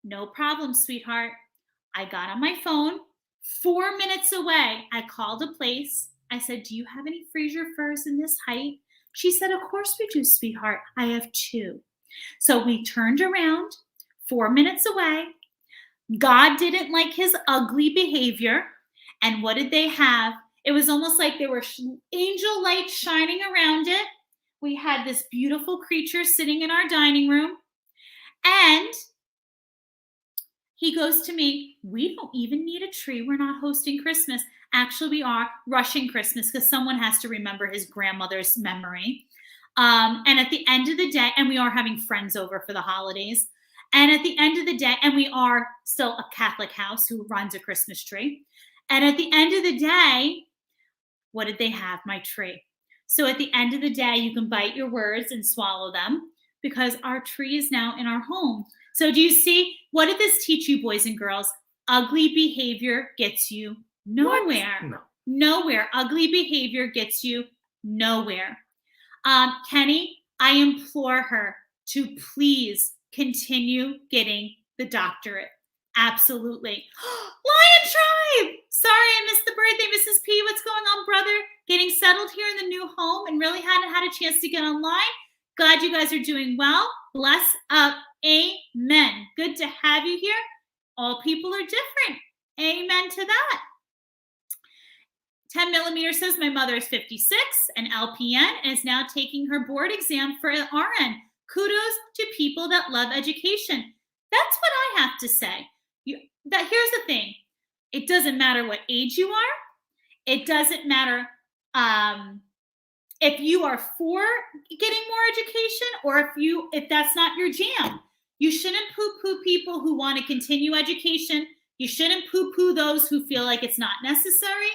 no problem, sweetheart. I got on my phone. 4 minutes away, I called a place. I said, do you have any Fraser firs in this height? She said, of course we do, sweetheart. I have 2. So we turned around 4 minutes away. God didn't like his ugly behavior. And what did they have? It was almost like there were angel lights shining around it. We had this beautiful creature sitting in our dining room. And he goes to me, we don't even need a tree. We're not hosting Christmas. Actually, we are rushing Christmas because someone has to remember his grandmother's memory. And at the end of the day, and we are having friends over for the holidays. And at the end of the day, and we are still a Catholic house who runs a Christmas tree. And at the end of the day, what did they have? My tree. So at the end of the day, you can bite your words and swallow them because our tree is now in our home. So do you see, what did this teach you, boys and girls? Ugly behavior gets you nowhere. No. Nowhere. Ugly behavior gets you nowhere. Kenny, I implore her to please continue getting the doctorate. Absolutely. Lion Tribe! Sorry I missed the birthday, Mrs. P. What's going on, brother? Getting settled here in the new home and really hadn't had a chance to get online. Glad you guys are doing well. Bless up. Amen. Good to have you here. All people are different. Amen to that. 10 millimeter says my mother is 56, an LPN, and is now taking her board exam for an RN. Kudos to people that love education. That's what I have to say. Here's the thing. It doesn't matter what age you are. It doesn't matter if you are for getting more education or if that's not your jam. You shouldn't poo-poo people who want to continue education. You shouldn't poo-poo those who feel like it's not necessary.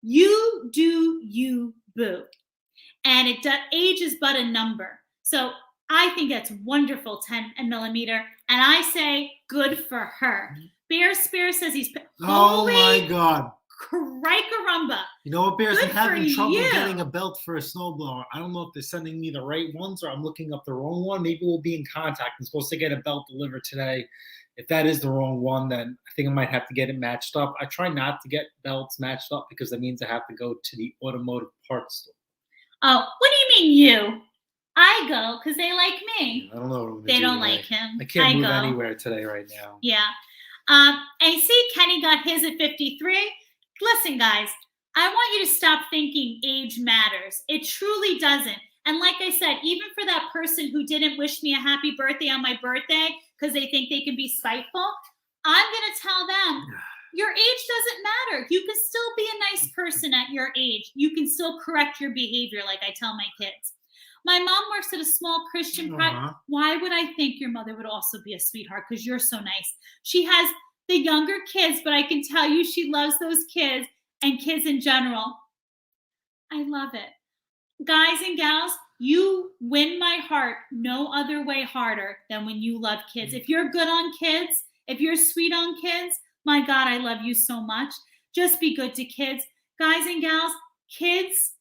You do you, boo. And age is but a number. So I think that's wonderful, 10 millimeter. And I say, good for her. Bear Spear says he's... Oh my God. Crikerumba. You know what, Bears? I'm Good having for trouble you. getting a belt for a snowblower. I don't know if they're sending me the right ones or I'm looking up the wrong one. Maybe we'll be in contact. I'm supposed to get a belt delivered today. If that is the wrong one, then I think I might have to get it matched up. I try not to get belts matched up because that means I have to go to the automotive parts store. Oh, what do you mean you? I go because they like me. I don't know what I'm gonna They do don't today. like him. I can't move go. anywhere today right now. Yeah. And you see, Kenny got his at 53. Listen, guys, I want you to stop thinking age matters. It truly doesn't. And like I said, even for that person who didn't wish me a happy birthday on my birthday because they think they can be spiteful, I'm going to tell them, your age doesn't matter. You can still be a nice person at your age. You can still correct your behavior like I tell my kids. My mom works at a small Christian private. Why would I think your mother would also be a sweetheart? Because you're so nice. She has the younger kids, but I can tell you she loves those kids and kids in general. I love it. Guys and gals, you win my heart no other way harder than when you love kids. If you're good on kids, if you're sweet on kids, my God, I love you so much. Just be good to kids. Guys and gals, kids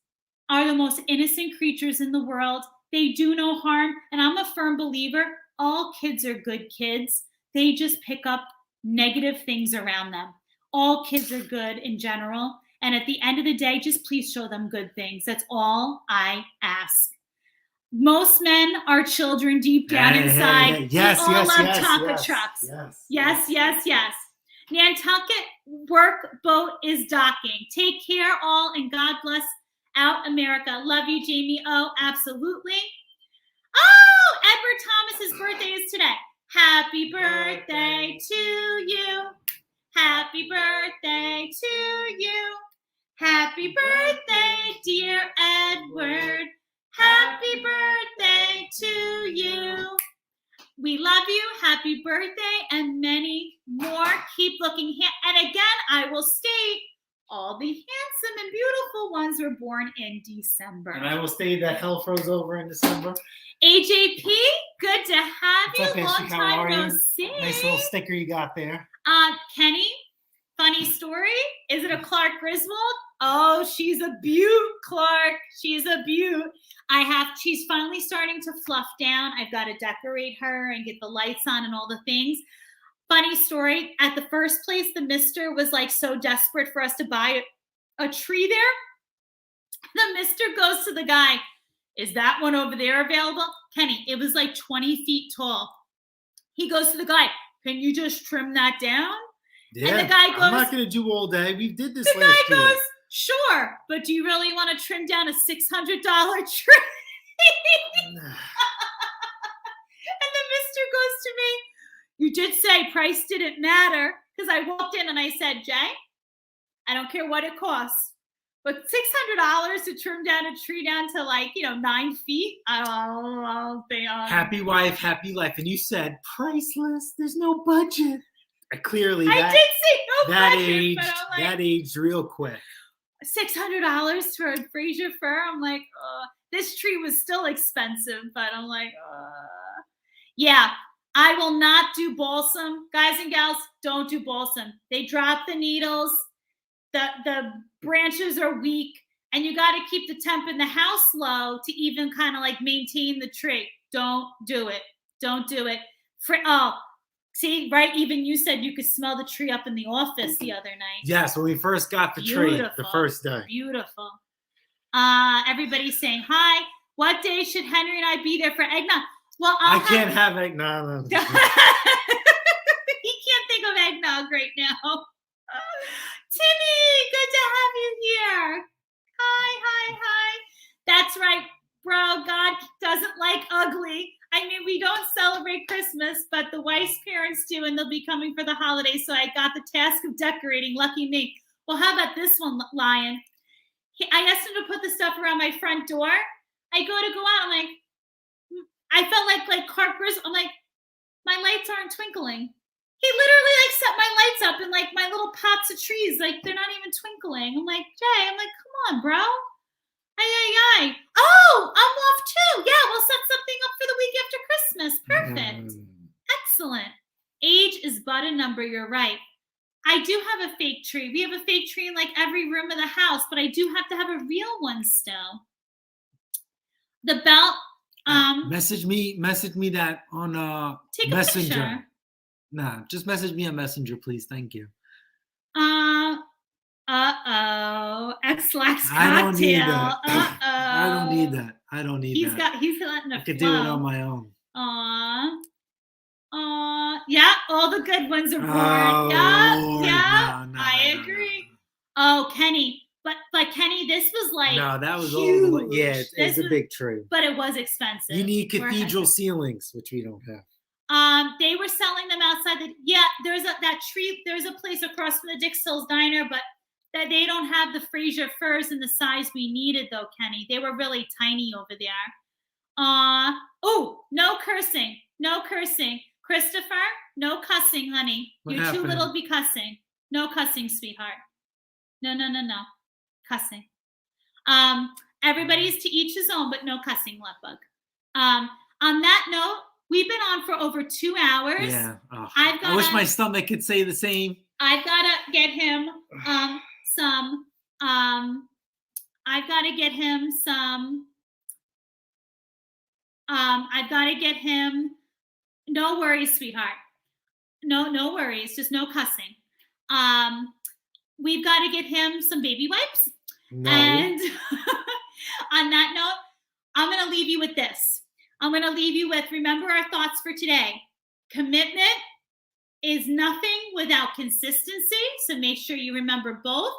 are the most innocent creatures in the world. They do no harm. And I'm a firm believer, all kids are good kids. They just pick up negative things around them. All kids are good in general. And at the end of the day, just please show them good things. That's all I ask. Most men are children deep down inside. Yes, we all yes, love yes, Tonka yes, trucks. yes, Yes. Nantucket work boat is docking. Take care all, and God bless out America. Love you, Jamie. Oh, absolutely. Oh, Edward Thomas's birthday is today. Happy birthday to you. Happy birthday to you. Happy birthday, dear Edward. Happy birthday to you. We love you. Happy birthday and many more. Keep looking. And again, I will state all the handsome and beautiful ones were born in December. And I will state that hell froze over in December. AJP, good to have you. What's up, Long Ashley? How time are no you? see. Nice little sticker you got there. Kenny, funny story. Is it a Clark Griswold? Oh, she's a beaut, Clark. She's a beaut. She's finally starting to fluff down. I've got to decorate her and get the lights on and all the things. Funny story. At the first place, the mister was like so desperate for us to buy a tree there. The mister goes to the guy, is that one over there available? Kenny, it was like 20 feet tall. He goes to the guy, can you just trim that down? Yeah, and the guy goes, I'm not going to do all day. We did this the last guy year. goes, sure, but do you really want to trim down a $600 tree? And the mister goes to me, you did say price didn't matter, because I walked in and I said, Jay, I don't care what it costs, but $600 to trim down a tree down to 9 feet. I'll be on. Happy wife, happy life. And you said priceless. There's no budget. Clearly, I did say no budget, aged, but I'm like, that aged real quick. $600 for a Fraser fir. I'm like, this tree was still expensive, but I'm like, yeah. I will not do balsam. Guys and gals, don't do balsam. They drop the needles. The branches are weak, and you got to keep the temp in the house low to even kind of maintain the tree. Don't do it. Don't do it. See, right? Even you said you could smell the tree up in the office the other night. Yes, when we first got the tree the first day. Beautiful. Everybody's saying hi. What day should Henry and I be there for eggnog? Well, I can't have eggnog. He can't think of eggnog right now. Timmy, good to have you here. Hi. That's right, bro. God doesn't like ugly. I mean, we don't celebrate Christmas, but the wife's parents do, and they'll be coming for the holidays. So I got the task of decorating. Lucky me. Well, how about this one, Lion? I asked him to put the stuff around my front door. I go out. I'm like, I felt like Clark Griswold. I'm like, my lights aren't twinkling. He literally set my lights up in my little pots of trees. They're not even twinkling. I'm like, Jay, come on, bro. Ay. Oh, I'm off too. Yeah, we'll set something up for the week after Christmas. Perfect. Excellent. Age is but a number. You're right. I do have a fake tree. We have a fake tree in every room of the house, but I do have to have a real one still. The belt. Message me that on take Messenger. A picture. Nah, just message me on Messenger, please. Thank you. X-Lax cocktail. I don't need that. I don't need that. He's letting it I could do it on my own. Yeah, all the good ones are born. I agree. Oh, Kenny. But Kenny, this was no, that was huge. all. Yeah, it's a big tree. But it was expensive. You need cathedral ceilings, which we don't have. They were selling them outside. There's that tree. There's a place across from the Dick Sills Diner, but that they don't have the Fraser firs in the size we needed, though, Kenny. They were really tiny over there. Oh, no cursing. Christopher, no cussing, honey. What You're too happened? little to be cussing. No cussing, sweetheart. No. Cussing. Everybody's to each his own, but no cussing, love bug. On that note, we've been on for over 2 hours. Yeah. Oh, I wish my stomach could say the same. I've got to get him some. I've got to get him some. I've got to get him. No worries, sweetheart. No worries. Just no cussing. We've got to get him some baby wipes. No. And on that note, I'm going to leave you with this. I'm going to leave you with, remember our thoughts for today. Commitment is nothing without consistency. So make sure you remember both.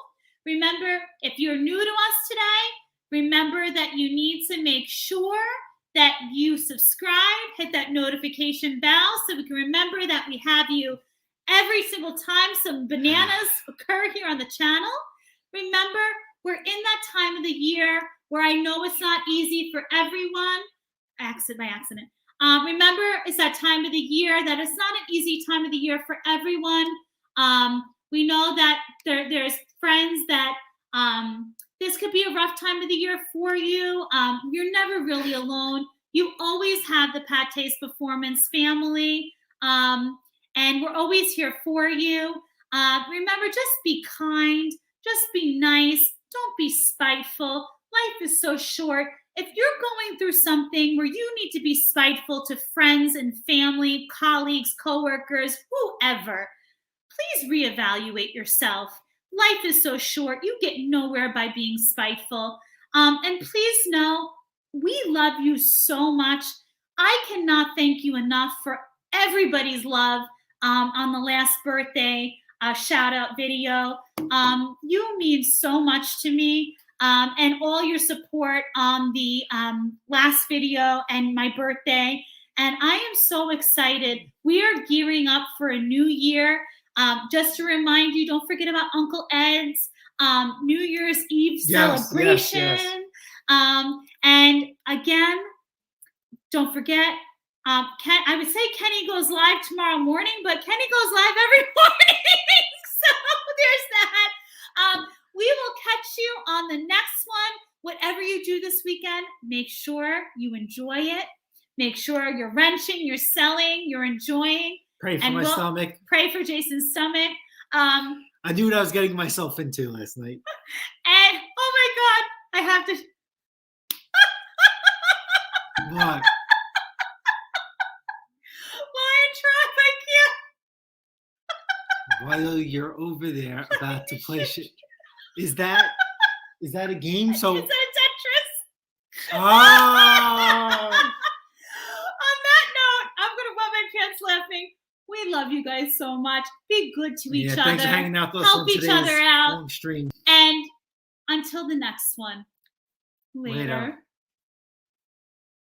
Remember, if you're new to us today, remember that you need to make sure that you subscribe, hit that notification bell so we can remember that we have you every single time some bananas occur here on the channel. Remember, we're in that time of the year where I know it's not easy for everyone. By accident. Remember, it's that time of the year that it's not an easy time of the year for everyone. We know that there's friends that this could be a rough time of the year for you. You're never really alone. You always have the Pat Taste Performance family, and we're always here for you. Remember, just be kind, just be nice, don't be spiteful. Life is so short. If you're going through something where you need to be spiteful to friends and family, colleagues, coworkers, whoever, please reevaluate yourself. Life is so short. You get nowhere by being spiteful. And please know, we love you so much. I cannot thank you enough for everybody's love on the last birthday shout out video. You mean so much to me. And all your support on the last video and my birthday. And I am so excited. We are gearing up for a new year. Just to remind you, don't forget about Uncle Ed's New Year's Eve celebration. Yes. And again, don't forget, I would say Kenny goes live tomorrow morning, but Kenny goes live every morning. So there's that. We will catch you on the next one. Whatever you do this weekend, make sure you enjoy it. Make sure you're wrenching, you're selling, you're enjoying. Pray for my stomach. Pray for Jason's stomach. I knew what I was getting myself into last night. And, oh my God, I have to. What? While you're over there about to play shit. Is that a game? So is that Tetris? Oh. On that note, I'm gonna rub my pants laughing. We love you guys so much. Be good to each other. Thanks for hanging out with us. Help each other out. Long stream. And until the next one. Later.